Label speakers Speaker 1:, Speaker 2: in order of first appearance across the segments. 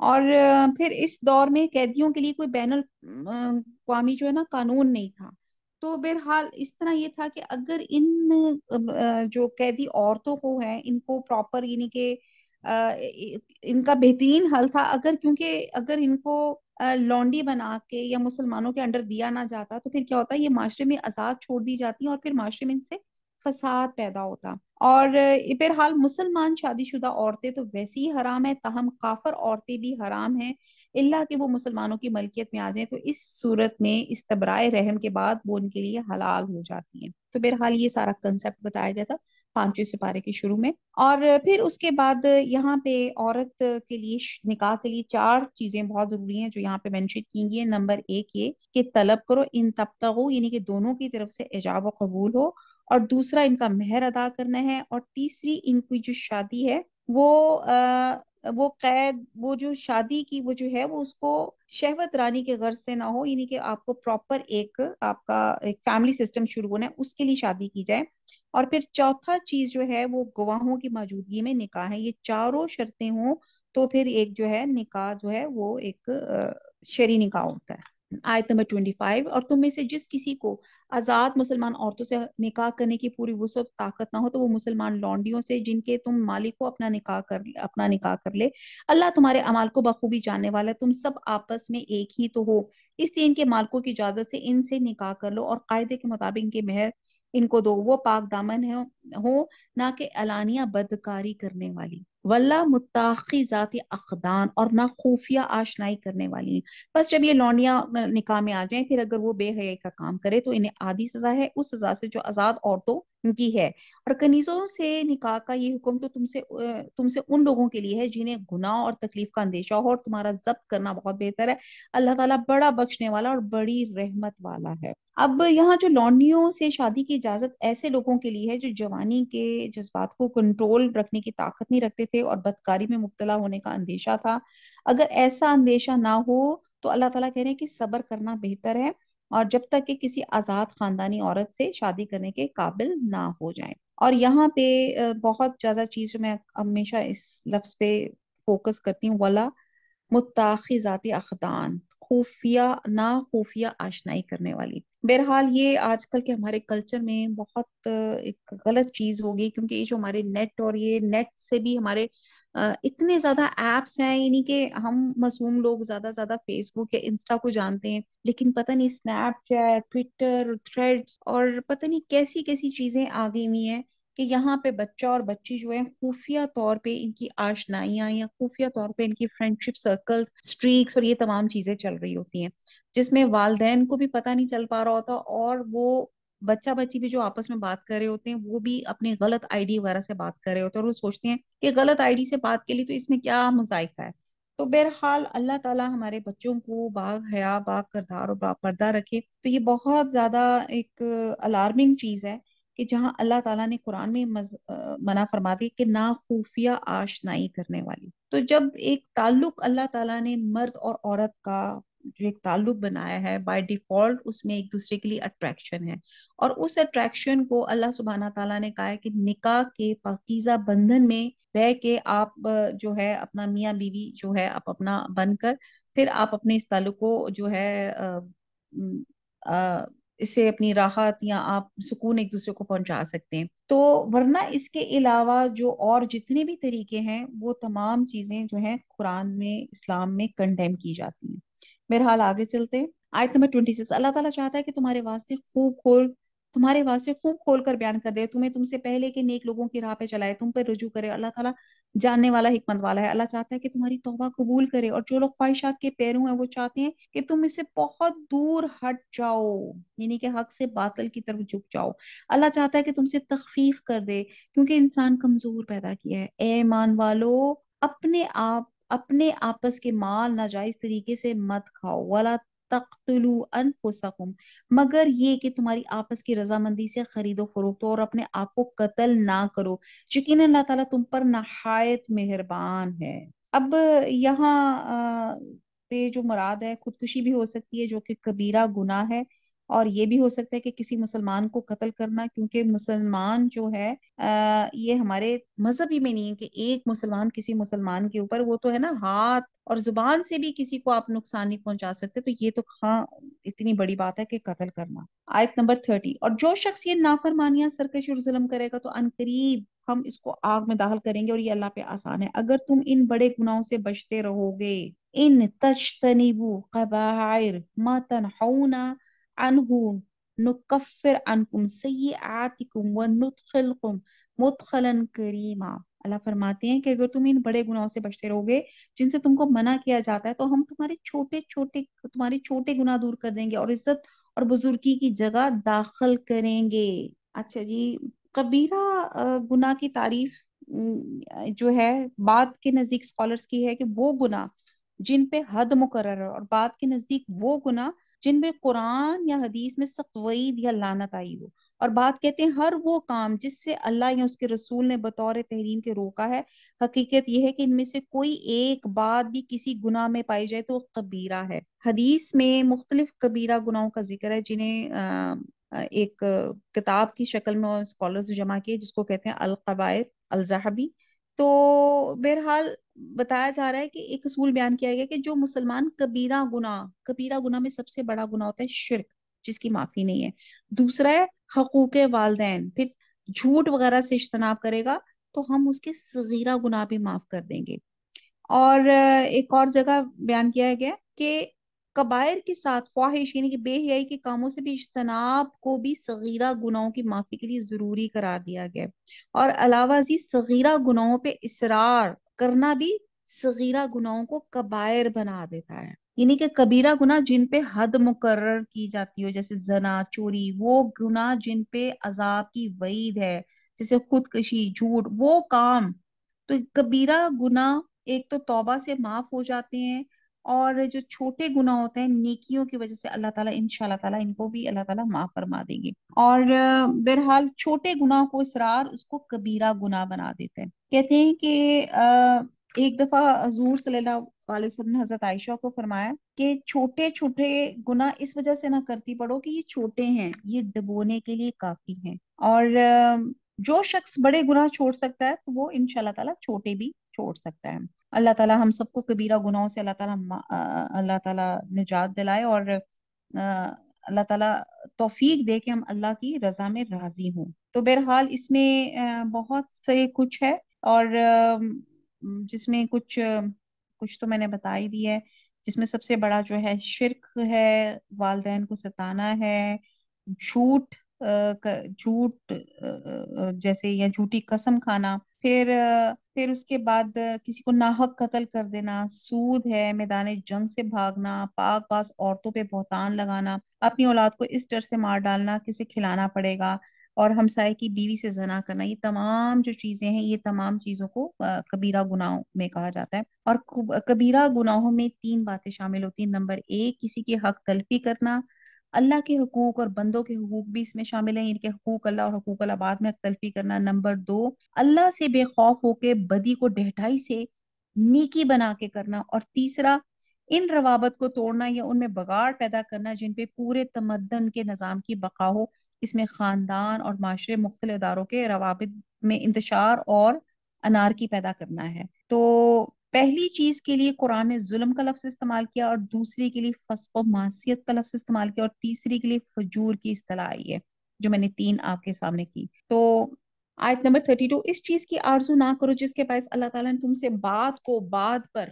Speaker 1: اور پھر اس دور میں قیدیوں کے لیے کوئی بین الاقوامی جو ہے نا قانون نہیں تھا. تو بہرحال اس طرح یہ تھا کہ اگر ان جو قیدی عورتوں کو ہے ان کو پراپر یعنی کہ ان کا بہترین حل تھا اگر، کیونکہ اگر ان کو لونڈی بنا کے یا مسلمانوں کے انڈر دیا نہ جاتا تو پھر کیا ہوتا، یہ معاشرے میں آزاد چھوڑ دی جاتی اور پھر معاشرے میں ان سے فساد پیدا ہوتا. اور بہرحال مسلمان شادی شدہ عورتیں تو ویسے ہی حرام ہے، تاہم کافر عورتیں بھی حرام ہیں اللہ کہ وہ مسلمانوں کی ملکیت میں آ جائیں، تو اس صورت میں استبرائے رحم کے بعد وہ ان کے لیے حلال ہو جاتی ہیں. تو بہرحال یہ سارا کنسیپٹ بتایا گیا تھا 5ویں سپارے کے شروع میں. اور پھر اس کے بعد یہاں پہ عورت کے لیے نکاح کے لیے 4 چیزیں بہت ضروری ہیں جو یہاں پہ مینشن کی گئی ہیں. نمبر 1 یہ کہ طلب کرو ان تبتغوا، یعنی کہ دونوں کی طرف سے ایجاب و قبول ہو. اور دوسرا ان کا مہر ادا کرنا ہے. اور تیسری ان کی جو شادی ہے وہ قید، وہ جو شادی کی وہ جو ہے وہ اس کو شہوت رانی کے غرض سے نہ ہو، یعنی کہ آپ کو پراپر ایک آپ کا ایک فیملی سسٹم شروع ہونا ہے اس کے لیے شادی کی جائے. اور پھر چوتھا چیز جو ہے وہ گواہوں کی موجودگی میں نکاح ہے. یہ چاروں شرطیں ہوں تو پھر ایک جو ہے نکاح جو ہے وہ ایک شرعی نکاح ہوتا ہے. آیت نمبر 25، اور تم میں سے جس کسی کو آزاد مسلمان عورتوں سے نکاح کرنے کی پوری وسعت طاقت نہ ہو تو وہ مسلمان لونڈیوں سے جن کے تم مالک کو اپنا نکاح کر لے. اللہ تمہارے اعمال کو بخوبی جاننے والا ہے، تم سب آپس میں ایک ہی تو ہو، اس لیے ان کے مالکوں کی اجازت سے ان سے نکاح کر لو اور قاعدے کے مطابق ان کے مہر ان کو دو. وہ پاک دامن ہو نہ کہ علانیہ بدکاری کرنے والی، واللہ متاخی ذاتی اخدان، اور نہ خفیہ آشنائی کرنے والی. بس جب یہ لونڈیاں نکاح میں آ جائیں پھر اگر وہ بے حیائی کا کام کرے تو انہیں آدھی سزا ہے اس سزا سے جو آزاد عورتوں کی ہے. اور کنیزوں سے نکاح کا یہ حکم تو تم سے ان لوگوں کے لیے ہے جنہیں گناہ اور تکلیف کا اندیشہ ہو، اور تمہارا ضبط کرنا بہت بہتر ہے. اللہ تعالیٰ بڑا بخشنے والا اور بڑی رحمت والا ہے. اب یہاں جو لونڈیوں سے شادی کی اجازت ایسے لوگوں کے لیے ہے جو جوانی کے جذبات کو کنٹرول رکھنے کی طاقت نہیں رکھتے تھے اور بدکاری میں مبتلا ہونے کا اندیشہ تھا. اگر ایسا اندیشہ نہ ہو تو اللہ تعالیٰ کہہ رہے ہیں کہ صبر کرنا بہتر ہے، اور جب تک کہ کسی آزاد خاندانی عورت سے شادی کرنے کے قابل نہ ہو جائیں. اور یہاں پہ بہت زیادہ چیز میں ہمیشہ اس لفظ پہ فوکس کرتی ہوں، ولا متاخی ذاتی اخدان، خفیہ آشنائی کرنے والی. بہرحال یہ آج کل کے ہمارے کلچر میں بہت ایک غلط چیز ہوگی، کیونکہ یہ جو ہمارے نیٹ اور یہ نیٹ سے بھی ہمارے اتنے زیادہ ایپس ہیں، یعنی کہ ہم معصوم لوگ زیادہ فیس بک یا انسٹا کو جانتے ہیں، لیکن پتہ نہیں اسنیپ چیٹ، ٹویٹر، تھریڈز اور پتہ نہیں کیسی کیسی چیزیں آ گئی ہوئی ہیں کہ یہاں پہ بچہ اور بچی جو ہے خفیہ طور پہ ان کی آشنائیاں یا خفیہ طور پہ ان کی فرینڈشپ سرکلز، اسٹریکس اور یہ تمام چیزیں چل رہی ہوتی ہیں، جس میں والدین کو بھی پتہ نہیں چل پا رہا ہوتا، اور وہ بچہ بچی بھی جو آپس میں بات کر رہے ہوتے ہیں وہ بھی اپنے غلط آئی ڈی وغیرہ سے بات کر رہے ہوتے ہیں، اور وہ سوچتے ہیں کہ غلط آئی ڈی سے بات کے لیے تو اس میں کیا مذائقہ ہے. تو بہرحال اللہ تعالیٰ ہمارے بچوں کو با حیا، با کردار اور با پردہ رکھے. تو یہ بہت زیادہ ایک الارمنگ چیز ہے کہ جہاں اللہ تعالیٰ نے قرآن میں منع فرما دی کہ نہ خفیہ آشنائی کرنے والی. تو جب ایک تعلق اللہ تعالیٰ نے مرد اور عورت کا جو ایک تعلق بنایا ہے بائی ڈیفالٹ، اس میں ایک دوسرے کے لیے اٹریکشن ہے، اور اس اٹریکشن کو اللہ سبحانہ تعالیٰ نے کہا ہے کہ نکاح کے پاکیزہ بندھن میں رہ کے آپ جو ہے اپنا میاں بیوی جو ہے آپ اپنا بن کر پھر آپ اپنے اس تعلق کو جو ہے اس سے اپنی راحت یا آپ سکون ایک دوسرے کو پہنچا سکتے ہیں. تو ورنہ اس کے علاوہ جو اور جتنے بھی طریقے ہیں وہ تمام چیزیں جو ہیں قرآن میں، اسلام میں کنڈیم کی جاتی ہیں. بہرحال آگے چلتے ہیں. آیت نمبر 26، اللہ تعالیٰ چاہتا ہے کہ تمہارے واسطے خوب کھول کر بیان کر دے، تم سے پہلے کے نیک لوگوں کی راہ پہ چلائے، تم پہ رجوع کرے. اللہ تعالیٰ جاننے والا، حکمت والا ہے. اللہ چاہتا ہے کہ تمہاری توبہ قبول کرے، اور جو لوگ خواہشات کے پیرو ہیں وہ چاہتے ہیں کہ تم اس سے بہت دور ہٹ جاؤ، یعنی کہ حق سے باطل کی طرف جھک جاؤ. اللہ چاہتا ہے کہ تم سے تخفیف کر دے کیونکہ انسان کمزور پیدا کیا ہے. اے ایمان والو، اپنے آپس کے مال ناجائز طریقے سے مت کھاؤ. ولا تقتلوا انفسکم، مگر یہ کہ تمہاری آپس کی رضامندی سے خرید و فروخت ہو، اور اپنے آپ کو قتل نہ کرو، یقیناً اللہ تعالیٰ تم پر نہایت مہربان ہے. اب یہاں پہ جو مراد ہے خودکشی بھی ہو سکتی ہے جو کہ کبیرہ گناہ ہے، اور یہ بھی ہو سکتا ہے کہ کسی مسلمان کو قتل کرنا، کیونکہ مسلمان جو ہے یہ ہمارے مذہبی میں نہیں ہے کہ ایک مسلمان کسی مسلمان کے اوپر، وہ تو ہے نا ہاتھ اور زبان سے بھی کسی کو آپ نقصان نہیں پہنچا سکتے، تو یہ تو اتنی بڑی بات ہے کہ قتل کرنا۔ آیت نمبر 30، اور جو شخص یہ نافرمانیاں، سرکشی اور ظلم کرے گا تو عنقریب ہم اس کو آگ میں داخل کریں گے، اور یہ اللہ پہ آسان ہے اگر تم ان بڑے گناہوں سے بچتے رہو گے۔ ان تجتنبوا قبائر ما تنحون عنہ نکفر عنکم سیئاتکم وندخلکم مدخلا کریما۔ اللہ فرماتے ہیں کہ اگر تم ان بڑے گناہوں سے بچتے رہو گے جن سے تم کو منع کیا جاتا ہے، تو ہم تمہارے چھوٹے گناہ دور کر دیں گے اور عزت اور بزرگی کی جگہ داخل کریں گے۔ اچھا جی، کبیرہ گناہ کی تعریف جو ہے بعد کے نزدیک اسکالرس کی ہے کہ وہ گناہ جن پہ حد مقرر ہے، اور بعد کے نزدیک وہ گناہ جن پہ قرآن یا حدیث میں سخت وعید یا لعنت آئی ہو، اور بات کہتے ہیں ہر وہ کام جس سے اللہ یا اس کے رسول نے بطور تحریم کے روکا ہے۔ حقیقت یہ ہے کہ ان میں سے کوئی ایک بات بھی کسی گناہ میں پائی جائے تو وہ کبیرہ ہے۔ حدیث میں مختلف کبیرہ گناہوں کا ذکر ہے جنہیں ایک کتاب کی شکل میں اسکالرز جمع کیے، جس کو کہتے ہیں القبائر الذہبی۔ تو بہرحال بتایا جا رہا ہے کہ ایک اصول بیان کیا گیا کہ جو مسلمان کبیرہ گناہ میں سب سے بڑا گناہ ہوتا ہے شرک، جس کی معافی نہیں ہے۔ دوسرا ہے حقوق والدین، پھر جھوٹ وغیرہ سے اجتناب کرے گا تو ہم اس کے صغیرہ گناہ بھی معاف کر دیں گے۔ اور ایک اور جگہ بیان کیا گیا کہ کبائر کے ساتھ فواحش یعنی کہ بے حیائی کے کاموں سے بھی اجتناب کو بھی صغیرہ گناہوں کی معافی کے لیے ضروری قرار دیا گیا، اور علاوہ ازیں صغیرہ گناہوں پہ اصرار کرنا بھی صغیرہ گناہوں کو کبائر بنا دیتا ہے۔ یعنی کہ کبیرہ گناہ جن پہ حد مقرر کی جاتی ہو، جیسے زنا، چوری، وہ گناہ جن پہ عذاب کی وعید ہے، جیسے خودکشی، جھوٹ، وہ کام تو کبیرہ گناہ ایک تو توبہ سے معاف ہو جاتے ہیں، اور جو چھوٹے گناہ ہوتے ہیں نیکیوں کی وجہ سے اللہ تعالیٰ انشاءاللہ تعالیٰ ان کو بھی اللہ تعالیٰ معاف فرما دیں گے۔ اور بہرحال چھوٹے گناہ کو اصرار اس کو کبیرہ گناہ بنا دیتے ہیں۔ کہتے ہیں کہ ایک دفعہ حضور صلی اللہ علیہ وسلم نے حضرت عائشہ کو فرمایا کہ چھوٹے چھوٹے گناہ اس وجہ سے نہ کرتی پڑو کہ یہ چھوٹے ہیں، یہ ڈبونے کے لیے کافی ہیں، اور جو شخص بڑے گناہ چھوڑ سکتا ہے تو وہ انشاءاللہ تعالیٰ چھوٹے بھی چھوڑ سکتا ہے۔ اللہ تعالیٰ ہم سب کو کبیرہ گناہوں سے اللہ تعالیٰ نجات دلائے، اور اللہ تعالیٰ توفیق دے کہ ہم اللہ کی رضا میں راضی ہوں۔ تو بہرحال اس میں بہت سے کچھ ہے، اور جس میں کچھ تو میں نے بتا ہی دی ہے، جس میں سب سے بڑا جو ہے شرک ہے، والدین کو ستانا ہے، جھوٹ جھوٹ جیسے یا جھوٹی قسم کھانا، پھر اس کے بعد کسی کو ناحق قتل کر دینا، سود ہے، میدان جنگ سے بھاگنا، پاک باز عورتوں پہ بہتان لگانا، اپنی اولاد کو اس ڈر سے مار ڈالنا کہ اسے کھلانا پڑے گا، اور ہمسائے کی بیوی سے زنا کرنا، یہ تمام جو چیزیں ہیں، یہ تمام چیزوں کو کبیرہ گناہوں میں کہا جاتا ہے۔ اور کبیرہ گناہوں میں 3 باتیں شامل ہوتی ہیں۔ نمبر 1، کسی کی حق تلفی کرنا، اللہ کے حقوق اور بندوں کے حقوق بھی اس میں شامل ہیں، ان کے حقوق اللہ اور حقوق العباد میں حق تلفی کرنا۔ نمبر 2، اللہ سے بے خوف ہو کے بدی کو ڈھٹائی سے نیکی بنا کے کرنا۔ اور تیسرا، ان روابط کو توڑنا یا ان میں بگاڑ پیدا کرنا جن پہ پورے تمدن کے نظام کی بقا ہو۔ اس میں خاندان اور معاشرے مختلف اداروں کے روابط میں انتشار اور انارکی پیدا کرنا ہے۔ تو پہلی چیز کے لیے قرآن نے ظلم کا لفظ استعمال کیا، اور دوسری کے لیے فسق و معصیت کا لفظ استعمال کیا، اور تیسری کے لیے فجور کی اصطلاح آئی ہے، جو میں نے 3 آپ کے سامنے کی۔ تو آیت نمبر 32، اس چیز کی آرزو نہ کرو جس کے باعث اللہ تعالیٰ نے تم سے بات کو بعد پر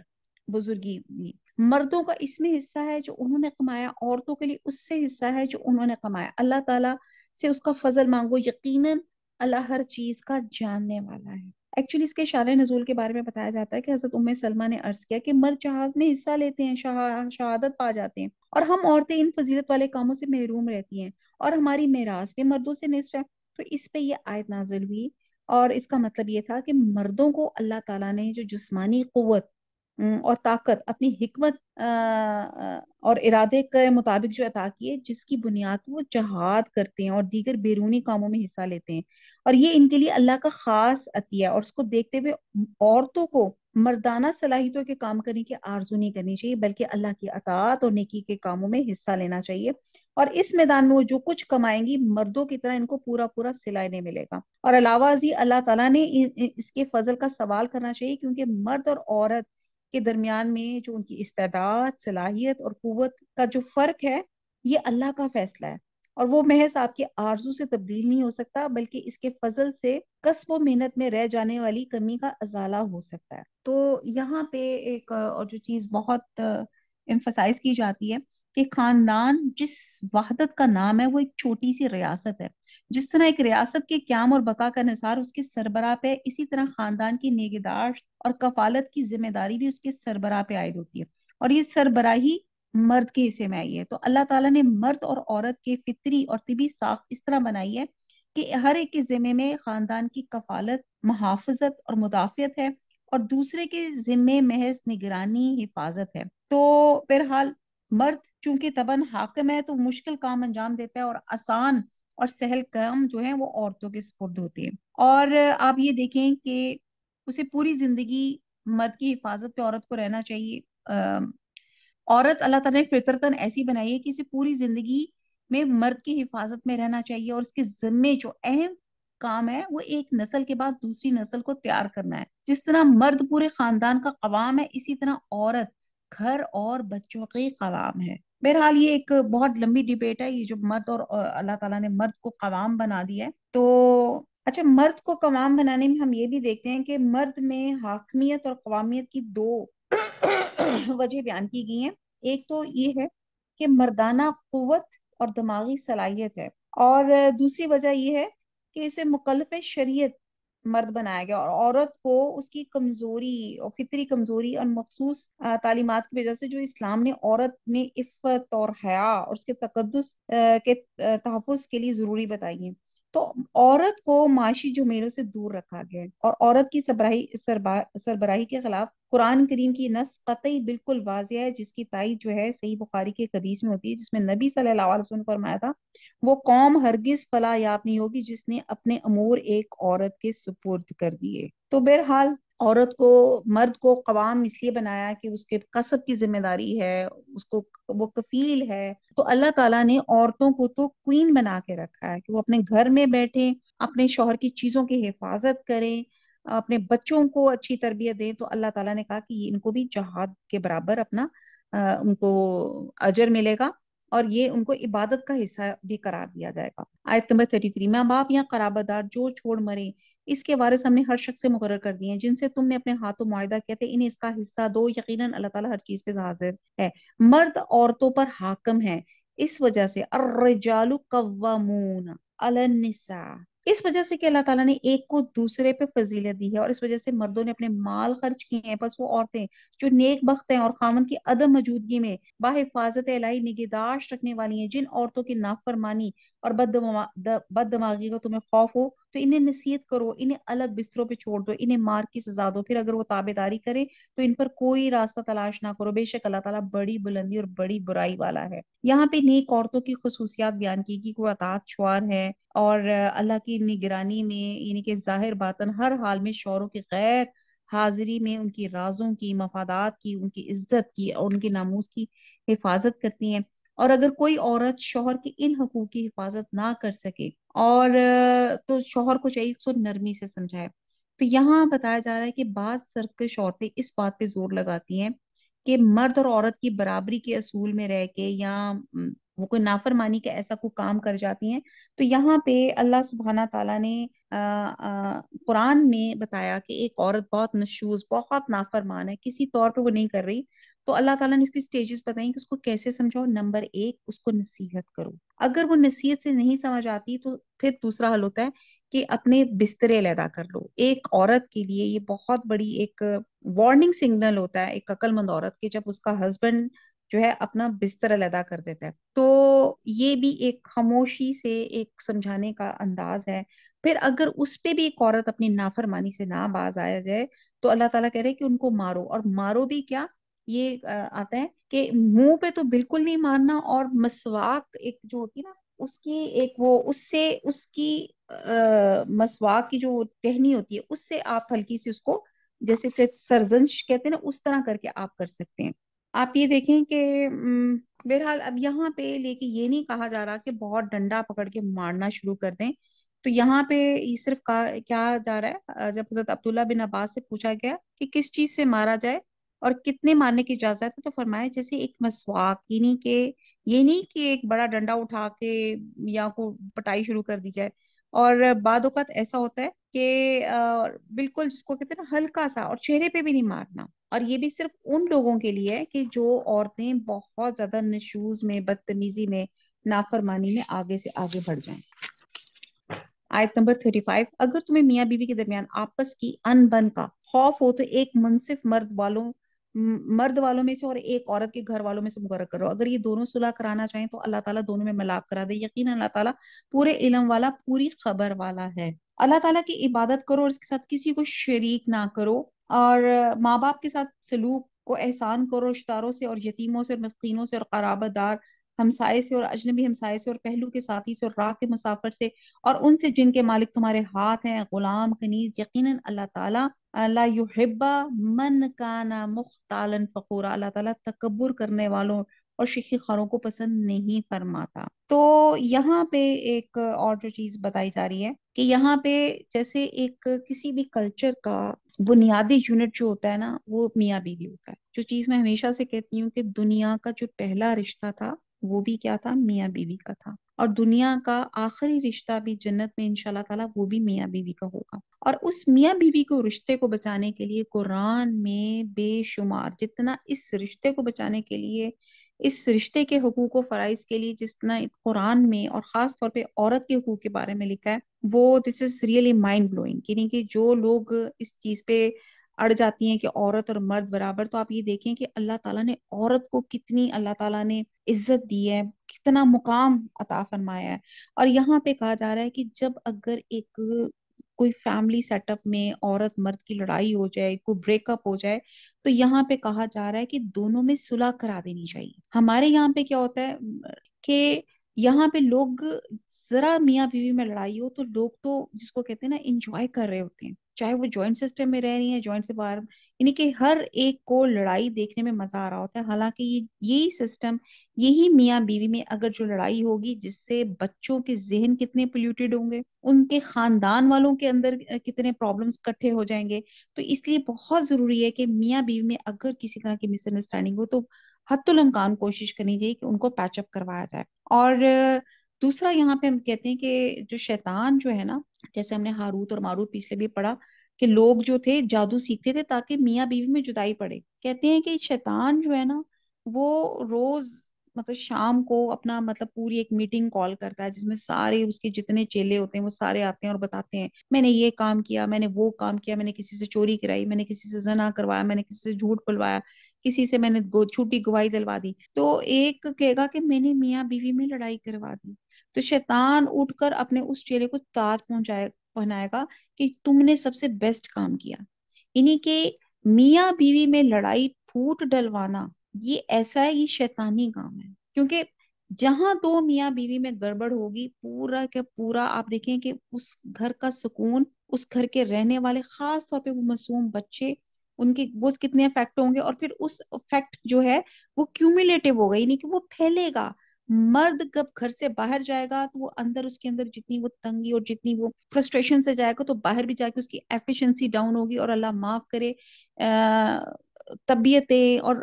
Speaker 1: بزرگی دی۔ مردوں کا اس میں حصہ ہے جو انہوں نے کمایا، عورتوں کے لیے اس سے حصہ ہے جو انہوں نے کمایا۔ اللہ تعالیٰ سے اس کا فضل مانگو، یقیناً اللہ ہر چیز کا جاننے والا ہے۔ ایکچولی اس کے شان نزول کے بارے میں بتایا جاتا ہے کہ حضرت ام سلمہ نے عرض کیا کہ مرد جہاز میں حصہ لیتے ہیں، شہادت پا جاتے ہیں، اور ہم عورتیں ان فضیلت والے کاموں سے محروم رہتی ہیں، اور ہماری میراث بھی مردوں سے نصف ہے۔ تو اس پہ یہ آیت نازل ہوئی، اور اس کا مطلب یہ تھا کہ مردوں کو اللہ تعالیٰ نے جو جسمانی قوت اور طاقت اپنی حکمت اور ارادے کے مطابق جو عطا کی ہے، جس کی بنیاد پر وہ جہاد کرتے ہیں اور دیگر بیرونی کاموں میں حصہ لیتے ہیں، اور یہ ان کے لیے اللہ کا خاص عطیہ ہے، اور اس کو دیکھتے ہوئے عورتوں کو مردانہ صلاحیتوں کے کام کرنے کی آرزو نہیں کرنی چاہیے، بلکہ اللہ کی اطاعت اور نیکی کے کاموں میں حصہ لینا چاہیے، اور اس میدان میں وہ جو کچھ کمائیں گی مردوں کی طرح ان کو پورا پورا صلہ نہیں ملے گا۔ اور علاوہ ازیں اللہ تعالیٰ نے اس کے فضل کا سوال کرنا چاہیے، کیونکہ مرد اور عورت کے درمیان میں جو ان کی استعداد، صلاحیت اور قوت کا جو فرق ہے، یہ اللہ کا فیصلہ ہے، اور وہ محض آپ کے آرزو سے تبدیل نہیں ہو سکتا، بلکہ اس کے فضل سے کسب و محنت میں رہ جانے والی کمی کا ازالہ ہو سکتا ہے۔ تو یہاں پہ ایک اور جو چیز بہت ایمفسائز کی جاتی ہے کہ خاندان جس وحدت کا نام ہے وہ ایک چھوٹی سی ریاست ہے۔ جس طرح ایک ریاست کے قیام اور بقا کا انحصار اس کے سربراہ پہ، اسی طرح خاندان کی نگہداشت اور کفالت کی ذمہ داری بھی اس کے سربراہ پہ عائد ہوتی ہے، اور یہ سربراہی مرد کے حصے میں آئی ہے۔ تو اللہ تعالیٰ نے مرد اور عورت کے فطری اور طبی ساخت اس طرح بنائی ہے کہ ہر ایک کے ذمے میں خاندان کی کفالت، محافظت اور مدافعت ہے، اور دوسرے کے ذمے محض نگرانی، حفاظت ہے۔ تو بہرحال مرد چونکہ طبعاً حاکم ہے تو مشکل کام انجام دیتا ہے، اور آسان اور سہل کام جو ہیں وہ عورتوں کے سپرد ہوتے ہیں۔ اور آپ یہ دیکھیں کہ اسے پوری زندگی مرد کی حفاظت پہ عورت کو رہنا چاہیے۔ عورت اللہ تعالیٰ نے فطرتاً ایسی بنائی ہے کہ اسے پوری زندگی میں مرد کی حفاظت میں رہنا چاہیے، اور اس کے ذمے جو اہم کام ہے وہ ایک نسل کے بعد دوسری نسل کو تیار کرنا ہے۔ جس طرح مرد پورے خاندان کا قوام ہے، اسی طرح عورت گھر اور بچوں کی قوام ہے۔ بہرحال یہ ایک بہت لمبی ڈیبیٹ ہے، یہ جو مرد اور اللہ تعالیٰ نے مرد کو قوام بنا دیا ہے۔ تو اچھا، مرد کو قوام بنانے میں ہم یہ بھی دیکھتے ہیں کہ مرد میں حاکمیت اور قوامیت کی دو وجہ بیان کی گئی ہیں۔ ایک تو یہ ہے کہ مردانہ قوت اور دماغی صلاحیت ہے، اور دوسری وجہ یہ ہے کہ اسے مکلف شریعت مرد بنایا گیا، اور عورت کو اس کی کمزوری اور فطری کمزوری اور مخصوص تعلیمات کی وجہ سے جو اسلام نے عورت میں عفت اور حیا اور اس کے تقدس کے تحفظ کے لیے ضروری بتائی ہیں۔ تو عورت کو معاشی جھمیلوں سے دور رکھا گیا ہے، اور عورت کی سربراہی کے خلاف قرآن کریم کی نص قطعی بالکل واضح ہے، جس کی تائید جو ہے صحیح بخاری کے ایک حدیث میں ہوتی ہے، جس میں نبی صلی اللہ علیہ وسلم نے فرمایا تھا، وہ قوم ہرگز فلاح یاب نہیں ہوگی جس نے اپنے امور ایک عورت کے سپرد کر دیے۔ تو بہرحال عورت کو، مرد کو قوام اس لیے بنایا کہ اس کے کسب کی ذمہ داری ہے، اس کو وہ کفیل ہے۔ تو اللہ تعالیٰ نے عورتوں کو تو کوئین بنا کے رکھا ہے کہ وہ اپنے گھر میں بیٹھیں، اپنے شوہر کی چیزوں کی حفاظت کریں، اپنے بچوں کو اچھی تربیت دیں۔ تو اللہ تعالیٰ نے کہا کہ ان کو بھی جہاد کے برابر اپنا ان کو اجر ملے گا، اور یہ ان کو عبادت کا حصہ بھی قرار دیا جائے گا۔ آیت نمبر 33، ماں باپ یا قرابت دار جو چھوڑ مرے، اس کے وارث ہم نے ہر شخص سے مقرر کر دیے ہیں جن سے تم نے اپنے ہاتھوں معاہدہ کیا تھا، انہیں اس کا حصہ دو، یقیناً اللہ تعالیٰ ہر چیز پہ حاضر ہے۔ مرد عورتوں پر حاکم ہے، اس وجہ سے الرجال قوامون علی النساء، اس وجہ سے کہ اللہ تعالیٰ نے ایک کو دوسرے پہ فضیلت دی ہے، اور اس وجہ سے مردوں نے اپنے مال خرچ کیے ہیں، بس وہ عورتیں جو نیک بخت ہیں اور خاوند کی عدم موجودگی میں بحفاظت الہی نگہداشت رکھنے والی ہیں، جن عورتوں کی نافرمانی اور بد دماغی کا تمہیں خوف ہو تو انہیں نصیحت کرو، انہیں الگ بستروں پہ چھوڑ دو، انہیں مار کی سزا دو، پھر اگر وہ تابع داری کرے تو ان پر کوئی راستہ تلاش نہ کرو، بے شک اللہ تعالیٰ بڑی بلندی اور بڑی برائی والا ہے۔ یہاں پہ نیک عورتوں کی خصوصیات بیان کی کہ وہ اطاعت شعار ہے، اور اللہ کی نگرانی میں یعنی کہ ظاہر باطن ہر حال میں شوہروں کی غیر حاضری میں ان کی رازوں کی، مفادات کی، ان کی عزت کی اور ان کے ناموس کی حفاظت کرتی ہیں۔ اور اگر کوئی عورت شوہر کی ان حقوق کی حفاظت نہ کر سکے اور تو شوہر کو چاہیے اس کو نرمی سے سمجھائے۔ تو یہاں بتایا جا رہا ہے کہ بعض سرکش عورتیں اس بات پہ زور لگاتی ہیں کہ مرد اور عورت کی برابری کے اصول میں رہ کے، یا وہ کوئی نافرمانی کا ایسا کوئی کام کر جاتی ہیں۔ تو یہاں پہ اللہ سبحانہ تعالیٰ نے قرآن میں بتایا کہ ایک عورت بہت نشوز، بہت نافرمان ہے، کسی طور پہ وہ نہیں کر رہی، تو اللہ تعالیٰ نے اس کی سٹیجز بتائیں کہ اس کو کیسے سمجھاؤ۔ نمبر ایک، اس کو نصیحت کرو، اگر وہ نصیحت سے نہیں سمجھ آتی تو پھر دوسرا حل ہوتا ہے کہ اپنے بسترے علیحدہ کر لو۔ ایک عورت کے لیے یہ بہت بڑی ایک وارننگ سگنل ہوتا ہے، ایک عقل مند عورت کے، جب اس کا ہسبینڈ جو ہے اپنا بستر علیحدہ کر دیتا ہے، تو یہ بھی ایک خاموشی سے ایک سمجھانے کا انداز ہے۔ پھر اگر اس پہ بھی ایک عورت اپنی نافرمانی سے نہ باز آیا جائے تو اللہ تعالیٰ کہہ رہے کہ ان کو مارو، اور مارو بھی کیا، یہ آتا ہے کہ منہ پہ تو بالکل نہیں مارنا، اور مسواک ایک جو ہوتی ہے نا، اس کی ایک وہ اس سے اس کی مسواک کی جو ٹہنی ہوتی ہے اس سے آپ ہلکی سی اس کو جیسے کہ سرزنش کہتے ہیں نا، اس طرح کر کے آپ کر سکتے ہیں. آپ یہ دیکھیں کہ بہرحال اب یہاں پہ لے کے یہ نہیں کہا جا رہا کہ بہت ڈنڈا پکڑ کے مارنا شروع کر دیں. تو یہاں پہ یہ صرف کیا جا رہا ہے، جب حضرت عبداللہ بن عباس سے پوچھا گیا کہ کس چیز سے مارا جائے اور کتنے مارنے کی اجازت ہے، تو فرمایا جیسے ایک مسواک، یعنی کہ یہ نہیں کہ ایک بڑا ڈنڈا اٹھا کے یا کو پٹائی شروع کر دی جائے. اور بعض اوقات ایسا ہوتا ہے کہ بالکل جس کو کہتے ہیں نا ہلکا سا، اور چہرے پہ بھی نہیں مارنا. اور یہ بھی صرف ان لوگوں کے لیے ہے کہ جو عورتیں بہت زیادہ نشوز میں، بدتمیزی میں، نافرمانی میں آگے سے آگے بڑھ جائیں. آیت نمبر 35، اگر تمہیں میاں بیوی کے درمیان آپس کی ان بن کا خوف ہو تو ایک منصف مرد والوں میں سے اور ایک عورت کے گھر والوں میں سے مقرر کرو. اگر یہ دونوں صلح کرانا چاہیں تو اللہ تعالیٰ دونوں میں ملاپ کرا دے. یقینا اللہ تعالیٰ پورے علم والا، پوری خبر والا ہے. اللہ تعالیٰ کی عبادت کرو اور اس کے ساتھ کسی کو شریک نہ کرو، اور ماں باپ کے ساتھ سلوک کو احسان کرو، رشتہ داروں سے اور یتیموں سے اور مسکینوں سے اور قرابت دار ہمسائے سے اور اجنبی ہمسائے سے اور پہلو کے ساتھی سے اور راہ کے مسافر سے اور ان سے جن کے مالک تمہارے ہاتھ ہیں، غلام کنیز. یقیناً اللہ تعالیٰ لا یحب من کان مختالا فخورا، اللہ تعالیٰ تکبر کرنے والوں اور شیخی خاروں کو پسند نہیں فرماتا. تو یہاں پہ ایک اور جو چیز بتائی جا رہی ہے کہ یہاں پہ جیسے ایک کسی بھی کلچر کا بنیادی یونٹ جو ہوتا ہے نا، وہ میاں بیوی ہوتا ہے. جو چیز میں ہمیشہ سے کہتی ہوں کہ دنیا کا جو پہلا رشتہ تھا وہ بھی کیا تھا؟ میاں بیوی کا تھا. اور دنیا کا آخری رشتہ بھی جنت میں انشاءاللہ تعالیٰ وہ بھی میاں بیوی کا ہوگا. اور اس میاں بیوی کو رشتے کو بچانے کے لیے قرآن میں بے شمار، جتنا اس رشتے کو بچانے کے لیے، اس رشتے کے حقوق و فرائض کے لیے جتنا قرآن میں اور خاص طور پہ عورت کے حقوق کے بارے میں لکھا ہے، وہ دس از ریئلی مائنڈ بلوئنگ. یعنی کہ جو لوگ اس چیز پہ اڑ جاتی ہیں کہ عورت اور مرد برابر، تو آپ یہ دیکھیں کہ اللہ تعالیٰ نے عورت کو کتنی اللہ تعالیٰ نے عزت دی ہے، کتنا مقام عطا فرمایا ہے. اور یہاں پہ کہا جا رہا ہے کہ جب اگر ایک کوئی فیملی سیٹ اپ میں عورت مرد کی لڑائی ہو جائے، کوئی بریک اپ ہو جائے، تو یہاں پہ کہا جا رہا ہے کہ دونوں میں صلح کرا دینی چاہیے. ہمارے یہاں پہ کیا ہوتا ہے کہ یہاں پہ لوگ ذرا میاں بیوی میں لڑائی ہو تو لوگ تو جس کو کہتے ہیں نا انجوائے کر رہے ہوتے ہیں، چاہے وہ جوائنٹ سسٹم میں رہ رہی ہیں، جوائنٹ سے باہر، یعنی کہ ہر ایک کو لڑائی دیکھنے میں مزہ آ رہا ہوتا ہے. حالانکہ یہی سسٹم، یہی میاں بیوی میں اگر جو لڑائی ہوگی جس سے بچوں کے ذہن کتنے پلیوٹیڈ ہوں گے، ان کے خاندان والوں کے اندر کتنے پرابلمز اکٹھے ہو جائیں گے. تو اس لیے بہت ضروری ہے کہ میاں بیوی میں اگر کسی طرح کی مس انڈرسٹینڈنگ ہو تو حتی الامکان کوشش کرنی چاہیے کہ ان کو پیچ اپ کروایا جائے. اور دوسرا یہاں پہ ہم کہتے ہیں کہ جو شیطان جو ہے نا، جیسے ہم نے ہاروت اور ماروت پچھلے بھی پڑھا کہ لوگ جو تھے جادو سیکھتے تھے تاکہ میاں بیوی میں جدائی پڑے. کہتے ہیں کہ شیطان جو ہے نا، وہ روز مطلب شام کو اپنا مطلب پوری ایک میٹنگ کال کرتا ہے جس میں سارے اس کے جتنے چیلے ہوتے ہیں وہ سارے آتے ہیں اور بتاتے ہیں میں نے یہ کام کیا، میں نے وہ کام کیا، میں نے کسی سے چوری کرائی، میں نے کسی سے زنا کروایا، میں نے کسی سے جھوٹ بلوایا، کسی سے میں نے جھوٹی گواہی دلوا دی. تو ایک کہے گا کہ میں نے میاں بیوی میں لڑائی کروا دی. تو شیطان اٹھ کر اپنے اس چیلے کو تاج پہنائے گا کہ تم نے سب سے بیسٹ کام کیا. یعنی کہ میاں بیوی میں لڑائی پھوٹ ڈلوانا یہ ایسا ہے، یہ شیطانی کام ہے. کیونکہ جہاں دو میاں بیوی میں گڑبڑ ہوگی، پورا کے پورا آپ دیکھیں کہ اس گھر کا سکون، اس گھر کے رہنے والے، خاص طور پہ وہ معصوم بچے، ان کے وہ کتنے افیکٹ ہوں گے. اور پھر اس افیکٹ جو ہے وہ کیومولیٹو ہوگا، یعنی کہ وہ پھیلے گا. مرد جب گھر سے باہر جائے گا تو وہ اندر اس کے اندر جتنی وہ تنگی اور جتنی وہ فرسٹریشن سے جائے گا تو باہر بھی جا کے اس کی ایفیشنسی ڈاؤن ہوگی. اور اللہ معاف کرے طبیعتیں اور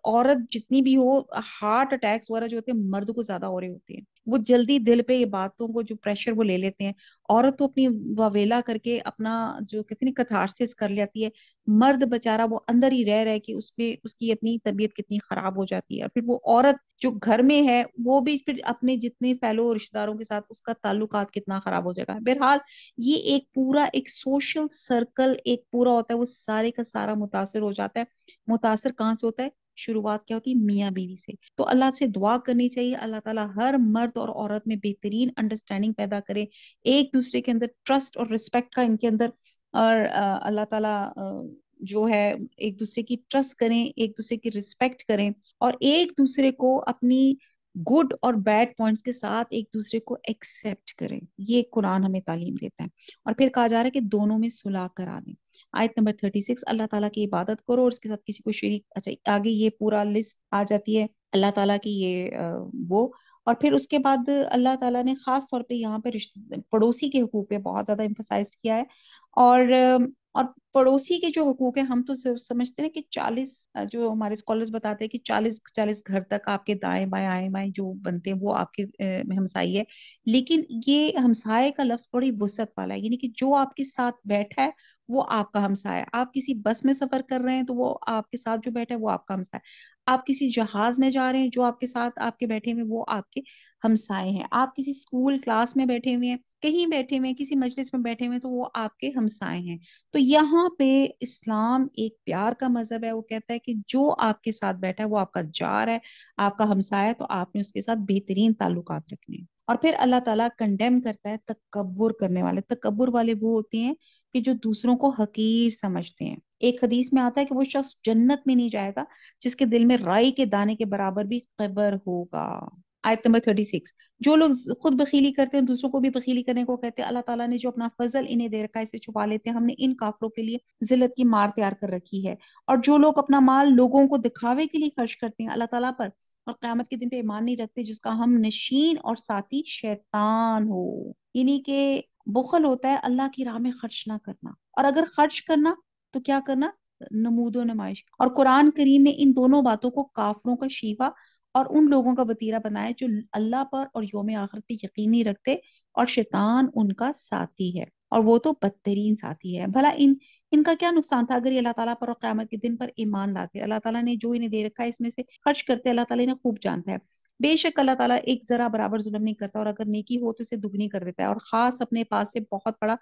Speaker 1: عورت جتنی بھی ہو، ہارٹ اٹیکس وغیرہ جو ہوتے ہیں مرد کو زیادہ ہو رہے ہوتے ہیں. وہ جلدی دل پہ یہ باتوں کو جو پریشر وہ لے لیتے ہیں. عورت تو اپنی واویلا کر کے اپنا جو کتنی کتھارسس کر لیتی ہے، مرد بےچارا وہ اندر ہی رہ کے اس پہ اس کی اپنی طبیعت کتنی خراب ہو جاتی ہے. پھر وہ عورت جو گھر میں ہے وہ بھی پھر اپنے جتنے فیلو رشتہ داروں کے ساتھ اس کا تعلقات کتنا خراب ہو جائے گا. بہرحال یہ ایک پورا ایک سوشل سرکل ایک پورا ہوتا ہے، وہ سارے کا سارا متاثر ہو جاتا ہے. متاثر کہاں سے ہوتا ہے؟ شروعات کیا ہوتی ہے؟ میاں بیوی سے. تو اللہ سے دعا کرنی چاہیے اللہ تعالیٰ ہر مرد اور عورت میں بہترین انڈرسٹینڈنگ پیدا کرے، ایک دوسرے کے اندر ٹرسٹ اور رسپیکٹ کا ان کے اندر، اور اللہ تعالیٰ جو ہے ایک دوسرے کی ٹرسٹ کریں، ایک دوسرے کی رسپیکٹ کریں، اور ایک دوسرے کو اپنی گڈ اور بیڈ پوائنٹس کے ساتھ ایک دوسرے کو ایکسیپٹ کریں. یہ قرآن ہمیں تعلیم دیتا ہے. اور پھر کہا جا رہا ہے کہ دونوں میں صلح کرا دیں. آیت نمبر 36، اللہ تعالیٰ کی عبادت کرو اور اس کے ساتھ کسی کو شریک. اچھا آگے یہ پورا لسٹ آ جاتی ہے اللہ تعالیٰ کی یہ وہ. اور پھر اس کے بعد اللہ تعالیٰ نے خاص طور پہ یہاں پہ پڑوسی کے حقوق پہ بہت زیادہ امفسائز کیا ہے. اور اور پڑوسی کے جو حقوق ہیں ہم تو سمجھتے ہیں کہ 40 جو ہمارے اسکالرز بتاتے ہیں کہ 40 گھر تک آپ کے دائیں بائیں آئیں بائیں جو بنتے ہیں وہ آپ کے ہمسائی ہے. لیکن یہ ہمسائے کا لفظ بڑی وسعت والا ہے، یعنی کہ جو آپ کے ساتھ بیٹھا ہے وہ آپ کا ہمسایہ ہے. آپ کسی بس میں سفر کر رہے ہیں تو وہ آپ کے ساتھ جو بیٹھا ہے وہ آپ کا ہمسایہ ہے. آپ کسی جہاز میں جا رہے ہیں جو آپ کے ساتھ آپ کے بیٹھے ہوئے وہ آپ کے ہمسائے ہیں. آپ کسی اسکول کلاس میں بیٹھے ہوئے ہیں، کہیں بیٹھے ہوئے ہیں، کسی مجلس میں بیٹھے ہوئے ہیں تو وہ آپ کے ہمسائے ہیں. تو یہاں پہ اسلام ایک پیار کا مذہب ہے. وہ کہتا ہے کہ جو آپ کے ساتھ بیٹھا ہے وہ آپ کا جار ہے، آپ کا ہمسایہ ہے، تو آپ نے اس کے ساتھ بہترین تعلقات رکھنے ہیں. اور پھر اللہ تعالیٰ کنڈیم کرتا ہے تکبر کرنے والے. تکبر والے وہ ہوتے ہیں کہ جو دوسروں کو حقیر سمجھتے ہیں. ایک حدیث میں آتا ہے کہ وہ شخص جنت میں نہیں جائے گا جس کے دل میں رائی کے دانے کے برابر بھی کبر ہوگا. آیت نمبر 36، جو لوگ خود بخیلی کرتے ہیں دوسروں کو بھی بخیلی کرنے کو کہتے ہیں. اللہ تعالیٰ نے جو اپنا فضل انہیں دے رکھا ہے اسے چھپا لیتے ہیں. ہم نے ان کافروں کے لیے ذلت کی مار تیار کر رکھی ہے. اور جو لوگ اپنا مال لوگوں کو دکھاوے کے لیے خرچ کرتے ہیں اللہ تعالیٰ پر اور قیامت کے دن پہ ایمان نہیں رکھتے، جس کا ہم نشین اور ساتھی شیطان ہو. یعنی کہ بخل ہوتا ہے اللہ کی راہ میں خرچ نہ کرنا، اور اگر خرچ کرنا تو کیا کرنا؟ نمود و نمائش. اور قرآن کریم نے ان دونوں باتوں کو کافروں کا شیوا اور ان لوگوں کا وتیرہ بنایا جو اللہ پر اور یوم آخرت پہ یقین نہیں رکھتے، اور شیطان ان کا ساتھی ہے اور وہ تو بدترین ساتھی ہے. بھلا ان کا کیا نقصان تھا اگر یہ اللہ تعالیٰ پر اور قیامت کے دن پر ایمان لاتے؟ اللہ تعالیٰ نے جو انہیں دے رکھا ہے اس میں سے خرچ کرتے، اللہ تعالیٰ نے خوب جانتا ہے. بے شک اللہ تعالیٰ ایک ذرا برابر ظلم نہیں کرتا، اور اگر نیکی ہو تو اسے دگنی کر دیتا ہے اور خاص اپنے پاس سے بہت بڑا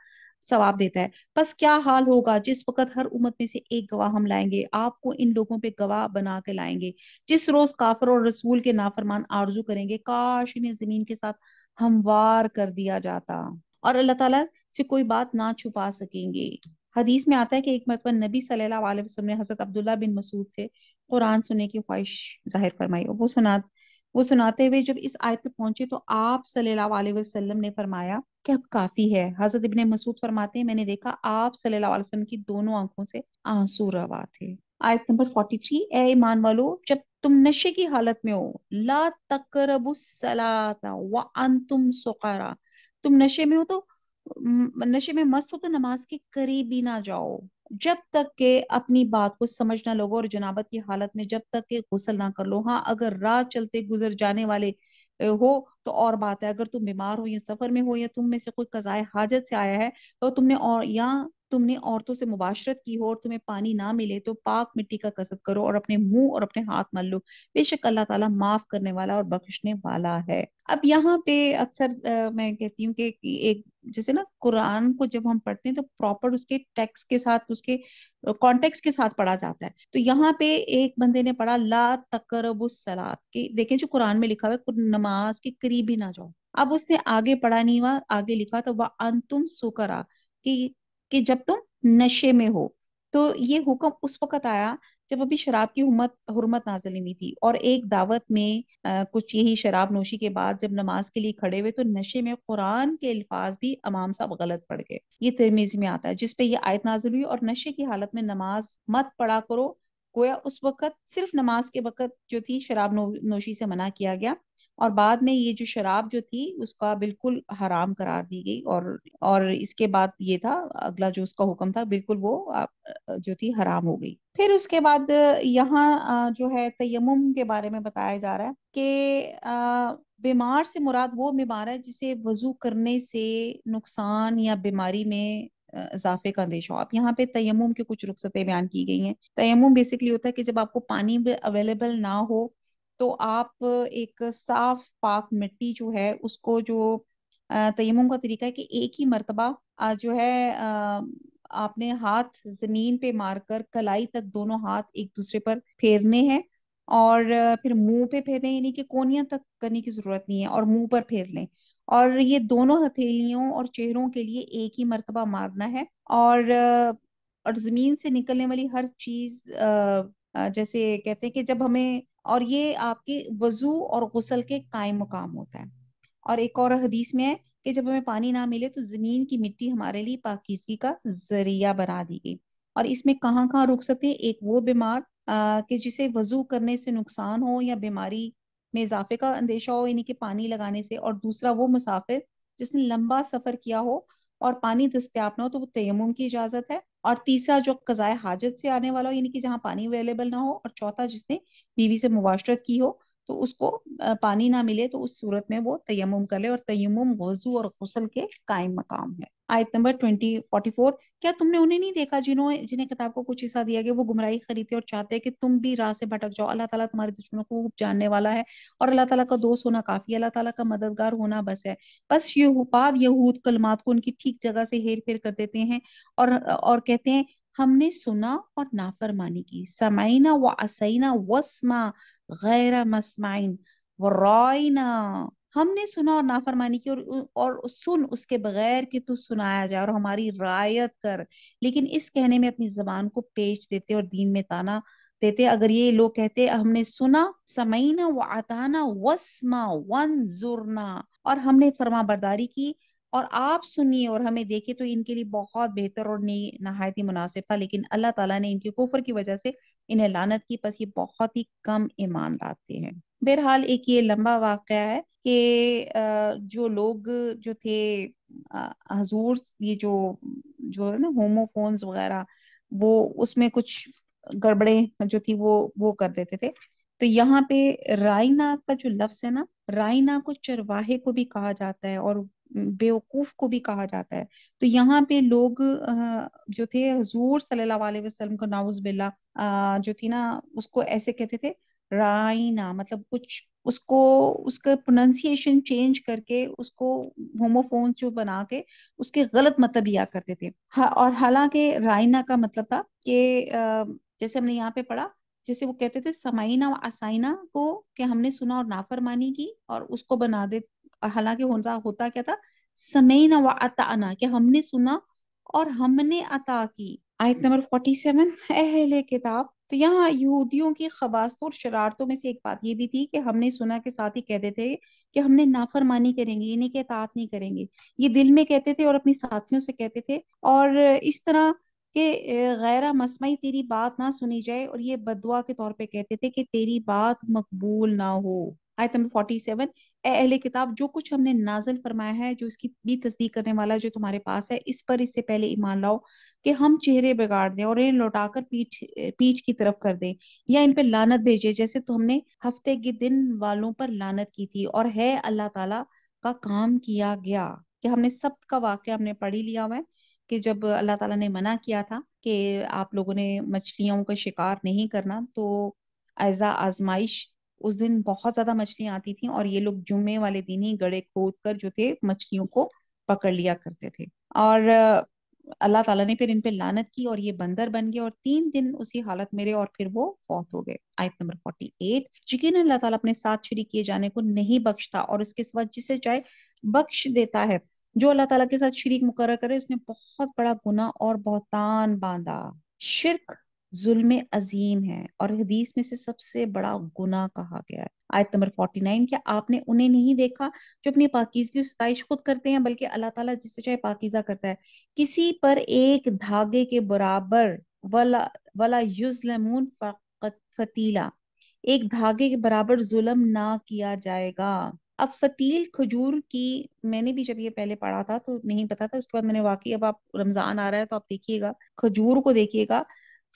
Speaker 1: ثواب دیتا ہے. بس کیا حال ہوگا جس وقت ہر امت میں سے ایک گواہ ہم لائیں گے، آپ کو ان لوگوں پہ گواہ بنا کے لائیں گے. جس روز کافر اور رسول کے نافرمان آرزو کریں گے کاش انہیں زمین کے ساتھ ہموار کر دیا جاتا، اور اللہ تعالیٰ سے کوئی بات نہ چھپا سکیں گے. حدیث میں آتا ہے کہ ایک مرتبہ نبی صلی اللہ علیہ وسلم نے حضرت عبداللہ بن مسعود سے قرآن سننے کی خواہش ظاہر فرمائی. اور وہ سناتے ہوئے جب اس آیت پہ پہنچے تو آپ صلی اللہ علیہ وسلم نے فرمایا کہ اب کافی ہے. حضرت ابن مسعود فرماتے ہیں میں نے دیکھا آپ صلی اللہ علیہ وسلم کی دونوں آنکھوں سے آنسو روا تھے. آیت نمبر 43، اے ایمان والو جب تم نشے کی حالت میں ہو، لا تقربوا الصلاۃ وانتم سقارا، تم نشے میں ہو تو نشے میں مست ہو تو نماز کے قریب بھی نہ جاؤ جب تک کہ اپنی بات کو سمجھ نہ لو، اور جنابت کی حالت میں جب تک کہ غسل نہ کر لو. ہاں اگر راہ چلتے گزر جانے والے ہو تو اور بات ہے. اگر تم بیمار ہو یا سفر میں ہو یا تم میں سے کوئی قضائے حاجت سے آیا ہے تو تم نے عورتوں سے مباشرت کی ہو اور تمہیں پانی نہ ملے تو پاک مٹی کا قصد کرو اور اپنے منہ اور اپنے ہاتھ مل لو. بے شک اللہ تعالیٰ معاف کرنے والا اور بخشنے والا ہے. اب یہاں پہ اکثر میں کہتی ہوں کہ ایک جیسے نا قرآن کو جب ہم پڑھتے ہیں تو پراپر اس کے ٹیکسٹ کے ساتھ اس کے کانٹیکس کے ساتھ پڑھا جاتا ہے. تو یہاں پہ ایک بندے نے پڑھا لا تقربوا الصلاۃ، کہ دیکھیں جو قرآن میں لکھا ہوا ہے نماز کے قریب ہی نہ جاؤ. اب اس نے آگے پڑھا نہیں ہوا، آگے لکھا تو وَأَنْتُمْ سُكَارَىٰ، کہ جب تم نشے میں ہو. تو یہ حکم اس وقت آیا جب ابھی شراب کی حرمت نازل نہیں ہوئی تھی. اور ایک دعوت میں کچھ یہی شراب نوشی کے بعد جب نماز کے لیے کھڑے ہوئے تو نشے میں قرآن کے الفاظ بھی امام صاحب غلط پڑھ گئے. یہ ترمذی میں آتا ہے جس پہ یہ آیت نازل ہوئی، اور نشے کی حالت میں نماز مت پڑھا کرو. گویا اس وقت صرف نماز کے وقت جو تھی شراب نوشی سے منع کیا گیا، اور بعد میں یہ جو شراب جو تھی اس کا بالکل حرام قرار دی گئی. اور اس کے بعد یہ تھا اگلا جو اس کا حکم تھا بالکل وہ جو تھی حرام ہو گئی. پھر اس کے بعد یہاں جو ہے تیمم کے بارے میں بتایا جا رہا ہے کہ بیمار سے مراد وہ بیمار ہے جسے وضو کرنے سے نقصان یا بیماری میں اضافے کا اندیشہ ہو. اب یہاں پہ تیمم کی کچھ رخصتیں بیان کی گئی ہیں. تیمم بیسکلی ہوتا ہے کہ جب آپ کو پانی اویلیبل نہ ہو تو آپ ایک صاف پاک مٹی جو ہے اس کو جو تیمم کا طریقہ ہے کہ ایک ہی مرتبہ جو ہے آپ نے ہاتھ زمین پہ مار کر کلائی تک دونوں ہاتھ ایک دوسرے پر پھیرنے ہیں، اور پھر منہ پہ پھیرنے، یعنی کہ کونیاں تک کرنے کی ضرورت نہیں ہے اور منہ پر پھیر لیں. اور یہ دونوں ہتھیلیوں اور چہروں کے لیے ایک ہی مرتبہ مارنا ہے. اور زمین سے نکلنے والی ہر چیز جیسے کہتے ہیں کہ جب ہمیں اور یہ آپ کے وضو اور غسل کے قائم مقام ہوتا ہے۔ اور ایک اور حدیث میں ہے کہ جب ہمیں پانی نہ ملے تو زمین کی مٹی ہمارے لیے پاکیزگی کا ذریعہ بنا دی گئی۔ اور اس میں کہاں کہاں رک سکتے ہیں؟ ایک وہ بیمار کہ جسے وضو کرنے سے نقصان ہو یا بیماری میں اضافے کا اندیشہ ہو، یعنی کہ پانی لگانے سے، اور دوسرا وہ مسافر جس نے لمبا سفر کیا ہو اور پانی دستیاب نہ ہو تو وہ تیمم کی اجازت ہے، اور تیسرا جو قضائے حاجت سے آنے والا ہو، یعنی کہ جہاں پانی اویلیبل نہ ہو، اور چوتھا جس نے بیوی سے مباشرت کی ہو تو اس کو پانی نہ ملے تو اس صورت میں وہ تیمم کر لے، اور تیمم وضو اور غسل کے قائم مقام ہے۔ آیت نمبر 44۔ کیا تم نے انہیں نہیں دیکھا جنہیں کتاب کو کچھ حصہ دیا گیا، وہ گمراہی خریدتے اور چاہتے ہیں کہ تم بھی راہ سے بھٹک جاؤ؟ اللہ تعالیٰ تمہارے دشمنوں کو خوب جاننے والا ہے، اور اللہ تعالیٰ کا دوست ہونا کافی ہے، اللہ تعالیٰ کا مددگار ہونا بس ہے۔ بس یہ بعد یہود کلمات کو ان کی ٹھیک جگہ سے ہیر پھیر کر دیتے ہیں اور کہتے ہیں ہم نے سنا اور نافرمانی کی، سمعینا و عصینا واسمع غیر مسمعین ورائنا، ہم نے سنا اور نافرمانی کی، اور سن اس کے بغیر کہ تو سنایا جائے، اور ہماری رعایت کر، لیکن اس کہنے میں اپنی زبان کو پیچ دیتے اور دین میں تانا دیتے۔ اگر یہ لوگ کہتے ہم نے سنا، سمعینا وعطانا واسمع وانظرنا، اور ہم نے فرما برداری کی اور آپ سنیے اور ہمیں دیکھے، تو ان کے لیے بہت بہتر اور نہایت ہی مناسب تھا، لیکن اللہ تعالیٰ نے ان کے کفر کی وجہ سے انہیں لعنت کی، پس یہ بہت ہی کم ایمان لاتے ہیں۔ بہرحال ایک یہ لمبا واقعہ ہے کہ جو لوگ جو تھے حضور، یہ جو ہے نا ہومو فونز وغیرہ، وہ اس میں کچھ گڑبڑے جو تھی وہ کر دیتے تھے۔ تو یہاں پہ رائنا کا جو لفظ ہے نا، رائنا کو چرواہے کو بھی کہا جاتا ہے اور بیوقوف کو بھی کہا جاتا ہے۔ تو یہاں پہ لوگ جو تھے حضور صلی اللہ علیہ وسلم کو نعوذ باللہ جو تھی نا اس کو ایسے کہتے تھے رائنا، مطلب کچھ اس کا پروننسیشن چینج کر کے اس کو ہوموفون جو بنا کے اس کے غلط مطلب لیا کرتے تھے۔ اور حالانکہ رائنا کا مطلب تھا کہ جیسے ہم نے یہاں پہ پڑھا، جیسے وہ کہتے تھے سمعینا و عصینا کو، کہ ہم نے سنا اور نافرمانی کی، اور اس کو بنا دے، اور حالانکہ ہوتا کیا تھا، سمعینا و اطعنا، کہ ہم نے سنا اور ہم نے عطا کی۔ آیت نمبر 47۔ اہل کتاب، تو یہاں یہودیوں کی خباثتوں اور شرارتوں میں سے ایک بات یہ بھی تھی کہ ہم نے سنا کے ساتھ ہی کہتے تھے کہ ہم نے نافرمانی کریں گے، یعنی کہ اطاعت نہیں کریں گے، یہ دل میں کہتے تھے اور اپنی ساتھیوں سے کہتے تھے، اور اس طرح کہ غیر مسمعی تیری بات نہ سنی جائے، اور یہ بددعا کے طور پہ کہتے تھے کہ تیری بات مقبول نہ ہو۔ آیت نمبر 47۔ اے اہل کتاب، جو کچھ ہم نے نازل فرمایا ہے، جو اس کی بھی تصدیق کرنے والا جو تمہارے پاس ہے، اس پر اس سے پہلے ایمان لاؤ کہ ہم چہرے بگاڑ دیں اور انہیں لوٹا کر پیٹھ کی طرف کر دیں، یا ان پہ لعنت بھیجے جیسے تو ہم نے ہفتے کے دن والوں پر لعنت کی تھی، اور ہے اللہ تعالیٰ کا کام کیا گیا۔ کہ ہم نے سب کا واقعہ ہم نے پڑھ ہی لیا ہوا ہے کہ جب اللہ تعالیٰ نے منع کیا تھا کہ آپ لوگوں نے مچھلیوں کا شکار نہیں کرنا، تو ایزا آزمائش اس دن بہت زیادہ مچھلیاں آتی تھیں، اور یہ لوگ جمعے والے دن ہی گڑھے کھود کر جو تھے مچھلیوں کو پکڑ لیا کرتے تھے، اور اللہ تعالیٰ نے پھر ان پہ لعنت کی اور یہ بندر بن گئے، اور 3 دن اسی حالت میں رہے اور پھر وہ فوت ہو گئے۔ آیت نمبر 48۔ یقیناً اللہ تعالیٰ اپنے ساتھ شریک کیے جانے کو نہیں بخشتا، اور اس کے سوا جسے چاہے بخش دیتا ہے۔ جو اللہ تعالیٰ کے ساتھ شریک مقرر کرے اس نے بہت بڑا گناہ اور بہتان باندھا۔ شرک ظلم عظیم ہے، اور حدیث میں سے سب سے بڑا گناہ کہا گیا ہے۔ آیت نمبر 49۔ کیا آپ نے انہیں نہیں دیکھا جو اپنی پاکیزگی و ستائش خود کرتے ہیں، بلکہ اللہ تعالیٰ جس سے چاہے پاکیزہ کرتا ہے۔ کسی پر ایک دھاگے کے برابر ولا یظلمون فتیلا، ایک دھاگے کے برابر ظلم نہ کیا جائے گا۔ اب فتیل کھجور کی، میں نے بھی جب یہ پہلے پڑھا تھا تو نہیں پتا تھا، اس کے بعد میں نے واقعی، اب آپ رمضان آ رہا ہے تو آپ دیکھیے گا کھجور کو، دیکھیے گا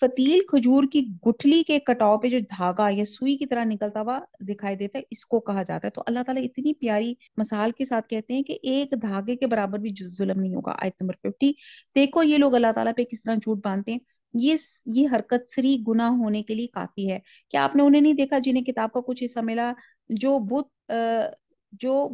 Speaker 1: فتیل کھجور کی گٹھلی کے کٹاؤ پہ جو دھاگا یا سوئی کی طرح نکلتا ہوا دکھائی دیتا ہے، اس کو کہا جاتا ہے۔ تو اللہ تعالیٰ اتنی پیاری مثال کے ساتھ کہتے ہیں کہ ایک دھاگے کے برابر بھی ظلم نہیں ہوگا۔ آیت نمبر 50۔ دیکھو یہ لوگ اللہ تعالیٰ پہ کس طرح جھوٹ باندھتے ہیں، یہ حرکت سری گناہ ہونے کے لیے کافی ہے۔ کیا آپ نے انہیں نہیں دیکھا جنہیں کتاب کا کچھ حصہ ملا، جو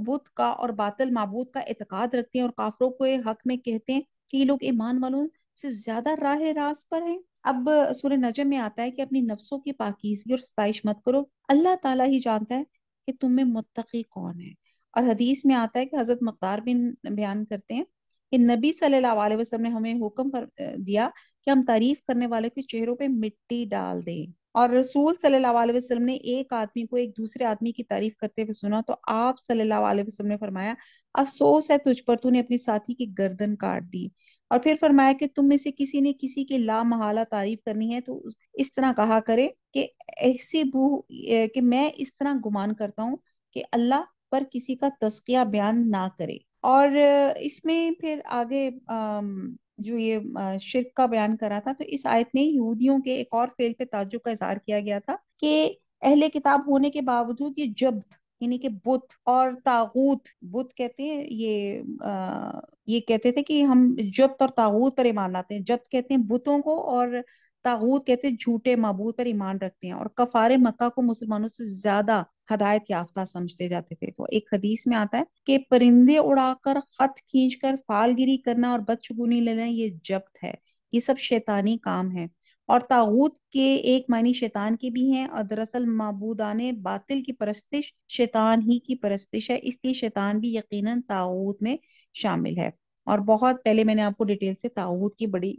Speaker 1: بت کا اور باطل معبود کا اعتقاد رکھتے ہیں، اور کافروں کو حق میں کہتے ہیں کہ یہ لوگ ایمان والوں سے زیادہ راہ راست پر ہیں۔ اب سورہ نجم میں آتا ہے کہ اپنی نفسوں کی پاکیزگی اور ستائش مت کرو، اللہ تعالیٰ ہی جانتا ہے کہ تم میں متقی کون ہے۔ اور حدیث میں آتا ہے کہ حضرت مقدار بن بیان کرتے ہیں کہ نبی صلی اللہ علیہ وسلم نے ہمیں حکم دیا کہ ہم تعریف کرنے والے کے چہروں پہ مٹی ڈال دیں۔ اور رسول صلی اللہ علیہ وسلم نے ایک آدمی کو ایک دوسرے آدمی کی تعریف کرتے ہوئے سنا تو آپ صلی اللہ علیہ وسلم نے فرمایا افسوس ہے تجھ پر، تو نے اپنی ساتھی کی گردن کاٹ دی۔ اور پھر فرمایا کہ تم میں سے کسی نے کسی کی لا محالہ تعریف کرنی ہے تو اس طرح کہا کرے کہ ایسی بو کہ میں اس طرح گمان کرتا ہوں کہ اللہ پر کسی کا تزکیہ بیان نہ کرے۔ اور اس میں پھر آگے جو یہ شرک کا بیان کرا تھا تو اس آیت میں یہودیوں کے ایک اور فعل پہ تعجب کا اظہار کیا گیا تھا کہ اہل کتاب ہونے کے باوجود یہ جبت یعنی کہ بت اور طاغوت، بت کہتے ہیں یہ کہتے تھے کہ ہم جبت اور طاغوت پر ایمان لاتے ہیں، جبت کہتے ہیں بتوں کو اور طاغوت کہتے ہیں جھوٹے معبود پر ایمان رکھتے ہیں، اور کفار مکہ کو مسلمانوں سے زیادہ ہدایت یافتہ سمجھتے جاتے تھے۔ تو ایک حدیث میں آتا ہے کہ پرندے اڑا کر، خط کھینچ کر، فال گیری کرنا اور بدشگونی لینا یہ جبت ہے، یہ سب شیطانی کام ہے۔ اور طاغوت کے ایک معنی شیطان کے بھی ہیں، اور دراصل معبودان باطل کی پرستش شیطان ہی کی پرستش ہے، اس لیے شیطان بھی یقیناً طاغوت میں شامل ہے۔ اور بہت پہلے میں نے آپ کو ڈیٹیل سے طاغوت کی بڑی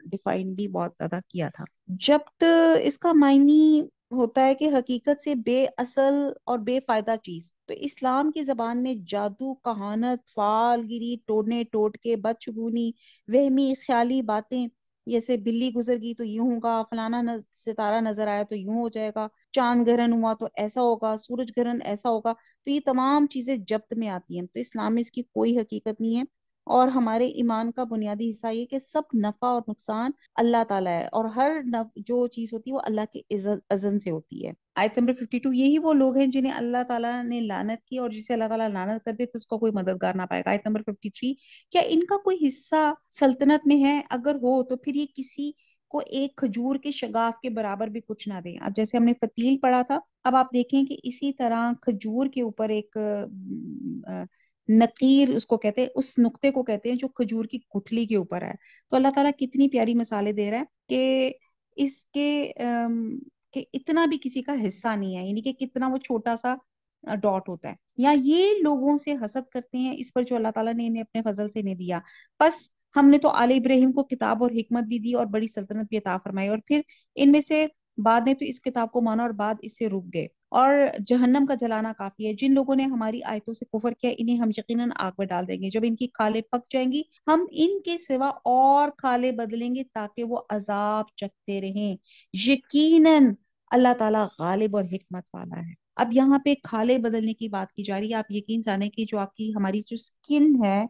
Speaker 1: ڈیفائن بھی بہت زیادہ کیا تھا۔ جبت اس کا معنی ہوتا ہے کہ حقیقت سے بے اصل اور بے فائدہ چیز۔ تو اسلام کی زبان میں جادو، کہانت، فال گیری، ٹوڑنے ٹوٹکے، بدشگونی، وہمی خیالی باتیں، جیسے بلی گزر گئی تو یوں ہوگا، فلانا ستارہ نظر آیا تو یوں ہو جائے گا، چاند گرہن ہوا تو ایسا ہوگا، سورج گرہن ایسا ہوگا، تو یہ تمام چیزیں جبت میں آتی ہیں۔ تو اسلام میں اس کی کوئی حقیقت نہیں ہے، اور ہمارے ایمان کا بنیادی حصہ یہ کہ سب نفع اور نقصان اللہ تعالیٰ ہے، اور ہر جو چیز ہوتی ہے وہ اللہ کے اذن سے ہوتی ہے۔ آیت نمبر 52، یہی وہ لوگ ہیں جنہیں اللہ تعالیٰ نے لعنت کی، اور جسے اللہ تعالیٰ لعنت کر دے تو اس کا کوئی مددگار نہ پائے گا۔ آیت نمبر 53، کیا ان کا کوئی حصہ سلطنت میں ہے؟ اگر ہو تو پھر یہ کسی کو ایک کھجور کے شگاف کے برابر بھی کچھ نہ دیں۔ اب جیسے ہم نے فتیل پڑھا تھا، اب آپ دیکھیں کہ اسی طرح کھجور کے اوپر ایک نقیر اس کو کہتے ہیں، اس نقطے کو کہتے ہیں جو کھجور کی گٹھلی کے اوپر ہے۔ تو اللہ تعالیٰ کتنی پیاری مثالیں دے رہا ہے کہ اس کے کہ اتنا بھی کسی کا حصہ نہیں ہے، یعنی کہ کتنا وہ چھوٹا سا ڈاٹ ہوتا ہے، یا یہ لوگوں سے حسد کرتے ہیں اس پر جو اللہ تعالیٰ نے انہیں اپنے فضل سے انہیں دیا۔ بس ہم نے تو آل ابراہیم کو کتاب اور حکمت بھی دی اور بڑی سلطنت بھی عطا فرمائی، اور پھر ان میں سے بعد نے تو اس کتاب کو مانا اور بعد اس سے رک گئے، اور جہنم کا جلانا کافی ہے۔ جن لوگوں نے ہماری آیتوں سے کفر کیا انہیں ہم یقیناً آگ میں ڈال دیں گے، جب ان کی کھالیں پک جائیں گی ہم ان کے سوا اور کھالیں بدلیں گے تاکہ وہ عذاب چکھتے رہیں۔ یقیناً اللہ تعالیٰ غالب اور حکمت والا ہے۔ اب یہاں پہ کھالیں بدلنے کی بات کی جا رہی ہے۔ آپ یقین جانیں کہ جو آپ کی ہماری جو سکن ہے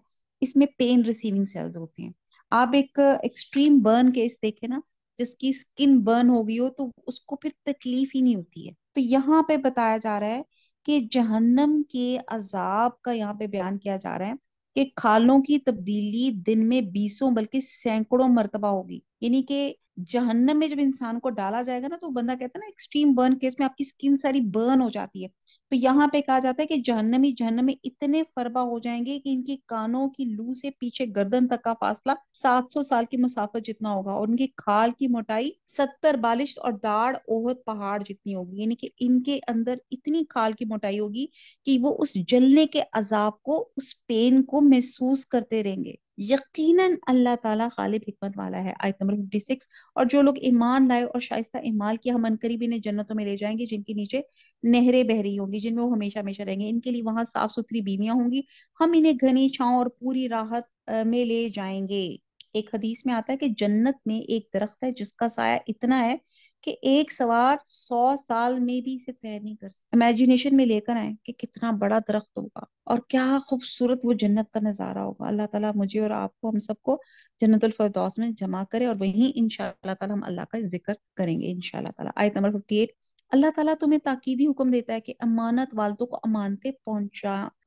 Speaker 1: اس میں پین ریسیونگ سیلز ہوتے ہیں۔ آپ ایک ایکسٹریم برن کیس دیکھیں نا، جس کی سکن برن ہو گئی ہو تو اس کو پھر تکلیف ہی نہیں ہوتی ہے۔ تو یہاں پہ بتایا جا رہا ہے کہ جہنم کے عذاب کا یہاں پہ بیان کیا جا رہا ہے کہ کھالوں کی تبدیلی دن میں بیسوں بلکہ سینکڑوں مرتبہ ہوگی، یعنی کہ جہنم میں جب انسان کو ڈالا جائے گا نا تو بندہ کہتا ہے نا ایکسٹریم برن کیس میں آپ کی سکن ساری برن ہو جاتی ہے، تو یہاں پہ کہا جاتا ہے کہ جہنم میں اتنے فربا ہو جائیں گے کہ ان کے کانوں کی لو سے پیچھے گردن تک کا فاصلہ 700 سال کی مسافت جتنا ہوگا، اور ان کی کھال کی موٹائی 70 بالشت اور داڑھ احد پہاڑ جتنی ہوگی، یعنی کہ ان کے اندر اتنی کھال کی موٹائی ہوگی کہ وہ اس جلنے کے عذاب کو، اس پین کو محسوس کرتے رہیں گے۔ یقیناً اللہ تعالیٰ غالب حکمت والا ہے۔ آیت نمبر 56، اور جو لوگ ایمان لائے اور شائستہ اعمال کیا ہم عنقریب انہیں جنتوں میں لے جائیں گے جن کے نیچے نہریں بہ رہی ہوں گی، جن میں وہ ہمیشہ ہمیشہ رہیں گے، ان کے لیے وہاں صاف ستھری بیویاں ہوں گی، ہم انہیں گھنی چھاؤں اور پوری راحت میں لے جائیں گے۔ ایک حدیث میں آتا ہے کہ جنت میں ایک درخت ہے جس کا سایہ اتنا ہے کہ ایک سوار 100 سال میں بھی اسے طے نہیں کر سکتا۔ امیجینیشن میں لے کر آئیں کہ کتنا بڑا درخت ہوگا اور کیا خوبصورت وہ جنت کا نظارہ ہوگا۔ اللہ تعالیٰ مجھے اور آپ کو، ہم سب کو جنت الفردوس میں جمع کرے، اور وہیں انشاءاللہ تعالیٰ ہم اللہ کا ذکر کریں گے انشاءاللہ تعالیٰ۔ آیت نمبر 58، اللہ تعالیٰ تمہیں تاکیدی حکم دیتا ہے کہ امانت والدوں کو امانتیں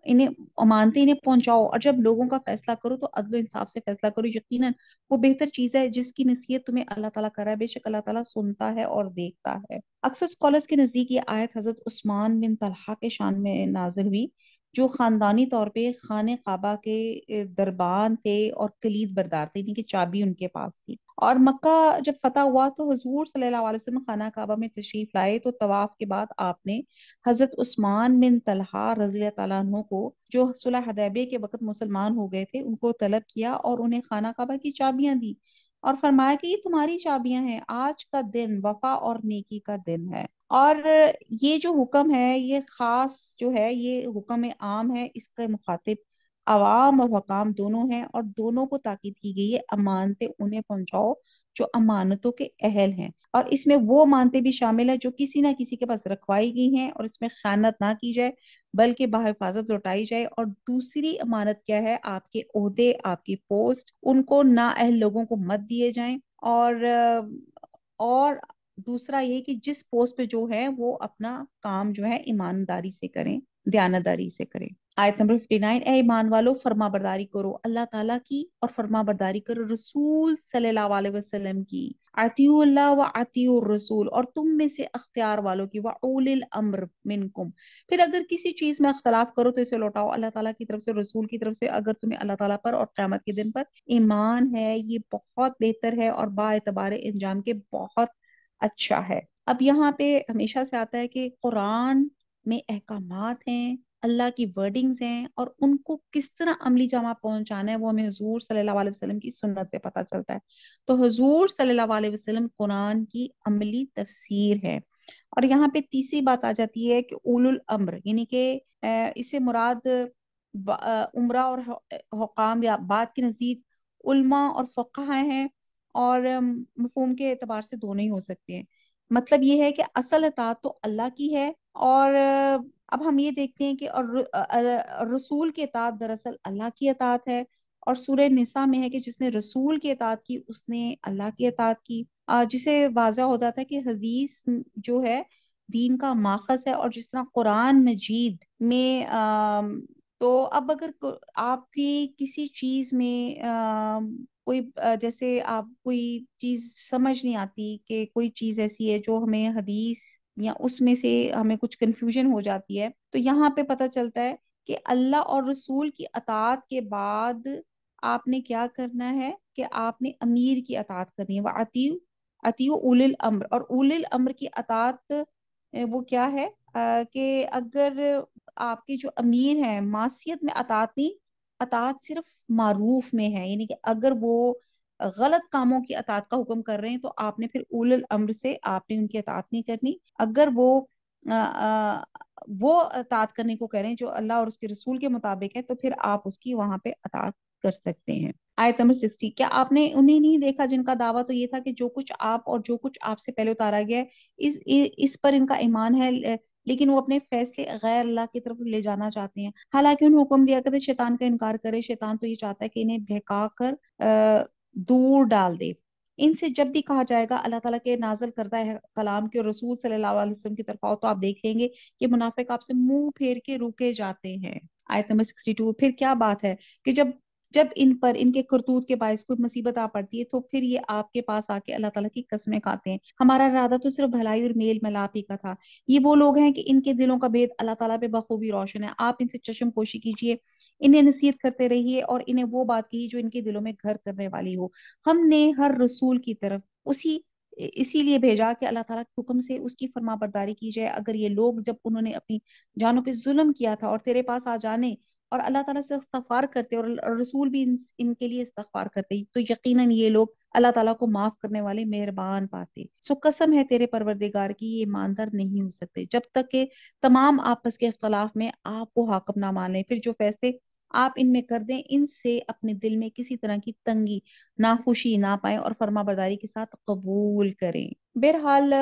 Speaker 1: انہیں پہنچاؤ، اور جب لوگوں کا فیصلہ کرو تو عدل و انصاف سے فیصلہ کرو، یقیناً وہ بہتر چیز ہے جس کی نصیحت تمہیں اللہ تعالیٰ کرا ہے، بے شک اللہ تعالیٰ سنتا ہے اور دیکھتا ہے۔ اکثر اسکالرز کے نزدیک یہ آیت حضرت عثمان بن طلحہ کے شان میں نازل ہوئی، جو خاندانی طور پہ خانہ کعبہ کے دربان تھے اور کلید بردار تھے، یعنی کہ چابی ان کے پاس تھی۔ اور مکہ جب فتح ہوا تو حضور صلی اللہ علیہ وسلم خانہ کعبہ میں تشریف لائے، تو طواف کے بعد آپ نے حضرت عثمان بن طلحہ رضی اللہ تعالیٰ عنہ کو، جو صلح حدیبیہ کے وقت مسلمان ہو گئے تھے، ان کو طلب کیا اور انہیں خانہ کعبہ کی چابیاں دی، اور فرمایا کہ یہ تمہاری چابیاں ہیں، آج کا دن وفا اور نیکی کا دن ہے۔ اور یہ جو حکم ہے یہ خاص جو ہے یہ حکم عام ہے، اس کا مخاطب عوام اور حکام دونوں ہیں، اور دونوں کو تاکید کی گئی ہے امانتیں انہیں پہنچاؤ جو امانتوں کے اہل ہیں، اور اس میں وہ امانتیں بھی شامل ہیں جو کسی نہ کسی کے پاس رکھوائی گئی ہیں، اور اس میں خیانت نہ کی جائے بلکہ بحفاظت لوٹائی جائے۔ اور دوسری امانت کیا ہے؟ آپ کے عہدے، آپ کی پوسٹ، ان کو نااہل لوگوں کو مت دیے جائیں، اور دوسرا یہ کہ جس پوسٹ پہ جو ہے وہ اپنا کام جو ہے ایمانداری سے کریں، دیانتداری سے کریں۔ آیت نمبر 59، اے ایمان والو فرما برداری کرو اللہ تعالیٰ کی، اور فرما برداری کرو رسول صلی اللہ علیہ وسلم کی۔ اطیعوا اللہ و اطیعوا الرسول، اور تم میں سے اختیار والوں کی، وَأُولِي الْأَمْرِ مِنْکُمْ۔ پھر اگر کسی چیز میں اختلاف کرو تو اسے لوٹاؤ اللہ تعالیٰ کی طرف سے، رسول کی طرف سے، اگر تمہیں اللہ تعالیٰ پر اور قیامت کے دن پر ایمان ہے، یہ بہت بہتر ہے اور با اعتبار انجام کے بہت اچھا ہے۔ اب یہاں پہ ہمیشہ سے آتا ہے کہ قرآن میں احکامات ہیں، اللہ کی ورڈنگز ہیں، اور ان کو کس طرح عملی جامہ پہنچانا ہے وہ ہمیں حضور صلی اللہ علیہ وسلم کی سنت سے پتہ چلتا ہے۔ تو حضور صلی اللہ علیہ وسلم قرآن کی عملی تفسیر ہے۔ اور یہاں پہ تیسری بات آ جاتی ہے کہ اولو الامر، یعنی کہ اس سے مراد عمرہ اور حکام یا بعد کے نزدیک علماء اور فقہاء ہیں، اور مفہوم کے اعتبار سے دونوں ہی ہو سکتے ہیں۔ مطلب یہ ہے کہ اصل اطاعت تو اللہ کی ہے، اور اب ہم یہ دیکھتے ہیں کہ رسول کی اطاعت دراصل اللہ کی اطاعت ہے، اور سورہ نساء میں ہے کہ جس نے رسول کی اطاعت کی اس نے اللہ کی اطاعت کی، جسے واضح ہو جاتا ہے کہ حدیث جو ہے دین کا ماخذ ہے، اور جس طرح قرآن مجید میں تو اب اگر آپ کی کسی چیز میں کوئی جیسے آپ کوئی چیز سمجھ نہیں آتی کہ کوئی چیز ایسی ہے جو ہمیں حدیث یا اس میں سے ہمیں کچھ کنفیوژن ہو جاتی ہے، تو یہاں پہ پتہ چلتا ہے کہ اللہ اور رسول کی اطاعت کے بعد آپ نے کیا کرنا ہے کہ آپ نے امیر کی اطاعت کرنی ہے۔ وَأَطِیعُوا أُولِي الْأَمْرِ، اور اولی الامر کی اطاعت وہ کیا ہے کہ اگر آپ کے جو امیر ہیں معصیت میں اطاعت نہیں، اطاعت صرف معروف میں ہے، یعنی کہ اگر وہ غلط کاموں کی اطاعت کا حکم کر رہے ہیں تو آپ نے پھر اولی الامر سے آپ نے ان کی اطاعت نہیں کرنی۔ اگر وہ اطاعت کرنے کو کہہ رہے ہیں جو اللہ اور اس کے رسول کے مطابق ہے تو پھر آپ اس کی وہاں پہ اطاعت کر سکتے ہیں۔ آیت نمبر 60، کیا آپ نے انہیں نہیں دیکھا جن کا دعویٰ تو یہ تھا کہ جو کچھ آپ اور جو کچھ آپ سے پہلے اتارا گیا ہے اس پر ان کا ایمان ہے، لیکن وہ اپنے فیصلے غیر اللہ کی طرف لے جانا چاہتے ہیں، حالانکہ انہیں حکم دیا کرتے شیطان کا انکار کرے، شیطان تو یہ چاہتا ہے کہ انہیں بہکا کر دور ڈال دے۔ ان سے جب بھی کہا جائے گا اللہ تعالیٰ کے نازل کردہ ہے کلام کے اور رسول صلی اللہ علیہ وسلم کی طرف آؤ، تو آپ دیکھ لیں گے کہ منافق آپ سے منہ پھیر کے روکے جاتے ہیں۔ آیت نمبر 62، پھر کیا بات ہے کہ جب ان پر ان کے کرتوت کے باعث کوئی مصیبت آ پڑتی ہے تو پھر یہ آپ کے پاس آ کے اللہ تعالیٰ کی قسمیں کھاتے ہیں، ہمارا ارادہ تو صرف بھلائی اور میل ملاپ ہی کا تھا۔ یہ وہ لوگ ہیں کہ ان کے دلوں کا بھید اللہ تعالیٰ پہ بخوبی روشن ہے، آپ ان سے چشم پوشی کیجئے، انہیں نصیحت کرتے رہیے، اور انہیں وہ بات کہی جو ان کے دلوں میں گھر کرنے والی ہو۔ ہم نے ہر رسول کی طرف اسی لیے بھیجا کہ اللہ تعالیٰ کے حکم سے اس کی فرما برداری کی جائے۔ اگر یہ لوگ جب انہوں نے اپنی جانوں پہ ظلم کیا تھا اور تیرے پاس آ جانے اور اللہ تعالیٰ سے استغفار کرتے اور رسول بھی ان کے لیے استغفار کرتے تو یقیناً یہ لوگ اللہ تعالیٰ کو معاف کرنے والے مہربان پاتے۔ سو قسم ہے تیرے پروردگار کی یہ ایماندار نہیں ہو سکتے جب تک کہ تمام آپس کے اختلاف میں آپ کو حاکم نہ مان لیں، پھر جو فیصلے آپ ان میں کر دیں ان سے اپنے دل میں کسی طرح کی تنگی ناخوشی نہ پائیں اور فرما برداری کے ساتھ قبول کریں۔ بہرحال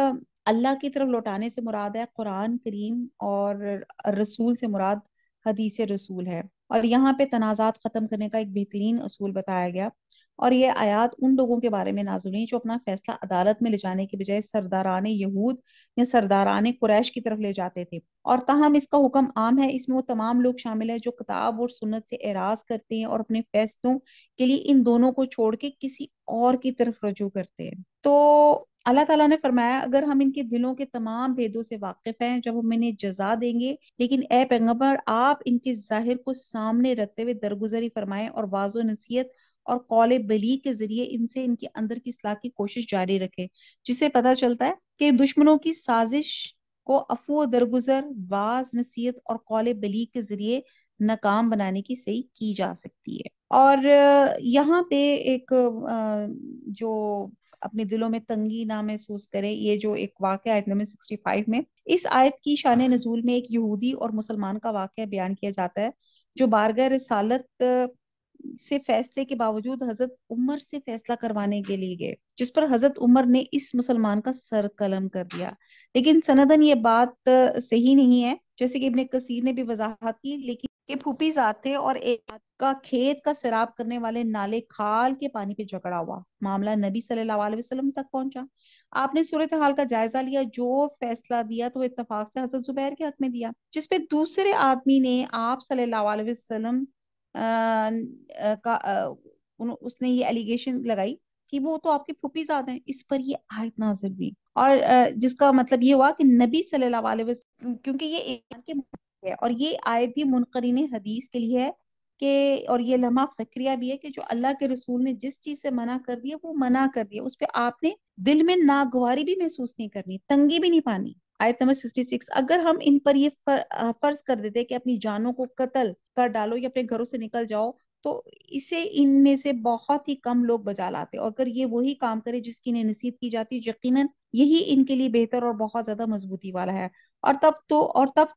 Speaker 1: اللہ کی طرف لوٹانے سے مراد ہے قرآن کریم، اور رسول سے مراد حدیث رسول ہے، اور یہاں پہ تنازعات ختم کرنے کا ایک بہترین اصول بتایا گیا، اور یہ آیات ان لوگوں کے بارے میں نازل ہوئی جو اپنا فیصلہ عدالت میں لے جانے کے بجائے سرداران یہود یا سرداران قریش کی طرف لے جاتے تھے، اور تاہم اس کا حکم عام ہے، اس میں وہ تمام لوگ شامل ہیں جو کتاب اور سنت سے اعراض کرتے ہیں اور اپنے فیصلوں کے لیے ان دونوں کو چھوڑ کے کسی اور کی طرف رجوع کرتے ہیں۔ تو اللہ تعالیٰ نے فرمایا اگر ہم ان کے دلوں کے تمام بھیدوں سے واقف ہیں جب ہم انہیں جزا دیں گے، لیکن اے پیغمبر آپ ان کے ظاہر کو سامنے رکھتے ہوئے درگزری فرمائیں اور واضح نصیحت اور قول بلی کے ذریعے ان سے ان کے اندر کی اصلاح کی کوشش جاری رکھیں، جس سے پتہ چلتا ہے کہ دشمنوں کی سازش کو عفو و درگزر، واضح نصیحت اور قول بلی کے ذریعے ناکام بنانے کی صحیح کی جا سکتی ہے۔ اور یہاں پہ ایک جو اپنے دلوں میں تنگی نہ محسوس کرے، یہ جو ایک واقعہ آیت نمبر 65 میں، اس آیت کی شان نزول میں ایک یہودی اور مسلمان کا واقعہ بیان کیا جاتا ہے، جو بارگاہ رسالت سے فیصلے کے باوجود حضرت عمر سے فیصلہ کروانے کے لیے گئے، جس پر حضرت عمر نے اس مسلمان کا سر قلم کر دیا۔ لیکن سندن یہ بات صحیح نہیں ہے، جیسے کہ ابن کثیر نے بھی وضاحت کی، لیکن کہ پھوپھی ذات تھے اور ایک کا کھیت کا سیراب کرنے والے نالے کھال کے پانی پہ جھگڑا ہوا۔ معاملہ نبی صلی اللہ علیہ وسلم تک پہنچا۔ آپ نے صورتحال کا جائزہ لیا، جو فیصلہ دیا تو اتفاق سے حضرت زبیر کے حق میں دیا، جس پہ دوسرے آدمی نے آپ صلی اللہ علیہ وسلم اس نے یہ ایلیگیشن لگائی کہ وہ تو آپ کے پھوپھی زاد ہیں۔ اس پر یہ آیت نازل ہوئی، اور جس کا مطلب یہ ہوا کہ نبی صلی اللہ علیہ وسلم، کیونکہ یہ ایمان کے ہے، اور یہ آیت بھی منقرین حدیث کے لیے ہے کہ، اور یہ لمحہ فکریہ بھی ہے کہ جو اللہ کے رسول نے جس چیز سے منع کر دیا وہ منع کر دیا، اس پہ آپ نے دل میں ناگواری بھی محسوس نہیں کرنی، تنگی بھی نہیں پانی۔ آیت نمبر 66، اگر ہم ان پر یہ فرض کر دیتے کہ اپنی جانوں کو قتل کر ڈالو یا اپنے گھروں سے نکل جاؤ، تو اسے ان میں سے بہت ہی کم لوگ بجا لاتے، اور اگر یہ وہی کام کرے جس کی انہیں نصیحت کی جاتی، یقیناً یہی ان کے لیے بہتر اور بہت زیادہ مضبوطی والا ہے، اور تب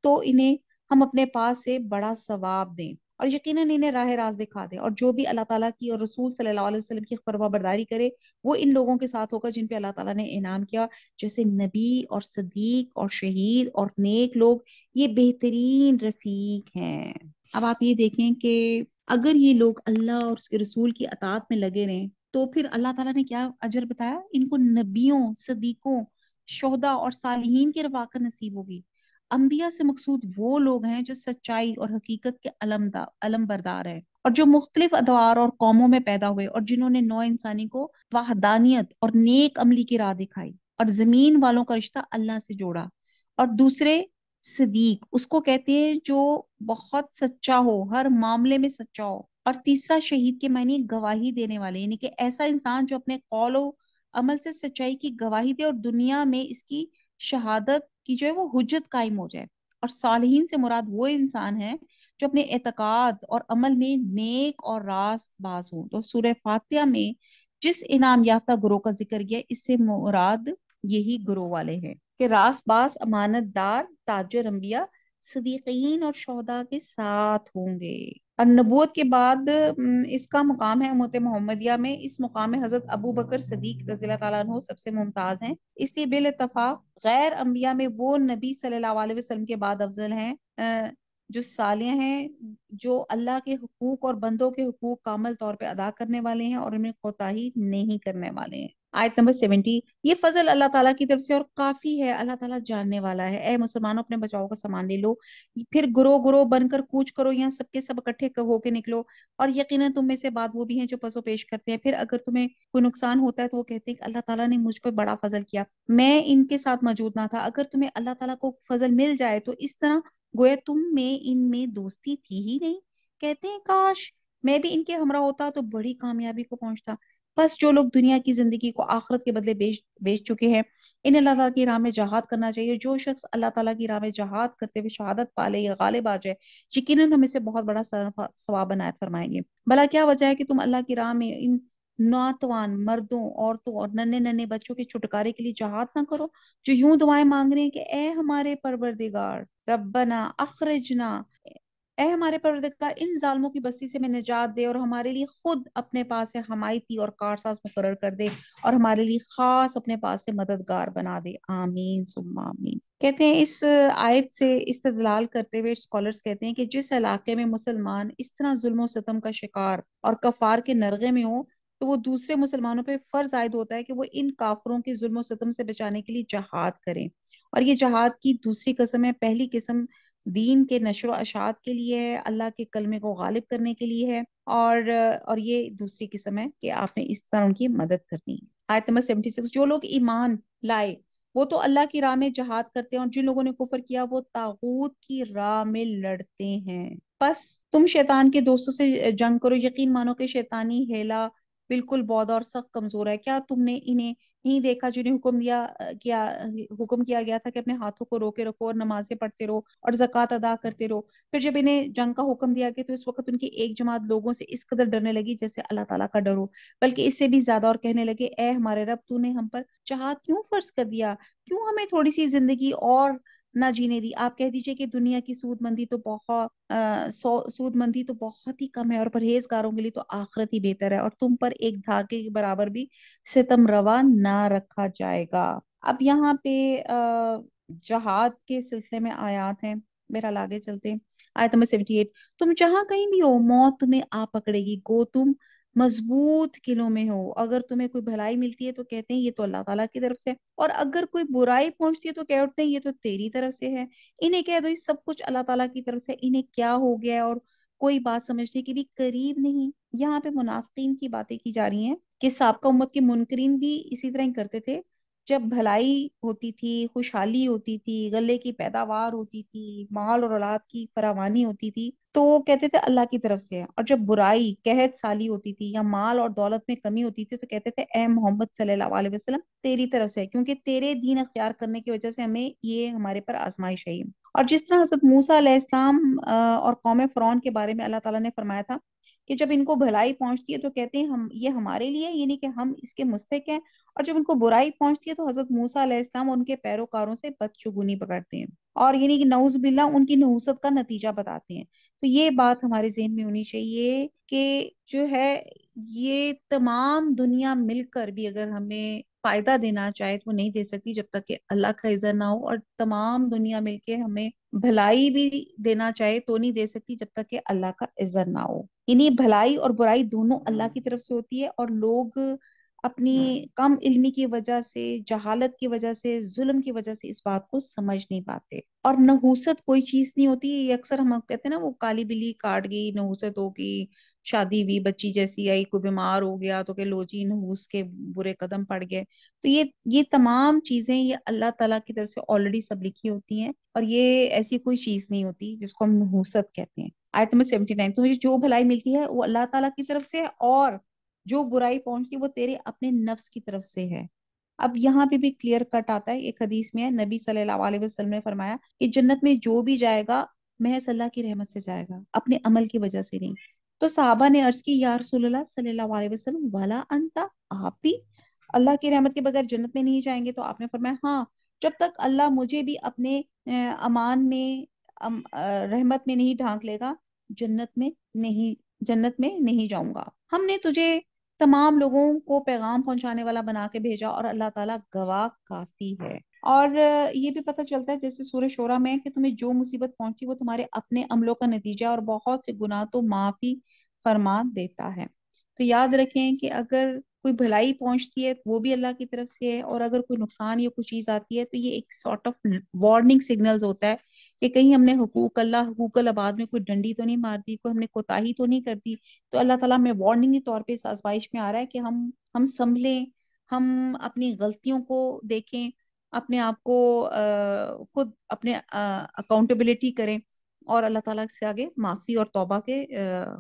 Speaker 1: تو انہیں ہم اپنے پاس سے بڑا ثواب دیں، اور یقیناً انہیں راہ راست دکھا دیں، اور جو بھی اللہ تعالیٰ کی اور رسول صلی اللہ علیہ وسلم کی فرما برداری کرے وہ ان لوگوں کے ساتھ ہوگا جن پہ اللہ تعالیٰ نے انعام کیا، جیسے نبی اور صدیق اور شہید اور نیک لوگ، یہ بہترین رفیق ہیں۔ اب آپ یہ دیکھیں کہ اگر یہ لوگ اللہ اور اس کے رسول کی اطاعت میں لگے رہیں تو پھر اللہ تعالیٰ نے کیا اجر بتایا؟ ان کو نبیوں، صدیقوں، شہداء اور صالحین کی رفاقت نصیب ہوگی۔ انبیاء سے مقصود وہ لوگ ہیں جو سچائی اور حقیقت کے علم بردار ہیں، اور جو مختلف ادوار اور قوموں میں پیدا ہوئے، اور جنہوں نے نوع انسانی کو وحدانیت اور نیک عملی کی راہ دکھائی، اور زمین والوں کا رشتہ اللہ سے جوڑا۔ اور دوسرے صدیق اس کو کہتے ہیں جو بہت سچا ہو، ہر معاملے میں سچا ہو۔ اور تیسرا شہید کے معنی گواہی دینے والے، یعنی کہ ایسا انسان جو اپنے قول و عمل سے سچائی کی گواہی دے اور دنیا میں اس کی شہادت کی جو ہے وہ حجت قائم ہو جائے۔ اور صالحین سے مراد وہ انسان ہے جو اپنے اعتقاد اور عمل میں نیک اور راست باز ہوں۔ تو سورہ فاتحہ میں جس انعام یافتہ گروہ کا ذکر کیا، اس سے مراد یہی گروہ والے ہیں کہ راست باز، امانت دار، تاجر انبیاء، صدیقین اور شہداء کے ساتھ ہوں گے۔ اور نبوت کے بعد اس کا مقام ہے امت محمدیہ میں، اس مقام میں حضرت ابو بکر صدیق رضی اللہ تعالیٰ عنہ سب سے ممتاز ہیں، اس لیے بالاتفاق غیر انبیاء میں وہ نبی صلی اللہ علیہ وسلم کے بعد افضل ہیں جو صالح ہیں، جو اللہ کے حقوق اور بندوں کے حقوق کامل طور پہ ادا کرنے والے ہیں اور ان میں کوتاہی نہیں کرنے والے ہیں۔ آیت نمبر 70، یہ فضل اللہ تعالیٰ کی طرف سے اور کافی ہے، اللہ تعالیٰ جاننے والا ہے۔ اے مسلمانوں، اپنے بچاؤ کا سامان لے لو، پھر گروہ گروہ بن کر کوچ کرو یا سب کے سب اکٹھے ہو کے نکلو، اور یقیناً تم میں سے بعض وہ بھی ہیں جو پسو پیش کرتے ہیں، پھر اگر تمہیں کوئی نقصان ہوتا ہے تو وہ کہتے ہیں کہ اللہ تعالیٰ نے مجھ پہ بڑا فضل کیا، میں ان کے ساتھ موجود نہ تھا۔ اگر تمہیں اللہ تعالیٰ کو فضل مل جائے تو اس طرح گویا تم میں ان میں دوستی تھی ہی نہیں، کہتے ہیں کاش میں بھی ان کے ہمراہ ہوتا تو بڑی کامیابی کو پہنچتا۔ بس جو لوگ دنیا کی زندگی کو آخرت کے بدلے بیچ چکے ہیں، انہیں اللہ تعالیٰ کی راہ میں جہاد کرنا چاہیے۔ جو شخص اللہ تعالیٰ کی راہ میں جہاد کرتے ہوئے شہادت پالے یا غالب آ جائے، یقیناً ہم اسے بہت بڑا ثواب عنایت فرمائیں گے۔ بھلا کیا وجہ ہے کہ تم اللہ کی راہ میں ان ناتوان مردوں، عورتوں اور ننھے ننھے بچوں کے چھٹکارے کے لیے جہاد نہ کرو، جو یوں دعائیں مانگ رہے ہیں کہ اے ہمارے پروردگار، ربنا اخرجنا، اے ہمارے پروردگار ان ظالموں کی بستی سے میں نجات دے، اور ہمارے لیے خود اپنے پاس سے حمایتی اور کارساز مقرر کر دے، اور ہمارے لیے خاص اپنے پاس سے مددگار بنا دے، آمین ثم آمین۔ کہتے ہیں اس آیت سے استدلال کرتے ہوئے اسکالرز کہتے ہیں کہ جس علاقے میں مسلمان اس طرح ظلم و ستم کا شکار اور کفار کے نرغے میں ہوں، تو وہ دوسرے مسلمانوں پہ فرض عائد ہوتا ہے کہ وہ ان کافروں کے ظلم و ستم سے بچانے کے لیے جہاد کریں، اور یہ جہاد کی دوسری قسم ہے۔ پہلی قسم دین کے نشر و اشاعت کے لیے ہے، اللہ کے کلمے کو غالب کرنے کے لیے ہے، اور یہ دوسری قسم ہے کہ آپ نے اس طرح ان کی مدد کرنی ہے۔ آیت نمبر 76، جو لوگ ایمان لائے وہ تو اللہ کی راہ میں جہاد کرتے ہیں، اور جن لوگوں نے کفر کیا وہ طاغوت کی راہ میں لڑتے ہیں۔ بس تم شیطان کے دوستوں سے جنگ کرو، یقین مانو کہ شیطانی ہیلا بالکل بودھ اور سخت کمزور ہے۔ کیا تم نے انہیں نہیں دیکھا جنہیں حکم کیا گیا تھا کہ اپنے ہاتھوں کو روکے رکھو اور نمازیں پڑھتے رہو اور زکوٰۃ ادا کرتے رہو. پھر جب انہیں جنگ کا حکم دیا گیا تو اس وقت ان کی ایک جماعت لوگوں سے اس قدر ڈرنے لگی جیسے اللہ تعالیٰ کا ڈر ہو، بلکہ اس سے بھی زیادہ، اور کہنے لگے اے ہمارے رب تو نے ہم پر جہاد کیوں فرض کر دیا، کیوں ہمیں تھوڑی سی زندگی اور نہ جینے دی. آپ کہہ دیجئے کہ دنیا کی سود مندی تو بہت ہی کم ہے، اور پرہیزگاروں کے لیے تو آخرت ہی بہتر ہے، اور تم پر ایک دھاگے کے برابر بھی ستم روا نہ رکھا جائے گا. اب یہاں پہ جہاد کے سلسلے میں آیات ہیں، بہرحال آگے چلتے ہیں. آیت نمبر 78، تم جہاں کہیں بھی ہو موت تمہیں آ پکڑے گی، گو تم مضبوط قلعوں میں ہو. اگر تمہیں کوئی بھلائی ملتی ہے تو کہتے ہیں یہ تو اللہ تعالیٰ کی طرف سے، اور اگر کوئی برائی پہنچتی ہے تو کہہ اٹھتے ہیں یہ تو تیری طرف سے ہے. انہیں کہہ دو یہ سب کچھ اللہ تعالیٰ کی طرف سے، انہیں کیا ہو گیا ہے اور کوئی بات سمجھنے کی بھی قریب نہیں. یہاں پہ منافقین کی باتیں کی جا رہی ہیں کہ سابقہ امت کے منکرین بھی اسی طرح ہی کرتے تھے. جب بھلائی ہوتی تھی، خوشحالی ہوتی تھی، غلے کی پیداوار ہوتی تھی، مال اور اولاد کی فراوانی ہوتی تھی، تو وہ کہتے تھے اللہ کی طرف سے ہے. اور جب برائی قحط سالی ہوتی تھی یا مال اور دولت میں کمی ہوتی تھی تو کہتے تھے اے محمد صلی اللہ علیہ وسلم تیری طرف سے ہے، کیونکہ تیرے دین اختیار کرنے کی وجہ سے ہمیں یہ ہمارے پر آزمائش ہے. اور جس طرح حضرت موسیٰ علیہ السلام اور قوم فرعون کے بارے میں اللہ تعالیٰ نے فرمایا تھا کہ جب ان کو بھلائی پہنچتی ہے تو کہتے ہیں ہم یہ ہمارے لیے، یعنی کہ ہم اس کے مستحق ہیں، اور جب ان کو برائی پہنچتی ہے تو حضرت موسیٰ علیہ السلام اور ان کے پیروکاروں سے بدشگونی پکڑتے ہیں، اور یعنی کہ نعوذ باللہ ان کی نحوست کا نتیجہ بتاتے ہیں. تو یہ بات ہمارے ذہن میں ہونی چاہیے کہ جو ہے یہ تمام دنیا مل کر بھی اگر ہمیں فائدہ دینا چاہے تو وہ نہیں دے سکتی جب تک کہ اللہ کا اذن نہ ہو، اور تمام دنیا مل کے ہمیں بھلائی بھی دینا چاہے تو نہیں دے سکتی جب تک کہ اللہ کا اذن نہ ہو. یعنی بھلائی اور برائی دونوں اللہ کی طرف سے ہوتی ہے، اور لوگ اپنی کم علمی کی وجہ سے، جہالت کی وجہ سے، ظلم کی وجہ سے اس بات کو سمجھ نہیں پاتے. اور نحوست کوئی چیز نہیں ہوتی، یہ اکثر ہم کہتے ہیں نا وہ کالی بلی کاٹ گئی، نحوست ہوگی، شادی ہوئی بچی جیسی آئی، کوئی بیمار ہو گیا تو کہ لو جی نحوس کے برے قدم پڑ گئے. تو یہ تمام چیزیں یہ اللہ تعالیٰ کی طرف سے آلریڈی سب لکھی ہوتی ہیں، اور یہ ایسی کوئی چیز نہیں ہوتی جس کو ہم نحوست کہتے ہیں. آیت نمبر 79، تو جو بھلائی ملتی ہے وہ اللہ تعالیٰ کی طرف سے، اور جو برائی پہنچتی ہے وہ تیرے اپنے نفس کی طرف سے ہے. اب یہاں پہ بھی کلیئر کٹ آتا ہے، ایک حدیث میں ہے نبی صلی اللہ علیہ وسلم نے فرمایا کہ جنت میں جو بھی جائے گا محض اللہ کی رحمت سے جائے گا، اپنے عمل کی وجہ سے نہیں. تو صحابہ نے عرض کی یا رسول اللہ صلی اللہ علیہ وسلم ولا انتا، آپ بھی اللہ کی رحمت کے بغیر جنت میں نہیں جائیں گے؟ تو آپ نے فرمایا ہاں، جب تک اللہ مجھے بھی اپنے امان میں رحمت میں نہیں ڈھانک لے گا جنت میں نہیں جاؤں گا. ہم نے تجھے تمام لوگوں کو پیغام پہنچانے والا بنا کے بھیجا، اور اللہ تعالیٰ گواہ کافی ہے. اور یہ بھی پتہ چلتا ہے جیسے سورہ شورى میں کہ تمہیں جو مصیبت پہنچی وہ تمہارے اپنے عملوں کا نتیجہ، اور بہت سے گناہ تو معافی فرما دیتا ہے. تو یاد رکھیں کہ اگر کوئی بھلائی پہنچتی ہے وہ بھی اللہ کی طرف سے ہے، اور اگر کوئی نقصان یا کوئی چیز آتی ہے تو یہ ایک سارٹ آف وارننگ سگنلز ہوتا ہے کہ کہیں ہم نے حقوق العباد میں کوئی ڈنڈی تو نہیں مار دی، کوئی ہم نے کوتاہی تو نہیں کر دی. تو اللہ تعالیٰ ہمیں وارننگ کے طور پہ اس آزمائش میں آ رہا ہے کہ ہم سنبھلیں، ہم اپنی غلطیوں کو دیکھیں، اپنے آپ کو خود اپنے اکاؤنٹیبلٹی کریں، اور اللہ تعالیٰ سے آگے معافی اور توبہ کے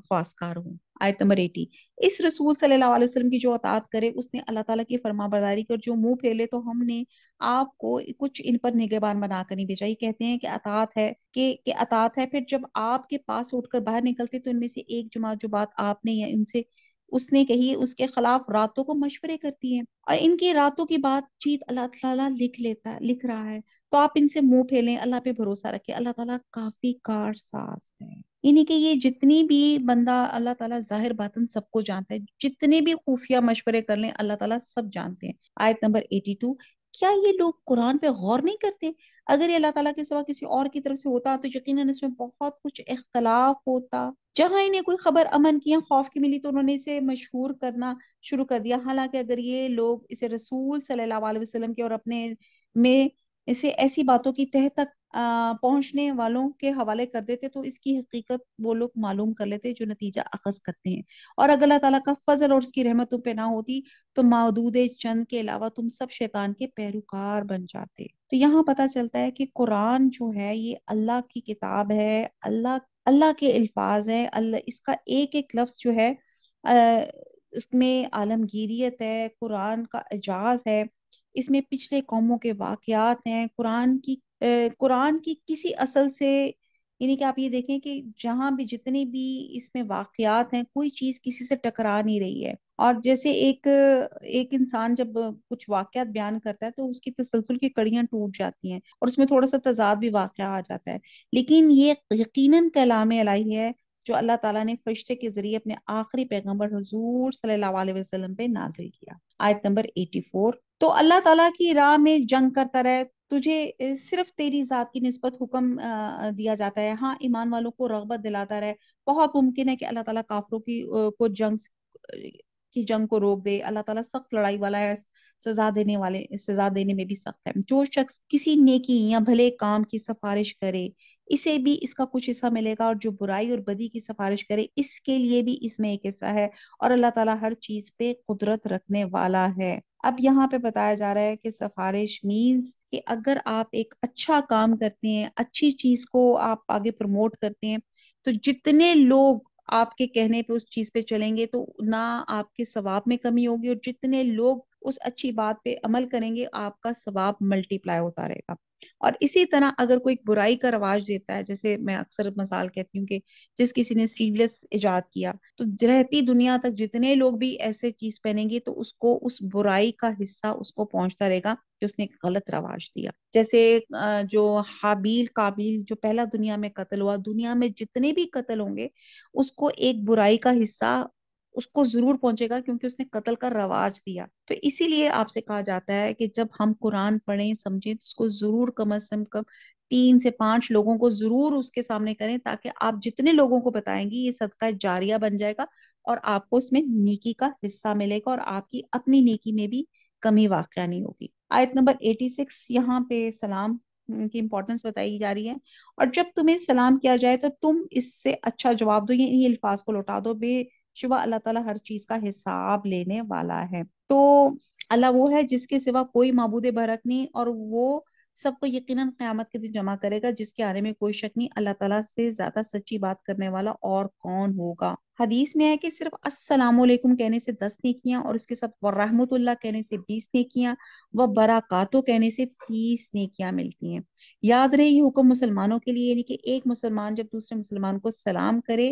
Speaker 1: خواستگار ہوں. آیت نمبر 80، اس رسول صلی اللہ علیہ وسلم کی جو اطاعت کرے اس نے اللہ تعالیٰ کی فرما برداری کر، جو منہ پھیلے تو ہم نے آپ کو کچھ ان پر نگہبان بنا کر نہیں بھیجا. یہ کہتے ہیں کہ اطاعت ہے کہ اطاعت ہے، پھر جب آپ کے پاس اٹھ کر باہر نکلتے تو ان میں سے ایک جماعت جو بات آپ نے یا ان سے اس نے کہی اس کے خلاف راتوں کو مشورے کرتی ہے، اور ان کی راتوں کی بات چیت اللہ تعالیٰ لکھ رہا ہے. تو آپ ان سے منہ پھیلیں، اللہ پہ بھروسہ رکھیں، اللہ تعالیٰ کافی کارساز ہے. یعنی کہ یہ جتنی بھی بندہ اللہ تعالیٰ ظاہر باطن سب کو جانتا ہے، جتنے بھی خفیہ مشورے کر لیں اللہ تعالیٰ سب جانتے ہیں. آیت نمبر 82، کیا یہ لوگ قرآن پہ غور نہیں کرتے؟ اگر یہ اللہ تعالیٰ کے سوا کسی اور کی طرف سے ہوتا تو یقیناً اس میں بہت کچھ اختلاف ہوتا. جہاں انہیں کوئی خبر امن کی یا خوف کی ملی تو انہوں نے اسے مشہور کرنا شروع کر دیا، حالانکہ اگر یہ لوگ اسے رسول صلی اللہ علیہ وسلم کے اور اپنے میں اسے ایسی باتوں کی تہ تک پہنچنے والوں کے حوالے کر دیتے تو اس کی حقیقت وہ لوگ معلوم کر لیتے جو نتیجہ اخذ کرتے ہیں. اور اگر اللہ تعالیٰ کا فضل اور اس کی رحمت تم پہ نہ ہوتی تو معدود چند کے علاوہ تم سب شیطان کے پیروکار بن جاتے. تو یہاں پتہ چلتا ہے کہ قرآن جو ہے یہ اللہ کی کتاب ہے، اللہ کے الفاظ ہے. اللہ اس کا ایک ایک لفظ جو ہے اس میں عالمگیریت ہے، قرآن کا اعجاز ہے، اس میں پچھلے قوموں کے واقعات ہیں، قرآن کی کسی اصل سے، یعنی کہ آپ یہ دیکھیں کہ جہاں بھی جتنے بھی اس میں واقعات ہیں کوئی چیز کسی سے ٹکرا نہیں رہی ہے۔ اور جیسے ایک انسان جب کچھ واقعات بیان کرتا ہے تو اس کی تسلسل کی کڑیاں ٹوٹ جاتی ہیں اور اس میں تھوڑا سا تضاد بھی واقعہ آ جاتا ہے، لیکن یہ یقیناً کلام الہی ہے جو اللہ تعالیٰ نے فرشتے کے ذریعے اپنے آخری پیغمبر حضور صلی اللہ علیہ وسلم پہ نازل کیا۔ آیت نمبر 84، تو اللہ تعالیٰ کی راہ میں جنگ کرتا رہے، تجھے صرف تیری ذات کی نسبت حکم دیا جاتا ہے، ہاں ایمان والوں کو رغبت دلاتا رہے۔ بہت ممکن ہے کہ اللہ تعالیٰ کافروں کی جنگ کو روک دے، اللہ تعالیٰ سخت لڑائی والا ہے، سزا دینے میں بھی سخت ہے۔ جو شخص کسی نیکی یا بھلے کام کی سفارش کرے اسے بھی اس کا کچھ حصہ ملے گا، اور جو برائی اور بدی کی سفارش کرے اس کے لیے بھی اس میں ایک حصہ ہے، اور اللہ تعالیٰ ہر چیز پہ قدرت رکھنے والا ہے۔ اب یہاں پہ بتایا جا رہا ہے کہ سفارش مینز کہ اگر آپ ایک اچھا کام کرتے ہیں، اچھی چیز کو آپ آگے پروموٹ کرتے ہیں، تو جتنے لوگ آپ کے کہنے پہ اس چیز پہ چلیں گے تو نہ آپ کے ثواب میں کمی ہوگی، اور جتنے لوگ اس اچھی بات پہ عمل کریں گے آپ کا ثواب ملٹی پلائی ہوتا رہے گا۔ اور اسی طرح اگر کوئی برائی کا رواج دیتا ہے، جیسے میں اکثر مثال کہتی ہوں کہ جس کسی نے سلیو لیس ایجاد کیا، تو رہتی دنیا تک جتنے لوگ بھی ایسے چیز پہنیں گے تو اس کو اس برائی کا حصہ اس کو پہنچتا رہے گا کہ اس نے ایک غلط رواج دیا۔ جیسے جو حابیل قابیل جو پہلا دنیا میں قتل ہوا، دنیا میں جتنے بھی قتل ہوں گے اس کو ایک برائی کا حصہ اس کو ضرور پہنچے گا، کیونکہ اس نے قتل کا رواج دیا۔ تو اسی لیے آپ سے کہا جاتا ہے کہ جب ہم قرآن پڑھیں سمجھیں تو اس کو ضرور کم از کم 3 سے 5 لوگوں کو ضرور اس کے سامنے کریں، تاکہ آپ جتنے لوگوں کو بتائیں گی یہ صدقہ جاریہ بن جائے گا، اور آپ کو اس میں نیکی کا حصہ ملے گا، اور آپ کی اپنی نیکی میں بھی کمی واقع نہیں ہوگی۔ آیت نمبر 86، یہاں پہ سلام کی امپورٹنس بتائی جا رہی ہے، اور جب تمہیں سلام کیا جائے تو تم اس سے اچھا جواب دو، یہ الفاظ کو لوٹا دو، بے شبہ اللہ تعالیٰ ہر چیز کا حساب لینے والا ہے۔ تو اللہ وہ ہے جس کے سوا کوئی معبود برحق نہیں، اور وہ سب کو یقیناً قیامت کے دن جمع کرے گا، جس کے آنے میں کوئی شک نہیں، اللہ تعالیٰ سے زیادہ سچی بات کرنے والا اور کون ہوگا۔ حدیث میں ہے کہ صرف السلام علیکم کہنے سے 10 نیکیاں، اور اس کے ساتھ ورحمۃ اللہ کہنے سے 20 نیکیاں، برکاتو کہنے سے 30 نیکیاں ملتی ہیں۔ یاد رہے یہ حکم مسلمانوں کے لیے، یعنی کہ ایک مسلمان جب دوسرے مسلمان کو سلام کرے،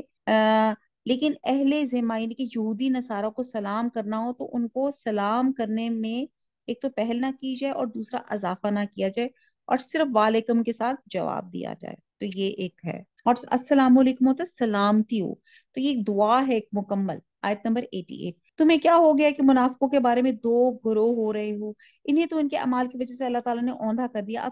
Speaker 1: لیکن اہل ذمہ یعنی کہ یہودی نصارہ کو سلام کرنا ہو تو ان کو سلام کرنے میں ایک تو پہل نہ کی جائے اور دوسرا اضافہ نہ کیا جائے، اور صرف وعلیکم کے ساتھ جواب دیا جائے، تو یہ ایک ہے۔ اور السلام علیکم ہوتا ہے سلامتی ہو، تو یہ ایک دعا ہے ایک مکمل۔ آیت نمبر 88، تمہیں کیا ہو گیا کہ منافقوں کے بارے میں 2 گروہ ہو رہے ہو، انہیں تو ان کے اعمال کی وجہ سے اللہ تعالیٰ نے اوندھا کر دیا،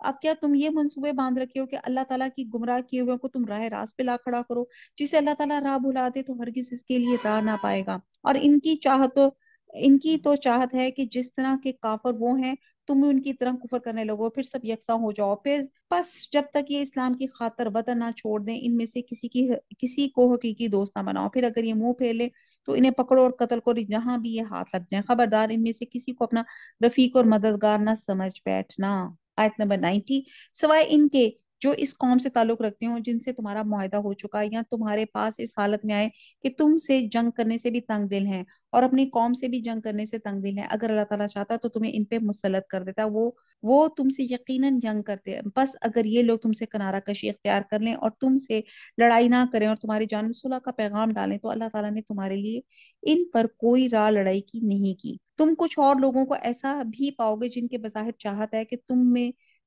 Speaker 1: اب کیا تم یہ منصوبے باندھ رکھے ہو کہ اللہ تعالیٰ کی گمراہ کیے ہوئے کو تم راہ راست پہ لا کھڑا کرو؟ جسے اللہ تعالیٰ راہ بھلا دے تو ہرگز اس کے لیے راہ نہ پائے گا، اور ان کی تو چاہت ہے کہ جس طرح کے کافر وہ ہیں تم ان کی طرح کفر کرنے لگو، پھر سب یکساں ہو جاؤ، پھر بس جب تک یہ اسلام کی خاطر وطن نہ چھوڑ دیں ان میں سے کسی کو حقیقی دوست نہ بناؤ، پھر اگر یہ منہ پھیر لے تو انہیں پکڑو اور قتل کرو جہاں بھی یہ ہاتھ لگ جائیں، خبردار ان میں سے کسی کو اپنا رفیق اور مددگار نہ سمجھ بیٹھنا۔ آیت نمبر 90، سوائے ان کے جو اس قوم سے تعلق رکھتے ہوں جن سے تمہارا معاہدہ ہو چکا ہے، یا تمہارے پاس اس حالت میں آئے کہ تم سے جنگ کرنے سے بھی تنگ دل ہیں اور اپنی قوم سے بھی جنگ کرنے سے تنگ دل ہیں، اگر اللہ تعالیٰ چاہتا تو تمہیں ان پہ مسلط کر دیتا، وہ تم سے یقیناً جنگ کرتے ہیں، بس اگر یہ لوگ تم سے کنارہ کشی اختیار کر لیں اور تم سے لڑائی نہ کریں اور تمہاری جانب صلح کا پیغام ڈالیں تو اللہ تعالیٰ نے تمہارے لیے ان پر کوئی راہ لڑائی کی نہیں کی۔ تم کچھ اور لوگوں کو ایسا بھی پاؤ گے جن کے بظاہر چاہت ہے کہ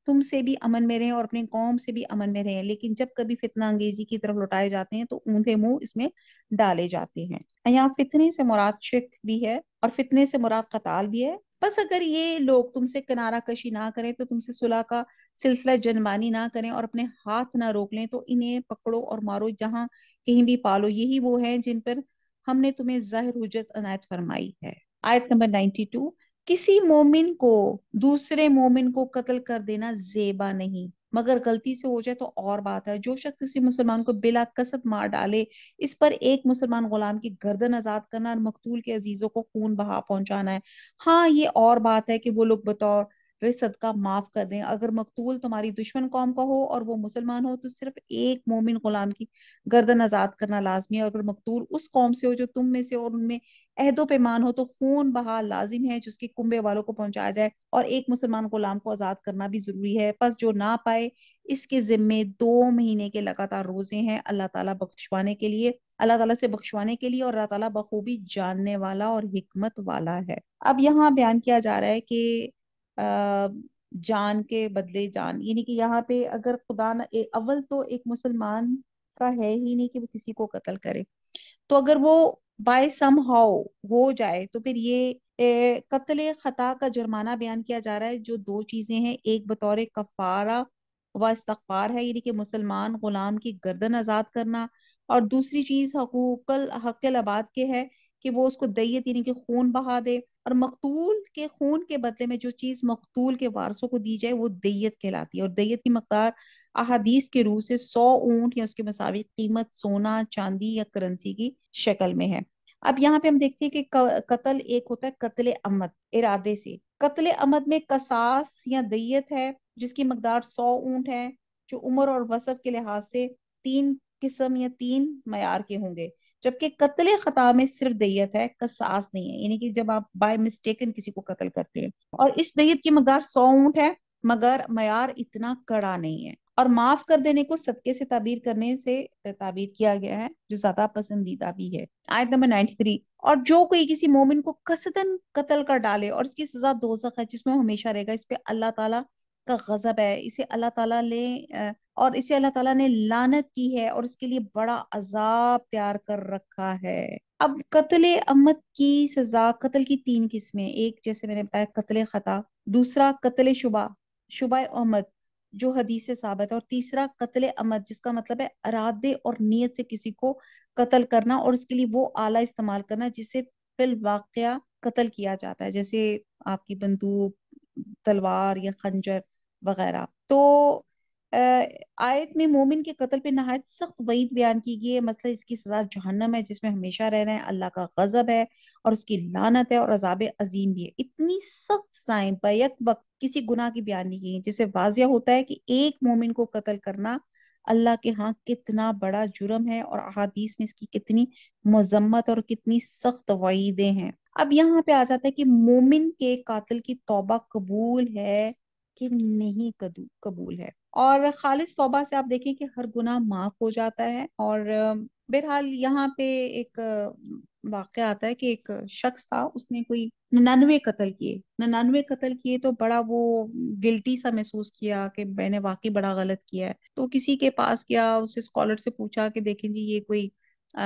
Speaker 1: تم سے بھی امن میں رہیں اور اپنے قوم سے بھی امن میں رہیں، لیکن جب کبھی فتنہ انگیزی کی طرف لوٹائے جاتے ہیں تو اونھے منہ اس میں ڈالے جاتے ہیں۔ یہاں فتنے سے مراد شرک بھی ہے اور فتنے سے مراد قتال بھی ہے، بس اگر یہ لوگ تم سے کنارہ کشی نہ کریں تو تم سے صلح کا سلسلہ جنبانی نہ کریں اور اپنے ہاتھ نہ روک لیں تو انہیں پکڑو اور مارو جہاں کہیں بھی پالو، یہی وہ ہیں جن پر ہم نے تمہیں ظاہر حجت عنایت فرمائی ہے۔ آیت نمبر 92، کسی مومن کو دوسرے مومن کو قتل کر دینا زیبا نہیں، مگر غلطی سے ہو جائے تو اور بات ہے۔ جو شخص کسی مسلمان کو بلا قصد مار ڈالے اس پر ایک مسلمان غلام کی گردن آزاد کرنا اور مقتول کے عزیزوں کو خون بہا پہنچانا ہے۔ ہاں یہ اور بات ہے کہ وہ لوگ بطور صدقہ معاف کر دیں. اگر مقتول تمہاری دشمن قوم کا ہو اور وہ مسلمان ہو تو صرف ایک مومن غلام کی گردن آزاد کرنا لازمی ہے. اگر مقتول اس قوم سے ہو جو تم میں سے اور ان میں عہد و پیمان ہو تو خون بہا لازم ہے جس کے کنبے والوں کو پہنچایا جائے, اور ایک مسلمان غلام کو آزاد کرنا بھی ضروری ہے. پس جو نہ پائے اس کے ذمے 2 مہینے کے لگاتار روزے ہیں, اللہ تعالیٰ بخشوانے کے لیے, اللہ تعالیٰ سے بخشوانے کے لیے, اور اللہ تعالیٰ بخوبی جاننے والا اور حکمت والا ہے. اب یہاں بیان کیا جا رہا ہے کہ جان کے بدلے جان, یعنی کہ یہاں پہ اگر خدا نہ اول تو ایک مسلمان کا ہے ہی نہیں کہ وہ کسی کو قتل کرے, تو اگر وہ بائی سم ہاؤ ہو جائے تو پھر یہ قتل خطا کا جرمانہ بیان کیا جا رہا ہے, جو 2 چیزیں ہیں. ایک بطور کفارہ و استغفار ہے, یعنی کہ مسلمان غلام کی گردن آزاد کرنا, اور دوسری چیز حق العباد کے ہے کہ وہ اس کو دیت یعنی کہ خون بہا دے, اور مقتول کے خون کے بدلے میں جو چیز مقتول کے وارثوں کو دی جائے وہ دیت کہلاتی ہے. اور دیت کی مقدار احادیث کے روح سے 100 اونٹ یا اس کے مساوی قیمت سونا, چاندی یا کرنسی کی شکل میں ہے. اب یہاں پہ ہم دیکھتے ہیں کہ قتل ایک ہوتا ہے قتل عمد ارادے سے. قتل عمد میں قصاص یا دیت ہے جس کی مقدار 100 اونٹ ہے, جو عمر اور وصف کے لحاظ سے 3 قسم یا 3 معیار کے ہوں گے. جبکہ قتل خطا میں صرف دیت ہے, قصاص نہیں ہے, یعنی کہ جب آپ بائی مسٹیکن کسی کو قتل کرتے ہیں, اور اس دیت کی مقدار 100 اونٹ ہے مگر معیار اتنا کڑا نہیں ہے. اور معاف کر دینے کو صدقے سے تعبیر کرنے سے تعبیر کیا گیا ہے, جو زیادہ پسندیدہ بھی ہے. آیت نمبر 93. اور جو کوئی کسی مومن کو قصدن قتل کر ڈالے اور اس کی سزا دوزخ ہے جس میں وہ ہمیشہ رہے گا, اس پہ اللہ تعالیٰ کا غضب ہے, اسے اللہ تعالیٰ نے لعنت کی ہے, اور اس کے لیے بڑا عذاب تیار کر رکھا ہے. اب قتل عمد کی سزا قتل کی 3 قسمیں, ایک جیسے میں نے بتایا قتل خطا, دوسرا قتل شبہ عمد جو حدیث سے ثابت ہے, اور تیسرا قتل عمد جس کا مطلب ہے ارادے اور نیت سے کسی کو قتل کرنا, اور اس کے لیے وہ آلہ استعمال کرنا جس سے فی الواقعہ قتل کیا جاتا ہے, جیسے آپ کی بندوق, تلوار یا خنجر وغیرہ. تو آیت میں مومن کے قتل پہ نہایت سخت وعید بیان کی گئی ہے. مثلا اس کی سزا جہنم ہے جس میں ہمیشہ رہنا ہے, اللہ کا غضب ہے اور اس کی لعنت ہے, اور عذاب عظیم بھی ہے. اتنی سخت سزائیں بیک وقت کسی گناہ کی بیان نہیں کی, جس سے واضح ہوتا ہے کہ ایک مومن کو قتل کرنا اللہ کے ہاں کتنا بڑا جرم ہے, اور احادیث میں اس کی کتنی مذمت اور کتنی سخت وعیدیں ہیں. اب یہاں پہ آ جاتا ہے کہ مومن کے قاتل کی توبہ قبول ہے کہ نہیں قبول ہے. اور خالص توبہ سے آپ دیکھیں کہ ہر گناہ معاف ہو جاتا ہے. اور بہرحال یہاں پہ ایک واقعہ آتا ہے کہ ایک شخص تھا, اس نے کوئی 99 قتل کیے تو بڑا وہ گلٹی سا محسوس کیا کہ میں نے واقعی بڑا غلط کیا ہے. تو کسی کے پاس گیا, اس اسکالر سے پوچھا کہ دیکھیں جی یہ کوئی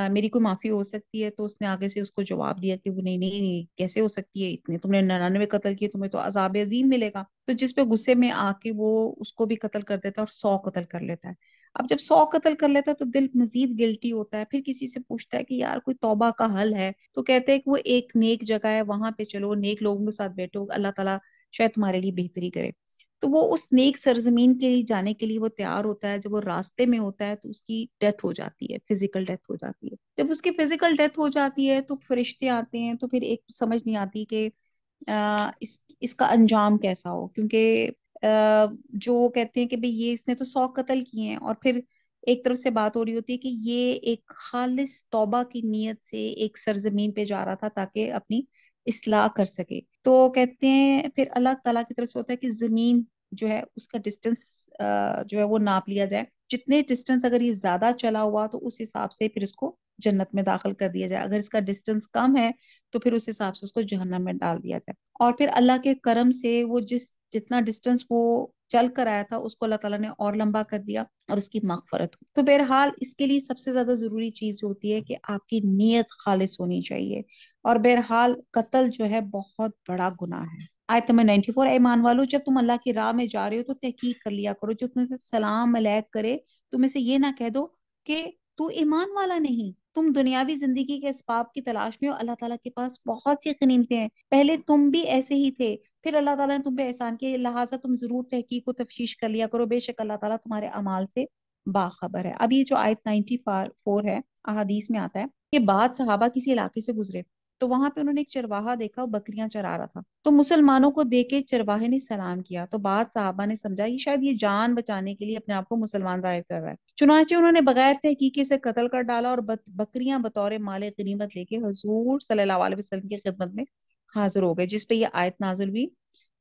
Speaker 1: میری کوئی معافی ہو سکتی ہے. تو اس نے آگے سے اس کو جواب دیا کہ وہ نہیں نہیں نہیں, کیسے ہو سکتی ہے, اتنے تم نے 99 قتل کیے, تمہیں تو عذاب عظیم ملے گا. تو جس پہ غصے میں آ کے وہ اس کو بھی قتل کر دیتا ہے اور 100 قتل کر لیتا ہے. اب جب 100 قتل کر لیتا ہے تو دل مزید گلٹی ہوتا ہے, پھر کسی سے پوچھتا ہے کہ یار کوئی توبہ کا حل ہے, تو کہتے ہیں کہ وہ ایک نیک جگہ ہے, وہاں پہ چلو, نیک لوگوں کے ساتھ بیٹھو, اللہ تعالیٰ شاید تمہارے لیے بہتری کرے. تو وہ اس نیک سرزمین کے لیے جانے کے لیے وہ تیار ہوتا ہے. جب وہ راستے میں ہوتا ہے تو اس کی ڈیتھ ہو جاتی ہے, فزیکل ڈیتھ ہو جاتی ہے. جب اس کی فزیکل ڈیتھ ہو جاتی ہے تو فرشتے آتے ہیں, تو پھر ایک سمجھ نہیں آتی کہ اس کا انجام کیسا ہو, کیونکہ جو کہتے ہیں کہ بھئی یہ اس نے تو 100 قتل کیے ہیں, اور پھر ایک طرف سے بات ہو رہی ہوتی ہے کہ یہ ایک خالص توبہ کی نیت سے ایک سرزمین پہ جا رہا تھا تاکہ اپنی اصلاح کر سکے. تو کہتے ہیں پھر اللہ تعالیٰ کی طرف سے ہوتا ہے کہ زمین جو ہے اس کا ڈسٹینس جو ہے وہ ناپ لیا جائے, جتنے ڈسٹینس اگر یہ زیادہ چلا ہوا تو اس حساب سے پھر اس کو جنت میں داخل کر دیا جائے, اگر اس کا ڈسٹینس کم ہے تو پھر اس حساب سے اس کو جہنم میں ڈال دیا جائے. اور پھر اللہ کے کرم سے وہ جتنا ڈسٹینس وہ چل کر آیا تھا اس کو اللہ تعالیٰ نے اور لمبا کر دیا, اور اس کی مغفرت ہوئی. تو بہرحال اس کے لیے سب سے زیادہ ضروری چیز ہوتی ہے کہ آپ کی نیت خالص ہونی چاہیے. اور بہرحال قتل جو ہے بہت بڑا گناہ ہے. آیت نمبر 94. اے ایمان والو, جب تم اللہ کی راہ میں جا رہے ہو تو تحقیق کر لیا کرو, جو تم سے سلام علیک کرے تم اسے یہ نہ کہہ دو کہ تو ایمان والا نہیں. تم دنیاوی زندگی کے اسباب کی تلاش میں ہو, اللہ تعالیٰ کے پاس بہت سی غنیمتیں ہیں, پہلے تم بھی ایسے ہی تھے, پھر اللہ تعالیٰ نے تم پہ احسان کیا, لہٰذا تم ضرور تحقیق و تفتیش کر لیا کرو, بے شک اللہ تعالیٰ تمہارے اعمال سے باخبر ہے. اب یہ جو آیت 94 ہے, احادیث میں آتا ہے کہ بعض صحابہ کسی علاقے سے گزرے تو وہاں پہ انہوں نے ایک چرواہا دیکھا، وہ بکریاں چرا رہا تھا، تو مسلمانوں کو دیکھ کے چرواہے نے سلام کیا، تو بعد صحابہ نے سمجھا یہ شاید یہ جان بچانے کے لیے اپنے آپ کو مسلمان ظاہر کر رہا ہے، چنانچہ انہوں نے بغیر تحقیق سے قتل کر ڈالا اور بکریاں بطور مال غنیمت لے کے حضور صلی اللہ علیہ وسلم کی خدمت میں حاضر ہو گئے، جس پہ یہ آیت نازل ہوئی۔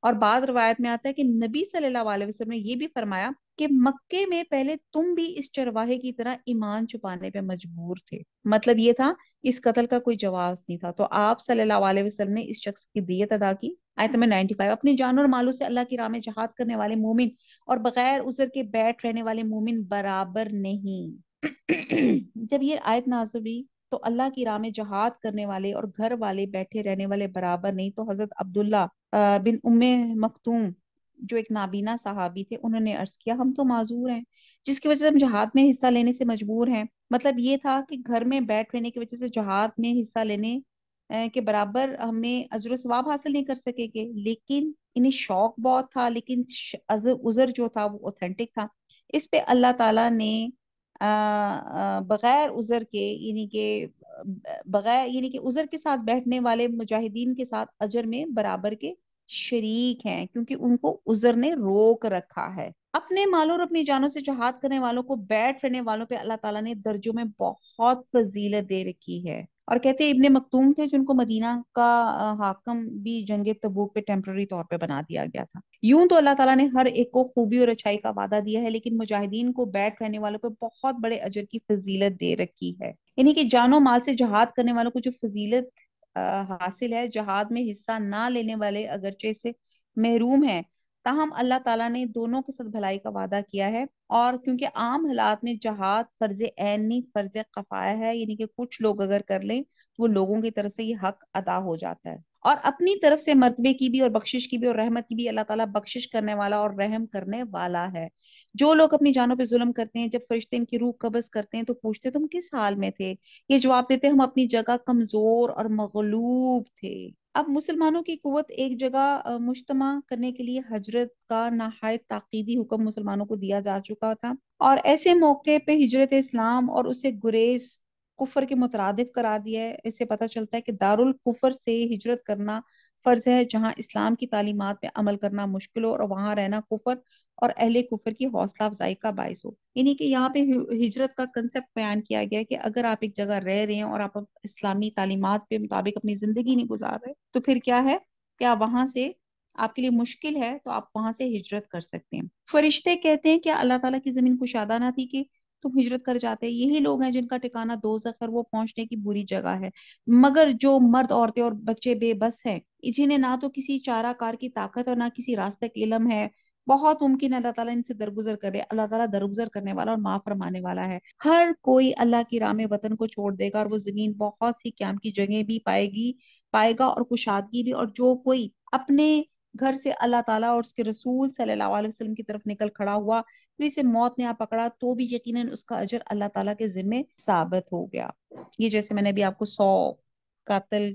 Speaker 1: اور بعض روایت میں آتا ہے کہ نبی صلی اللہ علیہ وسلم نے یہ بھی فرمایا کہ مکے میں پہلے تم بھی اس چرواہے کی طرح ایمان چھپانے پہ مجبور تھے، مطلب یہ تھا اس قتل کا کوئی جواز نہیں تھا، تو آپ صلی اللہ علیہ وسلم نے اس شخص کی دیت ادا کی۔ آیت نمبر 95، اپنی جان اور مالوں سے اللہ کی راہ میں جہاد کرنے والے مومن اور بغیر عذر کے بیٹھ رہنے والے مومن برابر نہیں۔ جب یہ آیت نازل ہوئی تو اللہ کی راہ میں جہاد کرنے والے اور گھر والے بیٹھے رہنے والے برابر نہیں، تو حضرت عبداللہ بن ام مکتوم جو ایک نابینا صحابی تھے، انہوں نے عرض کیا ہم تو معذور ہیں جس کی وجہ سے ہم جہاد میں حصہ لینے سے مجبور ہیں۔ مطلب یہ تھا کہ گھر میں بیٹھ رہنے کی وجہ سے جہاد میں حصہ لینے کے برابر ہمیں اجر و ثواب حاصل نہیں کر سکے گے، لیکن انہیں شوق بہت تھا، لیکن عذر جو تھا وہ اوتھینٹک تھا۔ اس پہ اللہ تعالیٰ نے بغیر عذر کے یعنی کہ عذر کے ساتھ بیٹھنے والے مجاہدین کے ساتھ اجر میں برابر کے شریک ہیں، کیونکہ ان کو عذر نے روک رکھا ہے۔ اپنے مالوں اور اپنی جانوں سے جہاد کرنے والوں کو بیٹھ رہنے والوں پہ اللہ تعالیٰ نے درجوں میں بہت فضیلت دے رکھی ہے، اور کہتے ہیں ابن مکتوم تھے جن کو مدینہ کا حاکم بھی جنگ تبوک پہ ٹیمپرری طور پہ بنا دیا گیا تھا۔ یوں تو اللہ تعالیٰ نے ہر ایک کو خوبی اور اچھائی کا وعدہ دیا ہے، لیکن مجاہدین کو بیٹھ رہنے والوں پہ بہت بڑے اجر کی فضیلت دے رکھی ہے، یعنی کہ جان و مال سے جہاد کرنے والوں کو جو فضیلت حاصل ہے، جہاد میں حصہ نہ لینے والے اگرچہ سے محروم ہیں، تاہم اللہ تعالیٰ نے دونوں کے ساتھ بھلائی کا وعدہ کیا ہے، اور کیونکہ عام حالات میں جہاد فرض عین نہیں فرض کفایہ ہے، یعنی کہ کچھ لوگ اگر کر لیں تو وہ لوگوں کی طرف سے یہ حق ادا ہو جاتا ہے، اور اپنی طرف سے مرتبے کی بھی اور بخشش کی بھی اور رحمت کی بھی اللہ تعالیٰ بخشش کرنے والا اور رحم کرنے والا ہے۔ جو لوگ اپنی جانوں پہ ظلم کرتے ہیں، جب فرشتے ان کی روح قبض کرتے ہیں تو پوچھتے تم کس حال میں تھے، یہ جواب دیتے ہم اپنی جگہ کمزور اور مغلوب تھے۔ اب مسلمانوں کی قوت ایک جگہ مجتمع کرنے کے لیے ہجرت کا نہایت تاکیدی حکم مسلمانوں کو دیا جا چکا تھا، اور ایسے موقع پہ ہجرت اسلام اور اسے گریز کفر کے مترادف قرار دیا ہے۔ اس سے پتہ چلتا ہے کہ دارالکفر سے ہجرت کرنا فرض ہے، جہاں اسلام کی تعلیمات پہ عمل کرنا مشکل ہو اور وہاں رہنا کفر اور اہل کفر کی حوصلہ افزائی کا باعث ہو، یعنی کہ یہاں پہ ہجرت کا کنسپٹ بیان کیا گیا ہے کہ اگر آپ ایک جگہ رہ رہے ہیں اور آپ اسلامی تعلیمات پہ مطابق اپنی زندگی نہیں گزار رہے تو پھر کیا ہے، کیا وہاں سے آپ کے لیے مشکل ہے تو آپ وہاں سے ہجرت کر سکتے ہیں۔ فرشتے کہتے ہیں کہ اللہ تعالیٰ کی زمین کشادہ نہ تھی کہ تم ہجرت کر جاتے، یہی لوگ ہیں جن کا ٹھکانہ دوزخ ہے، وہ پہنچنے کی بری جگہ ہے، مگر جو مرد عورتیں اور بچے بے بس ہیں، جنہیں نہ تو کسی چارہ کار کی طاقت اور نہ کسی راستہ کا علم ہے، بہت ممکن ہے اللہ تعالیٰ ان سے درگزر کرے، اللہ تعالیٰ درگزر کرنے والا اور معاف فرمانے والا ہے۔ ہر کوئی اللہ کی راہ میں وطن کو چھوڑ دے گا اور وہ زمین بہت سی قیام کی جگہیں بھی پائے گا اور کشادگی بھی، اور جو کوئی اپنے گھر سے اللہ تعالیٰ اور اس کے رسول صلی اللہ علیہ وسلم کی طرف نکل کھڑا ہوا پھر اسے موت نے آ پکڑا تو بھی یقیناً اس کا اجر اللہ تعالیٰ کے ذمے ثابت ہو گیا۔ یہ جیسے میں نے ابھی آپ کو 100 قاتل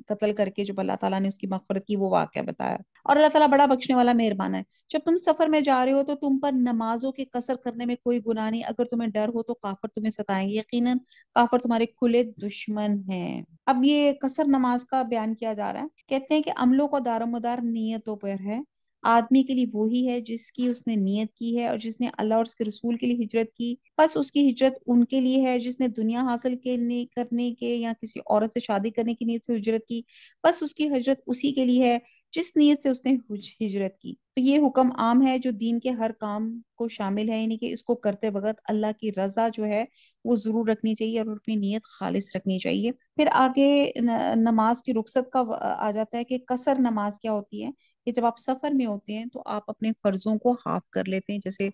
Speaker 1: قتل کر کے جو اللہ تعالیٰ نے اس کی مغفرت کی وہ واقعہ بتایا، اور اللہ تعالیٰ بڑا بخشنے والا مہربان ہے۔ جب تم سفر میں جا رہے ہو تو تم پر نمازوں کے قصر کرنے میں کوئی گناہ نہیں، اگر تمہیں ڈر ہو تو کافر تمہیں ستائیں گے، یقیناً کافر تمہارے کھلے دشمن ہیں۔ اب یہ قصر نماز کا بیان کیا جا رہا ہے، کہتے ہیں کہ عملوں کا دار و مدار نیتوں پر ہے، آدمی کے لیے وہی ہے جس کی اس نے نیت کی ہے، اور جس نے اللہ اور اس کے رسول کے لیے ہجرت کی بس اس کی ہجرت ان کے لیے ہے، جس نے دنیا حاصل کرنے کے یا کسی عورت سے شادی کرنے کی نیت سے ہجرت کی بس اس کی ہجرت اسی کے لیے ہے جس نیت سے اس نے ہجرت کی۔ تو یہ حکم عام ہے جو دین کے ہر کام کو شامل ہے، یعنی کہ اس کو کرتے وقت اللہ کی رضا جو ہے وہ ضرور رکھنی چاہیے اور اپنی نیت خالص رکھنی چاہیے۔ پھر آگے نماز کی رخصت کا آ جاتا ہے کہ قصر نماز کیا ہوتی ہے، کہ جب آپ سفر میں ہوتے ہیں تو آپ اپنے فرضوں کو ہاف کر لیتے ہیں، جیسے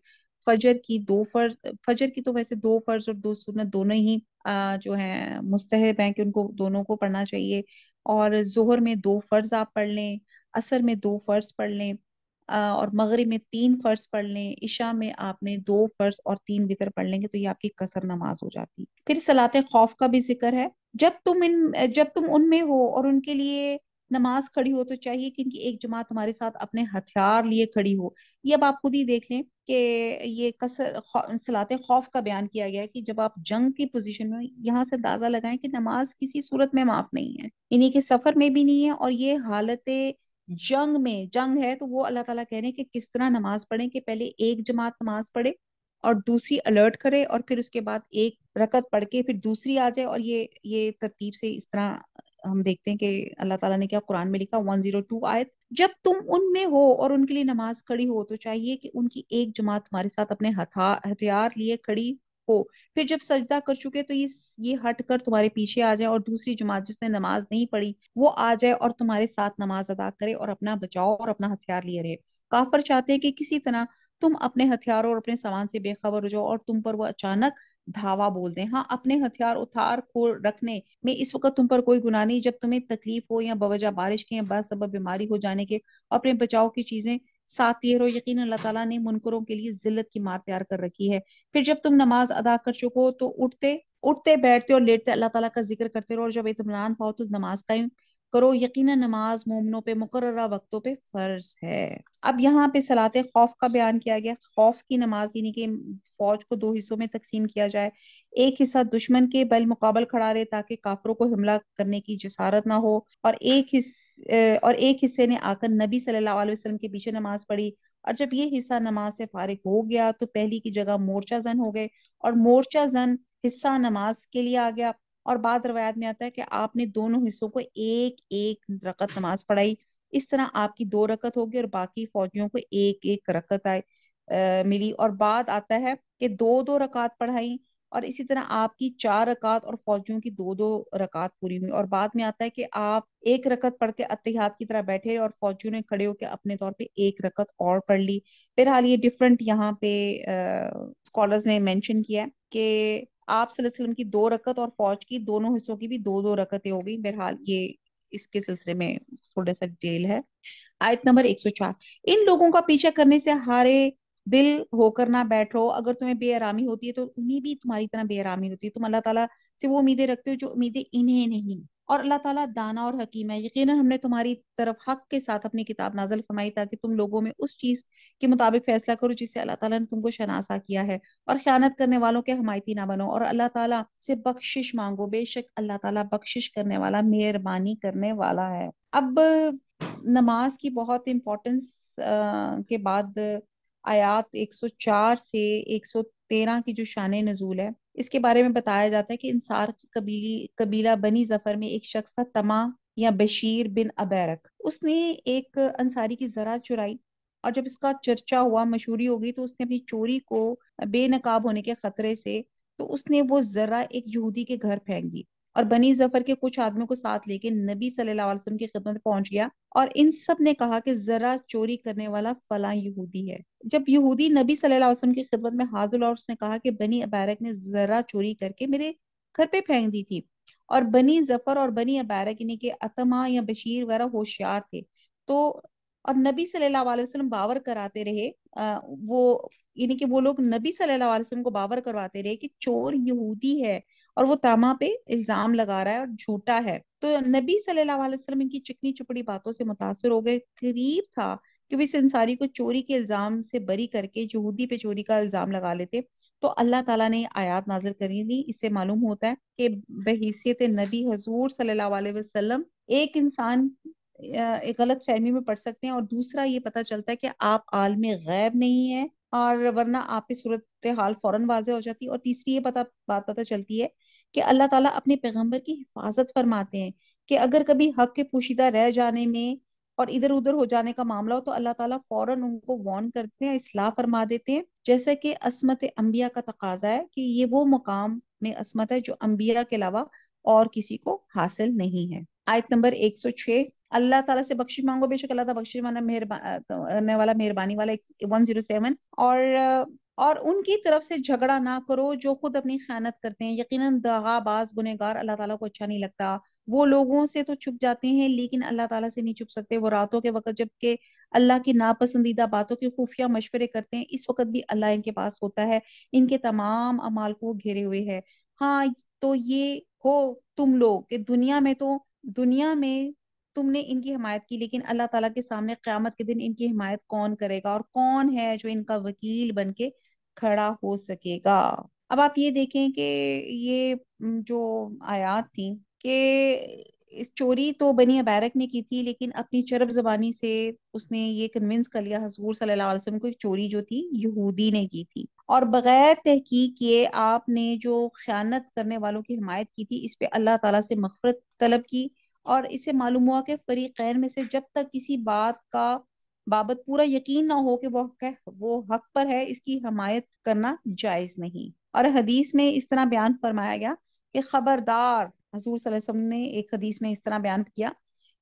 Speaker 1: فجر کی تو ویسے 2 فرض اور 2 سنت دونوں ہی جو ہیں مستحب ہیں کہ ان کو دونوں کو پڑھنا چاہیے، اور ظہر میں 2 فرض آپ پڑھ لیں، عصر میں 2 فرض پڑھ لیں، اور مغرب میں 3 فرض پڑھ لیں، عشاء میں آپ نے 2 فرض اور 3 وتر پڑھ لیں گے تو یہ آپ کی قصر نماز ہو جاتی۔ پھر صلاۃ خوف کا بھی ذکر ہے، جب تم ان میں ہو اور ان کے لیے نماز کھڑی ہو تو چاہیے کہ ان کی ایک جماعت تمہارے ساتھ اپنے ہتھیار لیے کھڑی ہو۔ یہ اب آپ خود ہی دیکھ لیں کہ یہ صلاۃ خوف کا بیان کیا گیا ہے کہ جب آپ جنگ کی پوزیشن میں، یہاں سے اندازہ لگائیں کہ نماز کسی صورت میں معاف نہیں ہے، انہیں کے سفر میں بھی نہیں ہے، اور یہ حالت جنگ میں، جنگ ہے تو وہ اللہ تعالیٰ کہہ رہے ہیں کہ کس طرح نماز پڑھیں، کہ پہلے ایک جماعت نماز پڑھے اور دوسری الرٹ کرے، اور پھر اس کے بعد ایک رکعت پڑھ کے پھر دوسری آ جائے، اور یہ ترتیب سے اس طرح ہم دیکھتے ہیں کہ اللہ تعالیٰ نے کیا قرآن میں لکھا 102 آیت، جب تم ان میں ہو اور ان کے لیے نماز کھڑی ہو تو چاہیے کہ ان کی ایک جماعت تمہارے ساتھ اپنے ہتھیار لیے کھڑی ہو، پھر جب سجدہ کر چکے تو یہ ہٹ کر تمہارے پیچھے آ جائے، اور دوسری جماعت جس نے نماز نہیں پڑھی وہ آ جائے اور تمہارے ساتھ نماز ادا کرے اور اپنا بچاؤ اور اپنا ہتھیار لیے رہے۔ کافر چاہتے ہیں کہ کسی طرح تم اپنے ہتھیاروں اور اپنے سامان سے بے خبر ہو جاؤ اور تم پر وہ اچانک دھاوا بول دیں۔ ہاں، اپنے ہتھیار اتار کھول رکھنے میں اس وقت تم پر کوئی گناہ نہیں، جب تمہیں تکلیف ہو یا بوجہ بارش کے یا بسبب بیماری ہو جانے کے، اپنے بچاؤ کی چیزیں ساتھ لیے رہو، یقینا اللہ تعالیٰ نے منکروں کے لیے ذلت کی مار تیار کر رکھی ہے۔ پھر جب تم نماز ادا کر چکو تو اٹھتے بیٹھتے اور لیٹتے اللہ تعالیٰ کا ذکر کرتے رہو، اور جب اطمینان پاؤ تو نماز قائم کرو، یقینا نماز مومنوں پہ مقررہ وقتوں پہ فرض ہے۔ اب یہاں پہ صلاۃ خوف کا بیان کیا گیا، خوف کی نماز یعنی کہ فوج کو دو حصوں میں تقسیم کیا جائے، ایک حصہ دشمن کے بالمقابل کھڑا رہے تاکہ کافروں کو حملہ کرنے کی جسارت نہ ہو، اور ایک حصے نے آ کر نبی صلی اللہ علیہ وسلم کے پیچھے نماز پڑھی، اور جب یہ حصہ نماز سے فارغ ہو گیا تو پہلی کی جگہ مورچہ زن ہو گئے، اور مورچہ زن حصہ نماز کے لیے آ گیا، اور بعد روایت میں آتا ہے کہ آپ نے دونوں حصوں کو ایک ایک رکعت نماز پڑھائی، اس طرح آپ کی 2 رکعت ہوگی اور باقی فوجیوں کو ایک ایک رکعت ملی، اور بعد آتا ہے کہ 2 2 رکعت پڑھائی، اور اسی طرح آپ کی 4 رکعت اور فوجیوں کی 2 2 رکعت پوری ہوئی، اور بعد میں آتا ہے کہ آپ ایک رکعت پڑھ کے اتحاد کی طرح بیٹھے اور فوجیوں نے کھڑے ہو کے اپنے طور پہ ایک رکعت اور پڑھ لی۔ بہرحال یہ ڈفرنٹ یہاں پہ اسکالرز نے مینشن کیا ہے کہ آپ صلی اللہ علیہ وسلم کی 2 رکعت اور فوج کی دونوں حصوں کی بھی 2 2 رکعتیں ہو گئی۔ بہرحال یہ اس کے سلسلے میں تھوڑا سا ڈیٹیل ہے۔ آیت نمبر 104، ان لوگوں کا پیچھا کرنے سے ہارے دل ہو کر نہ بیٹھو، اگر تمہیں بے آرامی ہوتی ہے تو انہیں بھی تمہاری طرح بے آرامی ہوتی ہے، تم اللہ تعالیٰ سے وہ امیدیں رکھتے ہو جو امیدیں انہیں نہیں، اور اللہ تعالیٰ دانا اور حکیم ہے، یقیناً ہم نے تمہاری طرف حق کے ساتھ اپنی کتاب نازل فرمائی تاکہ تم لوگوں میں اس چیز کے مطابق فیصلہ کرو جس سے اللہ تعالیٰ نے تم کو شناسا کیا ہے، اور خیانت کرنے والوں کے حمایتی نہ بنو، اور اللہ تعالیٰ سے بخشش مانگو، بے شک اللہ تعالیٰ بخشش کرنے والا، مہربانی کرنے والا ہے۔ اب نماز کی بہت امپورٹنس کے بعد آیات 104 سے 113 کی جو شان نزول ہے اس کے بارے میں بتایا جاتا ہے کہ انصار کی قبیلہ بنی ظفر میں ایک شخص تھا، تما یا بشیر بن ابیرک، اس نے ایک انصاری کی زرہ چرائی، اور جب اس کا چرچا ہوا، مشہوری ہو گئی، تو اس نے اپنی چوری کو بے نقاب ہونے کے خطرے سے تو اس نے وہ ذرہ ایک یہودی کے گھر پھینک دی، اور بنی ظفر کے کچھ آدمیوں کو ساتھ لے کے نبی صلی اللہ علیہ وسلم کی خدمت میں پہنچ گیا، اور ان سب نے کہا کہ ذرا چوری کرنے والا فلاں یہودی ہے۔ جب یہودی نبی صلی اللہ علیہ وسلم کی خدمت میں حاضر اور اس نے کہا کہ بنی ابیرک نے ذرا چوری کر کے میرے گھر پہ پھینک دی تھی، اور بنی ظفر اور بنی ابیرک یعنی کہ اتما یا بشیر وغیرہ ہوشیار تھے، تو اور نبی صلی اللہ علیہ وسلم باور کراتے رہے، وہ یعنی کہ وہ لوگ نبی صلی اللہ علیہ وسلم کو باور کرواتے رہے کہ چور یہودی ہے اور وہ تاما پہ الزام لگا رہا ہے اور جھوٹا ہے، تو نبی صلی اللہ علیہ وسلم ان کی چکنی چپڑی باتوں سے متاثر ہو گئے، قریب تھا کہ وہ اس انصاری کو چوری کے الزام سے بری کر کے یہودی پہ چوری کا الزام لگا لیتے، تو اللہ تعالیٰ نے آیات نازل کری تھی۔ اس سے معلوم ہوتا ہے کہ بحیثیت نبی حضور صلی اللہ علیہ وسلم ایک انسان ایک غلط فہمی میں پڑ سکتے ہیں، اور دوسرا یہ پتہ چلتا ہے کہ آپ عالم غیب نہیں ہیں، اور ورنہ آپ کی صورتحال فوراً واضح ہو جاتی ہے، اور تیسری یہ بات پتہ چلتی ہے کہ اللہ تعالیٰ اپنے پیغمبر کی حفاظت فرماتے ہیں، کہ اگر کبھی حق کے پوشیدہ رہ جانے میں اور ادھر ادھر ہو جانے کا معاملہ ہو تو اللہ تعالیٰ فوراً ان کو وارن کرتے ہیں، اصلاح فرما دیتے ہیں، جیسا کہ عصمت انبیاء کا تقاضا ہے کہ یہ وہ مقام میں عصمت ہے جو انبیاء کے علاوہ اور کسی کو حاصل نہیں ہے۔ آیت نمبر 106، اللہ تعالیٰ سے بخشش مانگو، بے شک اللہ تعالیٰ بخشش والا کرنے والا مہربانی والا۔ 107، اور ان کی طرف سے جھگڑا نہ کرو جو خود اپنی خیانت کرتے ہیں، یقیناً دغا باز گنہگار اللہ تعالیٰ کو اچھا نہیں لگتا، وہ لوگوں سے تو چھپ جاتے ہیں لیکن اللہ تعالیٰ سے نہیں چھپ سکتے، وہ راتوں کے وقت جب کہ اللہ کی ناپسندیدہ باتوں کے خفیہ مشورے کرتے ہیں، اس وقت بھی اللہ ان کے پاس ہوتا ہے، ان کے تمام اعمال کو گھیرے ہوئے ہے۔ ہاں، تو یہ ہو تم لوگ کہ دنیا میں تم نے ان کی حمایت کی، لیکن اللہ تعالیٰ کے سامنے قیامت کے دن ان کی حمایت کون کرے گا، اور کون ہے جو ان کا وکیل بن کے کھڑا ہو سکے گا۔ اب آپ یہ دیکھیں کہ یہ جو آیات تھیں کہ اس چوری تو بنی ابیرک نے کی تھی، لیکن اپنی چرب زبانی سے اس نے یہ کنونس کر لیا حضور صلی اللہ علیہ وسلم کو کہ چوری جو تھی یہودی نے کی تھی، اور بغیر تحقیق کیے آپ نے جو خیانت کرنے والوں کی حمایت کی تھی اس پہ اللہ تعالیٰ سے مغفرت طلب کی، اور اس سے معلوم ہوا کہ فریقین میں سے جب تک کسی بات کا بابت پورا یقین نہ ہو کہ وہ حق پر ہے، اس کی حمایت کرنا جائز نہیں۔ اور حدیث میں اس طرح بیان فرمایا گیا کہ خبردار، حضور صلی اللہ علیہ وسلم نے ایک حدیث میں اس طرح بیان کیا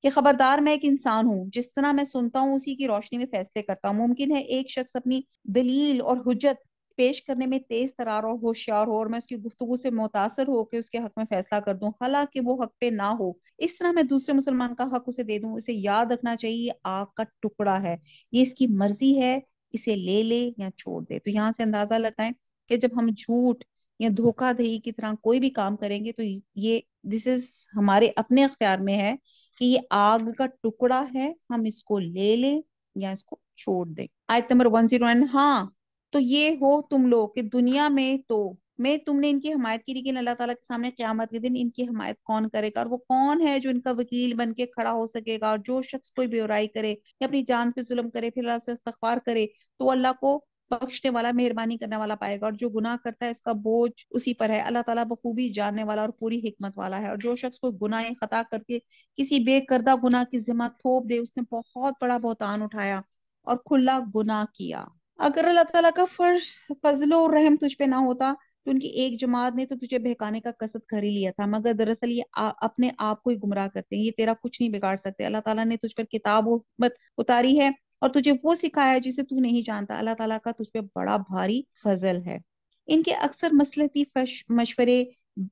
Speaker 1: کہ خبردار، میں ایک انسان ہوں، جس طرح میں سنتا ہوں اسی کی روشنی میں فیصلے کرتا ہوں۔ ممکن ہے ایک شخص اپنی دلیل اور حجت پیش کرنے میں تیز ترار اور ہوشیار ہو، اور میں اس کی گفتگو سے متاثر ہو کے اس کے حق میں فیصلہ کر دوں، حالانکہ وہ حق پہ نہ ہو۔ اس طرح میں دوسرے مسلمان کا حق اسے دے دوں۔ اسے یاد رکھنا چاہیے یہ آگ کا ٹکڑا ہے، یہ اس کی مرضی ہے، اسے لے لے یا چھوڑ دے۔ تو یہاں سے اندازہ لگائیں کہ جب ہم جھوٹ یا دھوکہ دہی کی طرح کوئی بھی کام کریں گے تو یہ دس از ہمارے اپنے اختیار میں ہے کہ یہ آگ کا ٹکڑا ہے، ہم اس کو لے لیں یا اس کو چھوڑ دیں۔ آیت نمبر 109، ہاں تو یہ ہو تم لوگ کہ دنیا میں تم نے ان کی حمایت کی، لیکن اللہ تعالیٰ کے سامنے قیامت کے دن ان کی حمایت کون کرے گا، اور وہ کون ہے جو ان کا وکیل بن کے کھڑا ہو سکے گا۔ اور جو شخص کوئی بے برائی کرے یا اپنی جان پہ ظلم کرے پھر اللہ سے استغفار کرے تو اللہ کو بخشنے والا، مہربانی کرنے والا پائے گا، اور جو گناہ کرتا ہے اس کا بوجھ اسی پر ہے۔ اللہ تعالیٰ بخوبی جاننے والا اور پوری حکمت والا ہے۔ اور جو شخص کو گناہ یا خطا کر کے کسی بے کردہ گناہ کی ذمہ تھوپ دے، اس نے بہت بڑا بہتان اٹھایا اور کھلا گناہ کیا۔ اگر اللہ تعالیٰ کا فضل و رحم تجھ پہ نہ ہوتا تو ان کی ایک جماعت نے تو تجھے بہکانے کا قصد کر ہی لیا تھا، مگر دراصل یہ اپنے آپ کو ہی گمراہ کرتے ہیں، یہ تیرا کچھ نہیں بگاڑ سکتے۔ اللہ تعالیٰ نے تجھ پر کتاب و حکمت اتاری ہے اور تجھے وہ سکھایا ہے جسے تو نہیں جانتا۔ اللہ تعالیٰ کا تجھ پہ بڑا بھاری فضل ہے۔ ان کے اکثر مصلحتی مشورے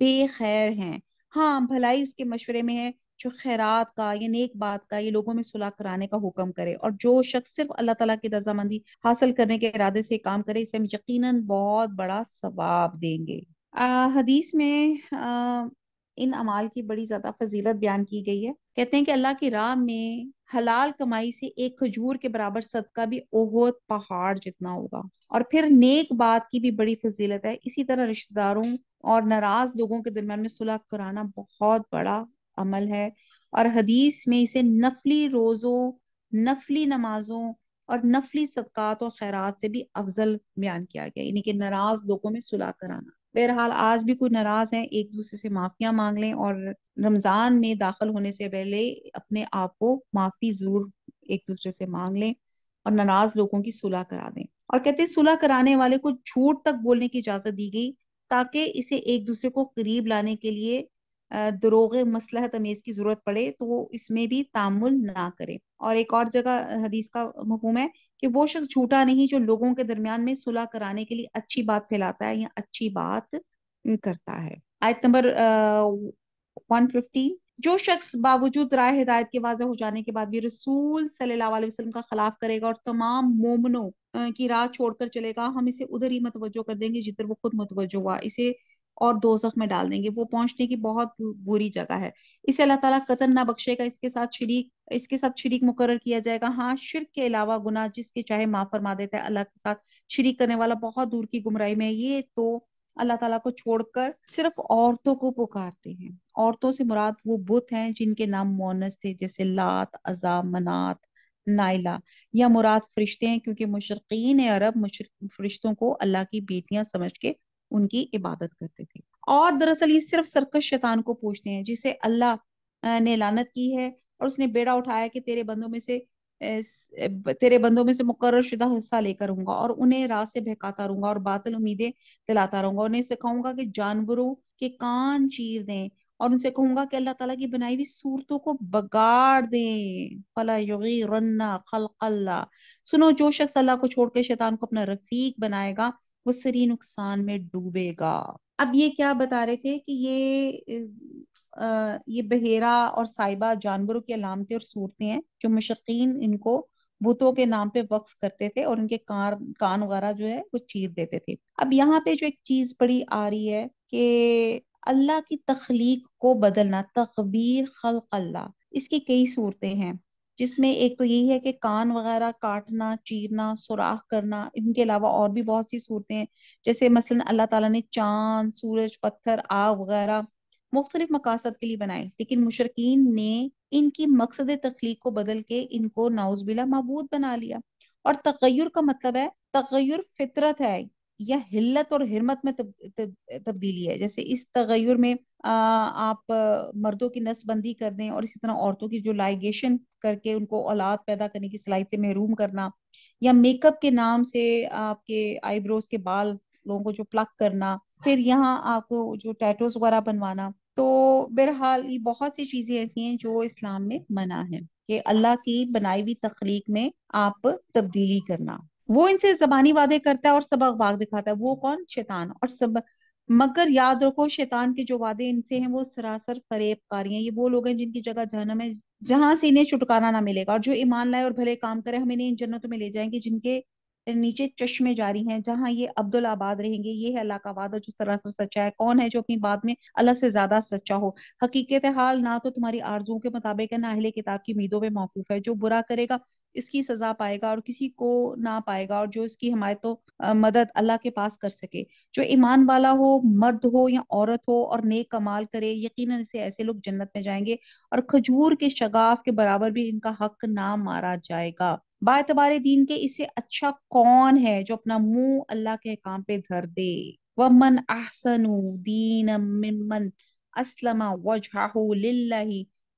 Speaker 1: بے خیر ہیں، ہاں بھلائی اس کے مشورے میں ہے جو خیرات کا یا نیک بات کا، یہ لوگوں میں صلح کرانے کا حکم کرے۔ اور جو شخص صرف اللہ تعالیٰ کی رضامندی حاصل کرنے کے ارادے سے کام کرے، اسے ہم یقیناً بہت بڑا ثواب دیں گے۔ حدیث میں ان اعمال کی بڑی زیادہ فضیلت بیان کی گئی ہے۔ کہتے ہیں کہ اللہ کی راہ میں حلال کمائی سے ایک کھجور کے برابر صدقہ بھی احد پہاڑ جتنا ہوگا۔ اور پھر نیک بات کی بھی بڑی فضیلت ہے، اسی طرح رشتہ داروں اور ناراض لوگوں کے درمیان میں صلح کرانا بہت بڑا عمل ہے۔ اور حدیث میں اسے نفلی روزوں، نفلی نمازوں اور نفلی صدقات اور خیرات سے بھی افضل بیان کیا گیا، یعنی کہ ناراض لوگوں میں صلح کرانا۔ بہرحال آج بھی کوئی ناراض ہیں، ایک دوسرے سے معافیاں مانگ لیں، اور رمضان میں داخل ہونے سے پہلے اپنے آپ کو معافی ضرور ایک دوسرے سے مانگ لیں اور ناراض لوگوں کی صلح کرا دیں۔ اور کہتے ہیں صلح کرانے والے کو جھوٹ تک بولنے کی اجازت دی گئی تاکہ اسے ایک دوسرے کو قریب لانے کے لیے دروغ مصلحت امیز کی ضرورت پڑے تو وہ اس میں بھی تعامل نہ کرے۔ اور ایک اور جگہ حدیث کا مفہوم ہے کہ وہ شخص جھوٹا نہیں جو لوگوں کے درمیان میں صلح کرانے کے لیے اچھی بات پھیلاتا ہے یا اچھی بات کرتا ہے۔ آیت نمبر 115، جو شخص باوجود رائے ہدایت کے واضح ہو جانے کے بعد بھی رسول صلی اللہ علیہ وسلم کا خلاف کرے گا اور تمام مومنوں کی راہ چھوڑ کر چلے گا، ہم اسے ادھر ہی متوجہ کر دیں گے جدھر وہ خود متوجہ ہوا، اسے اور دوزخ میں ڈال دیں گے، وہ پہنچنے کی بہت بری جگہ ہے، اسے اللہ تعالیٰ قطعاً نہ بخشے گا، اس کے ساتھ شریک مقرر کیا جائے گا۔ ہاں شرک کے علاوہ گناہ جس کے چاہے معاف فرما دیتا ہے، اللہ کے ساتھ شریک کرنے والا بہت دور کی گمراہی میں ہے۔ یہ تو اللہ تعالیٰ کو چھوڑ کر صرف عورتوں کو پکارتے ہیں۔ عورتوں سے مراد وہ بت ہیں جن کے نام مؤنث تھے، جیسے لات، عزا، منات، نائلہ، یا مراد فرشتے ہیں کیونکہ مشرقین عرب فرشتوں کو اللہ کی بیٹیاں سمجھ کے ان کی عبادت کرتے تھے۔ اور دراصل یہ صرف سرکش شیطان کو پوچھتے ہیں جسے اللہ نے لعنت کی ہے، اور اس نے بیڑا اٹھایا کہ تیرے بندوں میں سے مقرر شدہ حصہ لے کر رہوں گا، اور انہیں راہ سے بہکاتا رہوں گا اور باطل امیدیں دلاتا رہوں گا، انہیں سکھاؤں گا کہ جانوروں کے کان چیر دیں، اور ان سے کہوں گا کہ اللہ تعالیٰ کی بنائی ہوئی صورتوں کو بگاڑ دیں۔ فَلَا يُغِيرَنَّ خَلْقَ اللَّهِ، سنو جو شخص اللہ کو چھوڑ کے شیطان کو اپنا رفیق بنائے گا وہ سری نقصان میں ڈوبے گا۔ اب یہ کیا بتا رہے تھے کہ یہ بحیرہ اور سائبہ جانوروں کی علامتیں اور صورتیں ہیں جو مشرقین ان کو بتوں کے نام پہ وقف کرتے تھے، اور ان کے کان وغیرہ جو ہے وہ چیر دیتے تھے۔ اب یہاں پہ جو ایک چیز بڑی آ رہی ہے کہ اللہ کی تخلیق کو بدلنا، تغیر خلق اللہ، اس کی کئی صورتیں ہیں، جس میں ایک تو یہی ہے کہ کان وغیرہ کاٹنا، چیرنا، سوراخ کرنا، ان کے علاوہ اور بھی بہت سی صورتیں ہیں، جیسے مثلا اللہ تعالیٰ نے چاند، سورج، پتھر، آگ وغیرہ مختلف مقاصد کے لیے بنائے، لیکن مشرکین نے ان کی مقصد تخلیق کو بدل کے ان کو نعوذ باللہ معبود بنا لیا۔ اور تغیر کا مطلب ہے، تغیر فطرت ہے یا حلت اور حرمت میں تبدیلی ہے۔ جیسے اس تغیر میں آپ مردوں کی نسل بندی کر دیں، اور اسی طرح عورتوں کی جو لائگیشن کر کے ان کو اولاد پیدا کرنے کی صلاحیت سے محروم کرنا، یا میک اپ کے نام سے آپ کے آئی بروز کے بال لوگوں کو جو پلک کرنا، پھر یہاں آپ کو جو ٹیٹوز وغیرہ بنوانا۔ تو بہرحال یہ بہت سی چیزیں ایسی ہیں جو اسلام میں منع ہے کہ اللہ کی بنائی ہوئی تخلیق میں آپ تبدیلی کرنا۔ وہ ان سے زبانی وعدے کرتا ہے اور سبق باغ دکھاتا ہے، وہ کون؟ شیطان۔ اور سب مگر یاد رکھو شیطان کے جو وعدے ان سے ہیں وہ سراسر فریب کاری ہیں۔ یہ وہ لوگ ہیں جن کی جگہ جہنم ہے، جہاں سے انہیں چھٹکارا نہ ملے گا۔ اور جو ایمان لائے اور بھلے کام کرے، ہم انہیں ان جنتوں میں لے جائیں گے جن کے نیچے چشمے جاری ہیں، جہاں یہ عبدالآباد رہیں گے۔ یہ ہے اللہ کا وعدہ جو سراسر سچا ہے۔ کون ہے جو اپنی بات میں اللہ سے زیادہ سچا ہو؟ حقیقت حال نہ تو تمہاری آرزوؤں کے مطابق ہے، نہ اہل کتاب کی امیدوں پہ موقوف ہے۔ جو برا کرے گا اس کی سزا پائے گا اور کسی کو نہ پائے گا، اور جو اس کی حمایت و مدد اللہ کے پاس کر سکے۔ جو ایمان والا ہو، مرد ہو یا عورت ہو، اور نیک کمال کرے، یقیناً اسے ایسے لوگ جنت میں جائیں گے، اور کھجور کے شگاف کے برابر بھی ان کا حق نہ مارا جائے گا۔ با اعتبار دین کے اس سے اچھا کون ہے جو اپنا منہ اللہ کے حکام پہ دھر دے؟ وَمَنْ أَحْسَنُ دِينًا مِّمَّنْ أَسْلَمَ وَجْهَهُ لِلَّهِ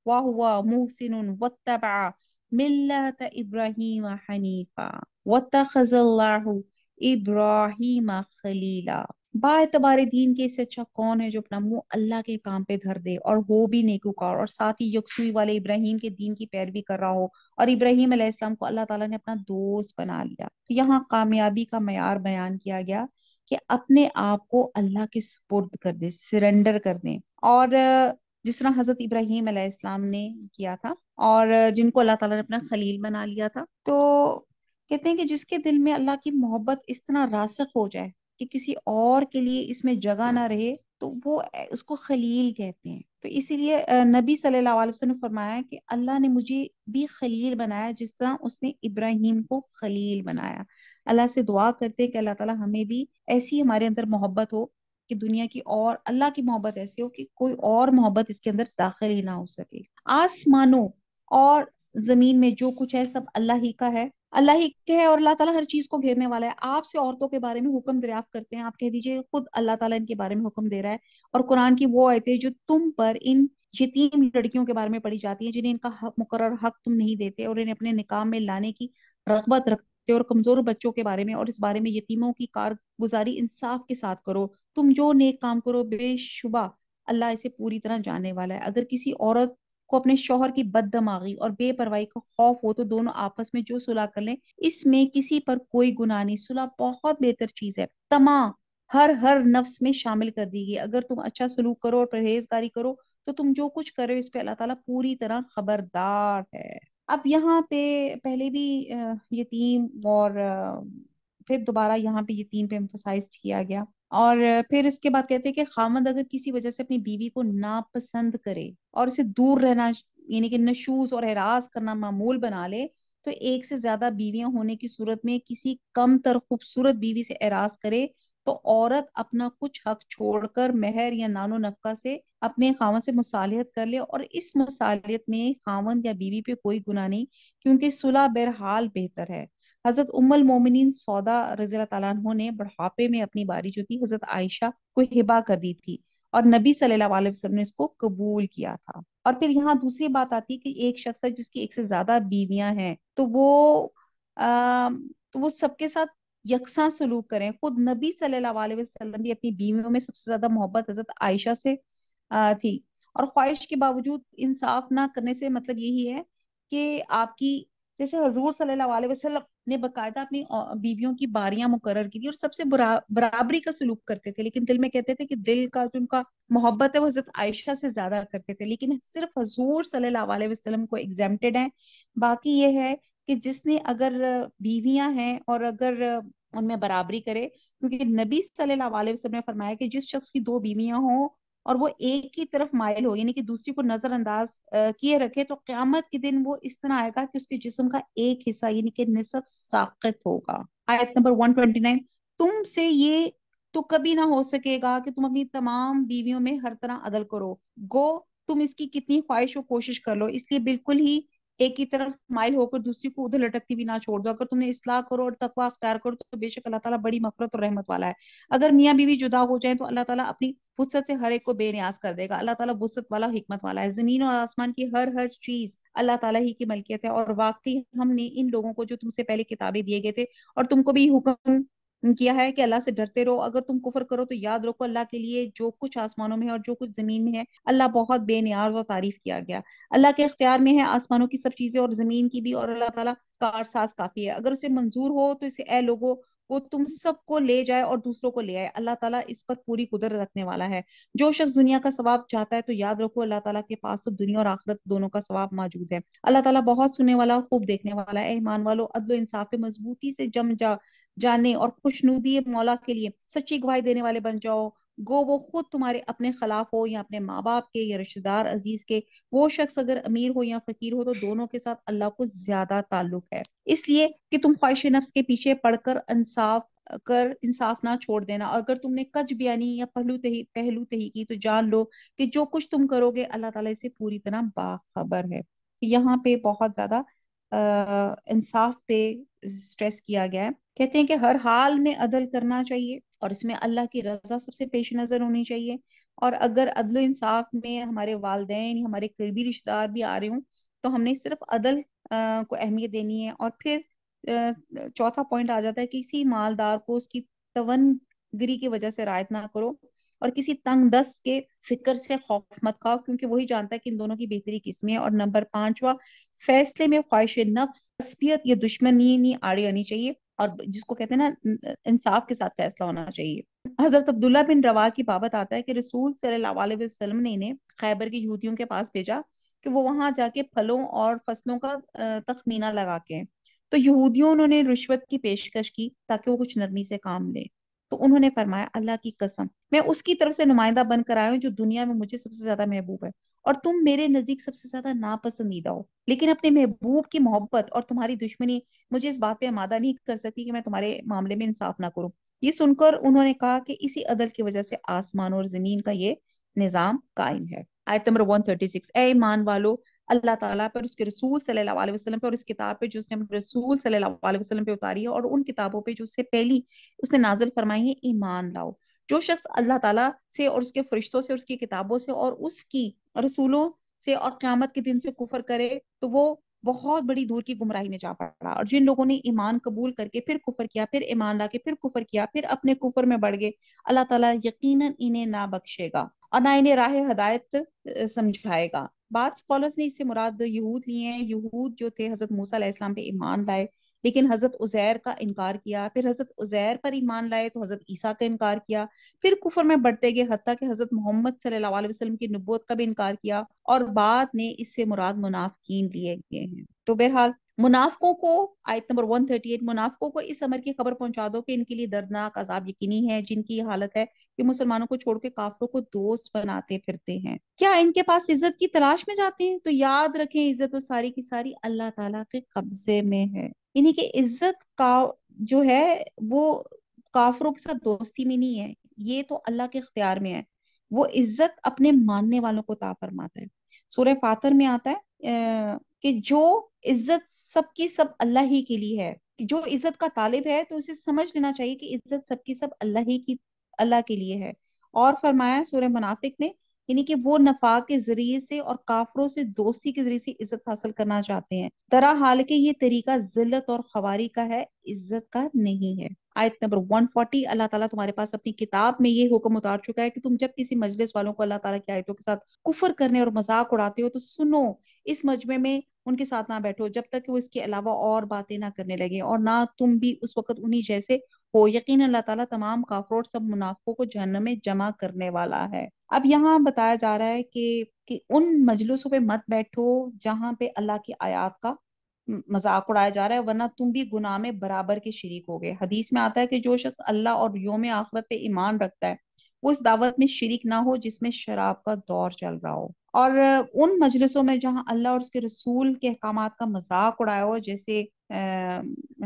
Speaker 1: وَهُوَ مُحْسِنٌ وَاتَّبَعَ مِلَّةَ إِبْرَاهِيمَ حَنِيفًا وَاتَّخَذَ اللَّهُ إِبْرَاهِيمَ خَلِيلًا۔ با اعتبار دین کے اس سے اچھا کون ہے جو اپنا منہ اللہ کے کام پہ دھر دے اور ہو بھی نیکوکار، اور ساتھ ہی یکسوئی والے ابراہیم کے دین کی پیروی کر رہا ہو، اور ابراہیم علیہ السلام کو اللہ تعالیٰ نے اپنا دوست بنا لیا۔ تو یہاں کامیابی کا معیار بیان کیا گیا کہ اپنے آپ کو اللہ کے سپرد کر دے، سرنڈر کر دیں، اور جس طرح حضرت ابراہیم علیہ السلام نے کیا تھا، اور جن کو اللہ تعالیٰ نے اپنا خلیل بنا لیا تھا۔ تو کہتے ہیں کہ جس کے دل میں اللہ کی محبت اس طرح راسخ ہو جائے کہ کسی اور کے لیے اس میں جگہ نہ رہے، تو وہ اس کو خلیل کہتے ہیں۔ تو اسی لیے نبی صلی اللہ علیہ وسلم نے فرمایا کہ اللہ نے مجھے بھی خلیل بنایا جس طرح اس نے ابراہیم کو خلیل بنایا۔ اللہ سے دعا کرتے کہ اللہ تعالیٰ ہمیں بھی ایسی ہمارے اندر محبت ہو کہ دنیا کی اور اللہ کی محبت ایسی ہو کہ کوئی اور محبت اس کے اندر داخل ہی نہ ہو سکے۔ آسمانوں اور زمین میں جو کچھ ہے سب اللہ ہی کا ہے، اللہ ہی کے ہے، اور اللہ تعالیٰ ہر چیز کو گھیرنے والا ہے۔ آپ سے عورتوں کے بارے میں حکم دریافت کرتے ہیں، آپ کہہ دیجئے خود اللہ تعالیٰ ان کے بارے میں حکم دے رہا ہے، اور قرآن کی وہ آیتیں جو تم پر ان یتیم لڑکیوں کے بارے میں پڑھی جاتی ہیں جنہیں ان کا مقرر حق تم نہیں دیتے، اور انہیں اپنے نکاح میں لانے کی رغبت رکھتے، اور کمزور بچوں کے بارے میں، اور اس بارے میں یتیموں کی کارگزاری انصاف کے ساتھ کرو، تم جو نیک کام کرو بے شبہ اللہ اسے پوری طرح جاننے والا ہے۔ اگر کسی عورت کو اپنے شوہر کی بد دماغی اور بے پرواہی کا خوف ہو تو دونوں آپس میں جو صلح کر لیں، اس میں کسی پر کوئی گناہ نہیں۔ صلح بہت بہتر چیز ہے، تمام ہر نفس میں شامل کر دی گئی۔ اگر تم اچھا سلوک کرو اور پرہیزگاری کرو تو تم جو کچھ کرو اس پہ اللہ تعالیٰ پوری طرح خبردار ہے۔ اب یہاں پہ پہلے بھی یتیم، اور پھر دوبارہ یہاں پہ یتیم پہ emphasize کیا گیا، اور پھر اس کے بعد کہتے ہیں کہ خامند اگر کسی وجہ سے اپنی بیوی کو ناپسند کرے اور اسے دور رہنا، یعنی کہ نشوز اور ہراس کرنا معمول بنا لے، تو ایک سے زیادہ بیویاں ہونے کی صورت میں کسی کم تر خوبصورت بیوی سے اعراض کرے تو عورت اپنا کچھ حق چھوڑ کر مہر یا نان و نفقہ سے اپنے خاوند سے مصالحت کر لے، اور اس مصالحت میں خاوند یا بیوی پہ کوئی گناہ نہیں، کیونکہ صلح بہرحال بہتر ہے۔ حضرت ام المومنین سودا رضی اللہ تعالیٰ عنہ نے بڑھاپے میں اپنی باری جو تھی حضرت عائشہ کو ہبہ کر دی تھی، اور نبی صلی اللہ علیہ وسلم نے اس کو قبول کیا تھا۔ اور پھر یہاں دوسری بات آتی ہے کہ ایک شخص ہے جس کی ایک سے زیادہ بیویاں ہیں، تو وہ سب کے ساتھ یکساں سلوک کریں۔ خود نبی صلی اللہ علیہ وسلم بھی اپنی بیویوں میں سب سے زیادہ محبت حضرت عائشہ سے تھی، اور خواہش کے باوجود انصاف نہ کرنے سے مطلب یہی ہے کہ آپ کی، جیسے حضور صلی اللہ علیہ وسلم نے باقاعدہ اپنی بیویوں کی باریاں مقرر کی تھی، اور سب سے برابری کا سلوک کرتے تھے، لیکن دل میں کہتے تھے کہ دل کا جو ان کا محبت ہے وہ حضرت عائشہ سے زیادہ کرتے تھے، لیکن صرف حضور صلی اللہ علیہ وسلم کو ایگزیمپٹڈ ہیں۔ باقی یہ ہے کہ جس نے اگر بیویاں ہیں اور اگر ان میں برابری کرے، کیونکہ نبی صلی اللہ علیہ وسلم نے فرمایا کہ جس شخص کی دو بیویاں ہوں اور وہ ایک کی طرف مائل ہو، یعنی کہ دوسری کو نظر انداز کیے رکھے، تو قیامت کے دن وہ اس طرح آئے گا کہ اس کے جسم کا ایک حصہ یعنی کہ نصف ساقط ہوگا۔ آیت نمبر 129، تم سے یہ تو کبھی نہ ہو سکے گا کہ تم اپنی تمام بیویوں میں ہر طرح عدل کرو، گو تم اس کی کتنی خواہش و کوشش کر لو، اس لیے بالکل ہی ایک کی طرف مائل ہو کر دوسری کو ادھر لٹکتی بھی نہ چھوڑ دو۔ اگر تم نے اصلاح کرو اور تقوی اختیار کرو تو بے شک اللہ تعالیٰ بڑی مغفرت اور رحمت والا ہے۔ اگر میاں بیوی جدا ہو جائیں تو اللہ تعالیٰ اپنی وسعت سے ہر ایک کو بے نیاز کر دے گا۔ اللہ تعالیٰ وسعت والا، حکمت والا ہے۔ زمین اور آسمان کی ہر چیز اللہ تعالیٰ ہی کی ملکیت ہے، اور واقعی ہم نے ان لوگوں کو جو تم سے پہلے کتابیں دیے گئے تھے اور تم کو بھی حکم کیا ہے کہ اللہ سے ڈرتے رہو، اگر تم کفر کرو تو یاد رکھو اللہ کے لیے جو کچھ آسمانوں میں ہے اور جو کچھ زمین میں ہے اللہ بہت بے نیاز اور تعریف کیا گیا۔ اللہ کے اختیار میں ہے آسمانوں کی سب چیزیں اور زمین کی بھی، اور اللہ تعالیٰ کارساز کافی ہے۔ اگر اسے منظور ہو تو اسے اے لوگو وہ تم سب کو لے جائے اور دوسروں کو لے آئے، اللہ تعالیٰ اس پر پوری قدرت رکھنے والا ہے۔ جو شخص دنیا کا ثواب چاہتا ہے تو یاد رکھو اللہ تعالیٰ کے پاس تو دنیا اور آخرت دونوں کا ثواب موجود ہے۔ اللہ تعالیٰ بہت سننے والا اور خوب دیکھنے والا ہے۔ اے ایمان والو، عدل و انصاف پہ مضبوطی سے جم جانے اور خوشنودی مولا کے لیے سچی گواہی دینے والے بن جاؤ، گو وہ خود تمہارے اپنے خلاف ہو یا اپنے ماں باپ کے یا رشتہ دار عزیز کے۔ وہ شخص اگر امیر ہو یا فقیر ہو تو دونوں کے ساتھ اللہ کو زیادہ تعلق ہے، اس لیے کہ تم خواہش نفس کے پیچھے پڑ کر انصاف نہ چھوڑ دینا۔ اور اگر تم نے کج بیانی یا پہلو تہی کی تو جان لو کہ جو کچھ تم کرو گے اللہ تعالیٰ اسے پوری طرح باخبر ہے۔ یہاں پہ بہت زیادہ انصاف پہ سٹریس کیا گیا ہے۔ کہتے ہیں کہ ہر حال میں عدل کرنا چاہیے اور اس میں اللہ کی رضا سب سے پیش نظر ہونی چاہیے، اور اگر عدل و انصاف میں ہمارے والدین، ہمارے قریبی رشتہ دار بھی آ رہے ہوں تو ہم نے صرف عدل کو اہمیت دینی ہے۔ اور پھر چوتھا پوائنٹ آ جاتا ہے کہ کسی مالدار کو اس کی تونگری کی وجہ سے رعایت نہ کرو، اور کسی تنگ دست کے فکر سے خوف مت کھاؤ، کیونکہ وہی جانتا ہے کہ ان دونوں کی بہتری کس میں ہے۔ اور نمبر 5واں، فیصلے میں خواہش نفس، عصبیت یا دشمنی نہیں آڑی آنی چاہیے، اور جس کو کہتے ہیں نا انصاف کے ساتھ فیصلہ ہونا چاہیے۔ حضرت عبداللہ بن رواح کی بابت آتا ہے کہ رسول صلی اللہ علیہ وسلم نے انہیں خیبر کے یہودیوں کے پاس بھیجا کہ وہ وہاں جا کے پھلوں اور فصلوں کا تخمینہ لگا کے، تو یہودیوں انہوں نے رشوت کی پیشکش کی تاکہ وہ کچھ نرمی سے کام لے، تو انہوں نے فرمایا اللہ کی قسم میں اس کی طرف سے نمائندہ بن کر آیا ہوں جو دنیا میں مجھے سب سے زیادہ محبوب ہے، اور تم میرے نزدیک سب سے زیادہ ناپسندیدہ ہو، لیکن اپنے محبوب کی محبت اور تمہاری دشمنی مجھے اس بات پہ آمادہ نہیں کر سکتی کہ میں تمہارے معاملے میں انصاف نہ کروں۔ یہ سن کر انہوں نے کہا کہ اسی عدل کی وجہ سے آسمان اور زمین کا یہ نظام قائم ہے۔ آیت نمبر 136، اے ایمان والو، اللہ تعالیٰ پر، اس کے رسول صلی اللہ علیہ وسلم پہ اور اس کتاب پہ جو اس نے رسول صلی اللہ علیہ وسلم پہ اتاری ہے اور ان کتابوں پہ جو اس سے پہلی اس نے نازل فرمائی ہے ایمان لاؤ۔ جو شخص اللہ تعالیٰ سے اور اس کے فرشتوں سے اور اس کی کتابوں سے اور اس کی رسولوں سے اور قیامت کے دن سے کفر کرے تو وہ بہت بڑی دور کی گمراہی میں جا پڑا۔ اور جن لوگوں نے ایمان قبول کر کے پھر کفر کیا، پھر ایمان لا کے پھر کفر کیا، پھر اپنے کفر میں بڑھ گئے، اللہ تعالیٰ یقیناً انہیں نہ بخشے گا اور نہ انہیں راہ ہدایت سمجھائے گا۔ بعض اسکالرز نے اس سے مراد یہود لیے ہیں۔ یہود جو تھے حضرت موسیٰ علیہ السلام پہ ایمان لائے لیکن حضرت عزیر کا انکار کیا، پھر حضرت عزیر پر ایمان لائے تو حضرت عیسیٰ کا انکار کیا، پھر کفر میں بڑھتے گئے حتیٰ کہ حضرت محمد صلی اللہ علیہ وسلم کی نبوت کا بھی انکار کیا، اور بعد نے اس سے مراد منافقین لیے گئے ہیں۔ تو بہرحال منافقوں کو، آیت نمبر 138، منافقوں کو اس امر کی خبر پہنچا دو کہ ان کے لیے دردناک عذاب یقینی ہے، جن کی حالت ہے کہ مسلمانوں کو چھوڑ کے کافروں کو دوست بناتے پھرتے ہیں، کیا ان کے پاس عزت کی تلاش میں جاتے ہیں؟ تو یاد رکھیں عزت تو ساری کی ساری اللہ تعالیٰ کے قبضے میں ہے، یعنی کہ عزت کا جو ہے وہ کافروں کے ساتھ دوستی میں نہیں ہے، یہ تو اللہ کے اختیار میں ہے۔ وہ عزت اپنے ماننے والوں کو عطا فرماتا ہے۔ سورہ فاتر میں آتا ہے کہ جو عزت سب کی سب اللہ ہی کے لیے ہے، جو عزت کا طالب ہے تو اسے سمجھ لینا چاہیے کہ عزت سب کی سب اللہ کے لیے ہے۔ اور فرمایا سورہ منافق میں، یعنی کہ وہ نفاق کے ذریعے سے اور کافروں سے دوستی کے ذریعے سے عزت حاصل کرنا چاہتے ہیں، درا حال کہ یہ طریقہ ذلت اور خواری کا ہے، عزت کا نہیں ہے۔ آیت نمبر 140، اللہ تعالیٰ تمہارے پاس اپنی کتاب میں یہ حکم اتار چکا ہے کہ تم جب کسی مجلس والوں کو اللہ تعالیٰ کی آیتوں کے ساتھ کفر کرنے اور مذاق اڑاتے ہو تو سنو، اس مجمع میں ان کے ساتھ نہ بیٹھو جب تک کہ وہ اس کے علاوہ اور باتیں نہ کرنے لگے، اور نہ تم بھی اس وقت انہی جیسے ہو، یقین اللہ تعالیٰ تمام کافروں اور سب منافقوں کو جہنم میں جمع کرنے والا ہے۔ اب یہاں بتایا جا رہا ہے کہ ان مجلسوں پہ مت بیٹھو جہاں پہ اللہ کی آیات کا مذاق اڑایا جا رہا ہے، ورنہ تم بھی گناہ میں برابر کے شریک ہو گئے۔ حدیث میں آتا ہے کہ جو شخص اللہ اور یوم آخرت پہ ایمان رکھتا ہے وہ اس دعوت میں شریک نہ ہو جس میں شراب کا دور چل رہا ہو، اور ان مجلسوں میں جہاں اللہ اور اس کے رسول کے احکامات کا مذاق اڑایا ہو جیسے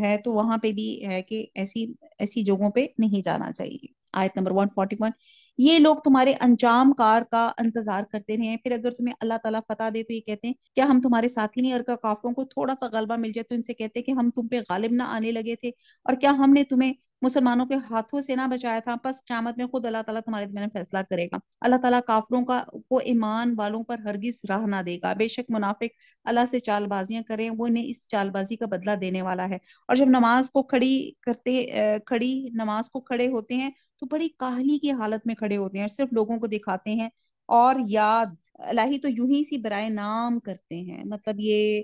Speaker 1: ہے، تو وہاں پہ بھی ہے کہ ایسی ایسی جگہوں پہ نہیں جانا چاہیے۔ آیت نمبر 141، یہ لوگ تمہارے انجام کار کا انتظار کرتے رہے ہیں، پھر اگر تمہیں اللہ تعالیٰ فتح دے تو یہ کہتے ہیں کیا ہم تمہارے ساتھی نہیں، اور کافروں کو تھوڑا سا غلبہ مل جائے تو ان سے کہتے ہیں کہ ہم تم پہ غالب نہ آنے لگے تھے، اور کیا ہم نے تمہیں مسلمانوں کے ہاتھوں سے نہ بچایا تھا؟ پس قیامت میں خود اللہ تعالیٰ تمہارے درمیان فیصلہ کرے گا۔ اللہ تعالیٰ کافروں کو ایمان والوں پر ہرگز راہ نہ دے گا، بے شک منافق اللہ سے چال بازیاں کریں، وہ انہیں اس چال بازی کا بدلہ دینے والا ہے۔ اور جب نماز کو کھڑی نماز کو کھڑے ہوتے ہیں تو بڑی کاہلی کی حالت میں کھڑے ہوتے ہیں، صرف لوگوں کو دکھاتے ہیں اور یاد الہی تو یوں ہی سی برائے نام کرتے ہیں۔ مطلب یہ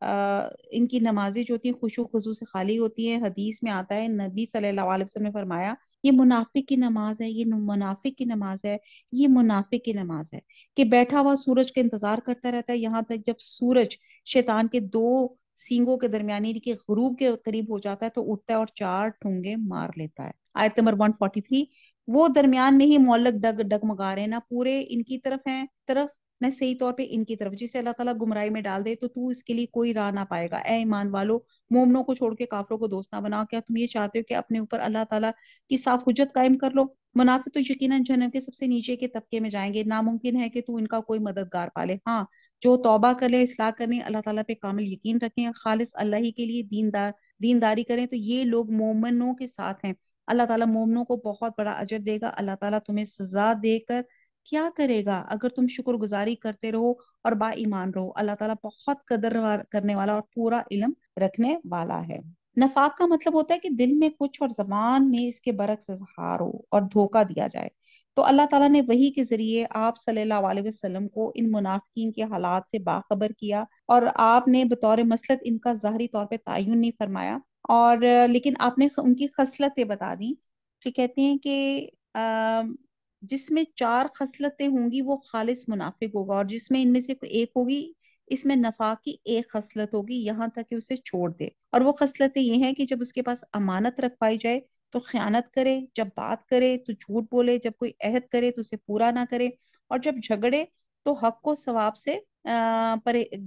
Speaker 1: ان کی نمازیں جو ہوتی ہیں خشوع خضوع سے خالی ہوتی ہیں۔ حدیث میں آتا ہے نبی صلی اللہ علیہ وسلم نے فرمایا یہ منافق کی نماز ہے، یہ منافق کی نماز ہے، یہ منافق کی نماز ہے، کہ بیٹھا ہوا سورج کا انتظار کرتا رہتا ہے یہاں تک جب سورج شیطان کے دو سینگوں کے درمیانی کے غروب کے قریب ہو جاتا ہے تو اٹھتا ہے اور 4 ٹھونگے مار لیتا ہے۔ آیت نمبر 143، وہ درمیان میں ہی معلق ڈگمگا رہے ہیں، نہ پورے ان کی طرف نہ صحیح طور پہ ان کی طرف، جسے اللہ تعالیٰ گمراہی میں ڈال دے تو اس کے لیے کوئی راہ نہ پائے گا۔ اے ایمان والو، مومنوں کو چھوڑ کے کافروں کو دوست نہ بناؤ، کیا تم یہ چاہتے ہو کہ اپنے اوپر اللہ تعالیٰ کی صاف حجت قائم کر لو؟ منافق تو یقیناً جہنم کے سب سے نیچے کے طبقے میں جائیں گے، ناممکن ہے کہ تو ان کا کوئی مددگار پالے۔ ہاں، جو توبہ کر لے، اصلاح کرنے، اللہ تعالیٰ پہ کامل یقین رکھیں، خالص اللہ ہی کے لیے دینداری کریں، تو یہ لوگ مومنوں کے ساتھ ہیں۔ اللہ تعالیٰ مومنوں کو بہت بڑا اجر دے گا۔ اللہ تعالیٰ تمہیں سزا دے کر کیا کرے گا اگر تم شکر گزاری کرتے رہو اور با ایمان رہو۔ اللہ تعالیٰ بہت قدر کرنے والا اور پورا علم رکھنے والا ہے۔ نفاق کا مطلب ہوتا ہے کہ دل میں کچھ اور زبان میں اس کے برعکس اظہار ہو اور دھوکہ دیا جائے۔ تو اللہ تعالیٰ نے وحی کے ذریعے آپ صلی اللہ علیہ وسلم کو ان منافقین کے حالات سے باخبر کیا، اور آپ نے بطور مسلط ان کا ظاہری طور پہ تعین نہیں فرمایا، اور لیکن آپ نے ان کی خصلتیں بتا دی کہ کہتے ہیں کہ جس میں 4 خصلتیں ہوں گی وہ خالص منافق ہوگا، اور جس میں ان میں سے کوئی ایک ہوگی اس میں نفاق کی ایک خصلت ہوگی یہاں تک کہ اسے چھوڑ دے، اور وہ خصلتیں یہ ہیں کہ جب اس کے پاس امانت رکھ پائی جائے تو خیانت کرے، جب بات کرے تو جھوٹ بولے، جب کوئی عہد کرے تو اسے پورا نہ کرے، اور جب جھگڑے تو حق و ثواب سے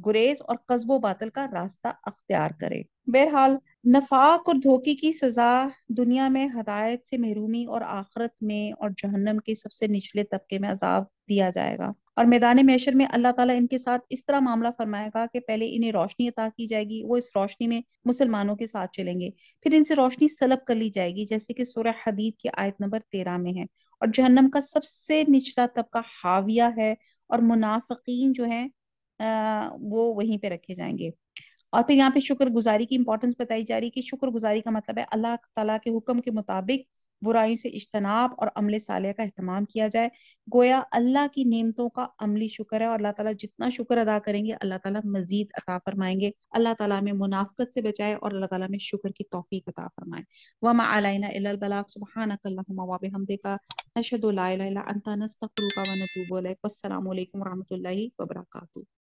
Speaker 1: گریز اور قذف و باطل کا راستہ اختیار کرے۔ بہرحال نفاق اور دھوکے کی سزا دنیا میں ہدایت سے محرومی، اور آخرت میں اور جہنم کے سب سے نچلے طبقے میں عذاب دیا جائے گا۔ اور میدان محشر میں اللہ تعالیٰ ان کے ساتھ اس طرح معاملہ فرمائے گا کہ پہلے انہیں روشنی عطا کی جائے گی، وہ اس روشنی میں مسلمانوں کے ساتھ چلیں گے، پھر ان سے روشنی سلب کر لی جائے گی جیسے کہ سورہ حدید کی آیت نمبر 13 میں ہے، اور جہنم کا سب سے نچلا طبقہ حاویہ ہے، اور منافقین جو ہیں وہ وہیں پہ رکھے جائیں گے۔ اور پھر یہاں پہ شکر گزاری کی امپورٹنس بتائی جا رہی ہے کہ شکر گزاری کا مطلب ہے اللہ تعالیٰ کے حکم کے مطابق برائیوں سے اجتناب اور عمل صالح کا اہتمام کیا جائے، گویا اللہ کی نعمتوں کا عملی شکر ہے، اور اللہ تعالیٰ جتنا شکر ادا کریں گے اللہ تعالیٰ مزید عطا فرمائیں گے۔ اللہ تعالیٰ ہمیں منافقت سے بچائے اور اللہ تعالیٰ ہمیں شکر کی توفیق عطا فرمائے۔ وما علینا الا البلاغ، سبحانک اللہم وبحمدک، نشہد لا الہ الا انت، نستغفرک ونتوب الیک۔ والسلام علیکم ورحمۃ اللہ وبرکاتہ۔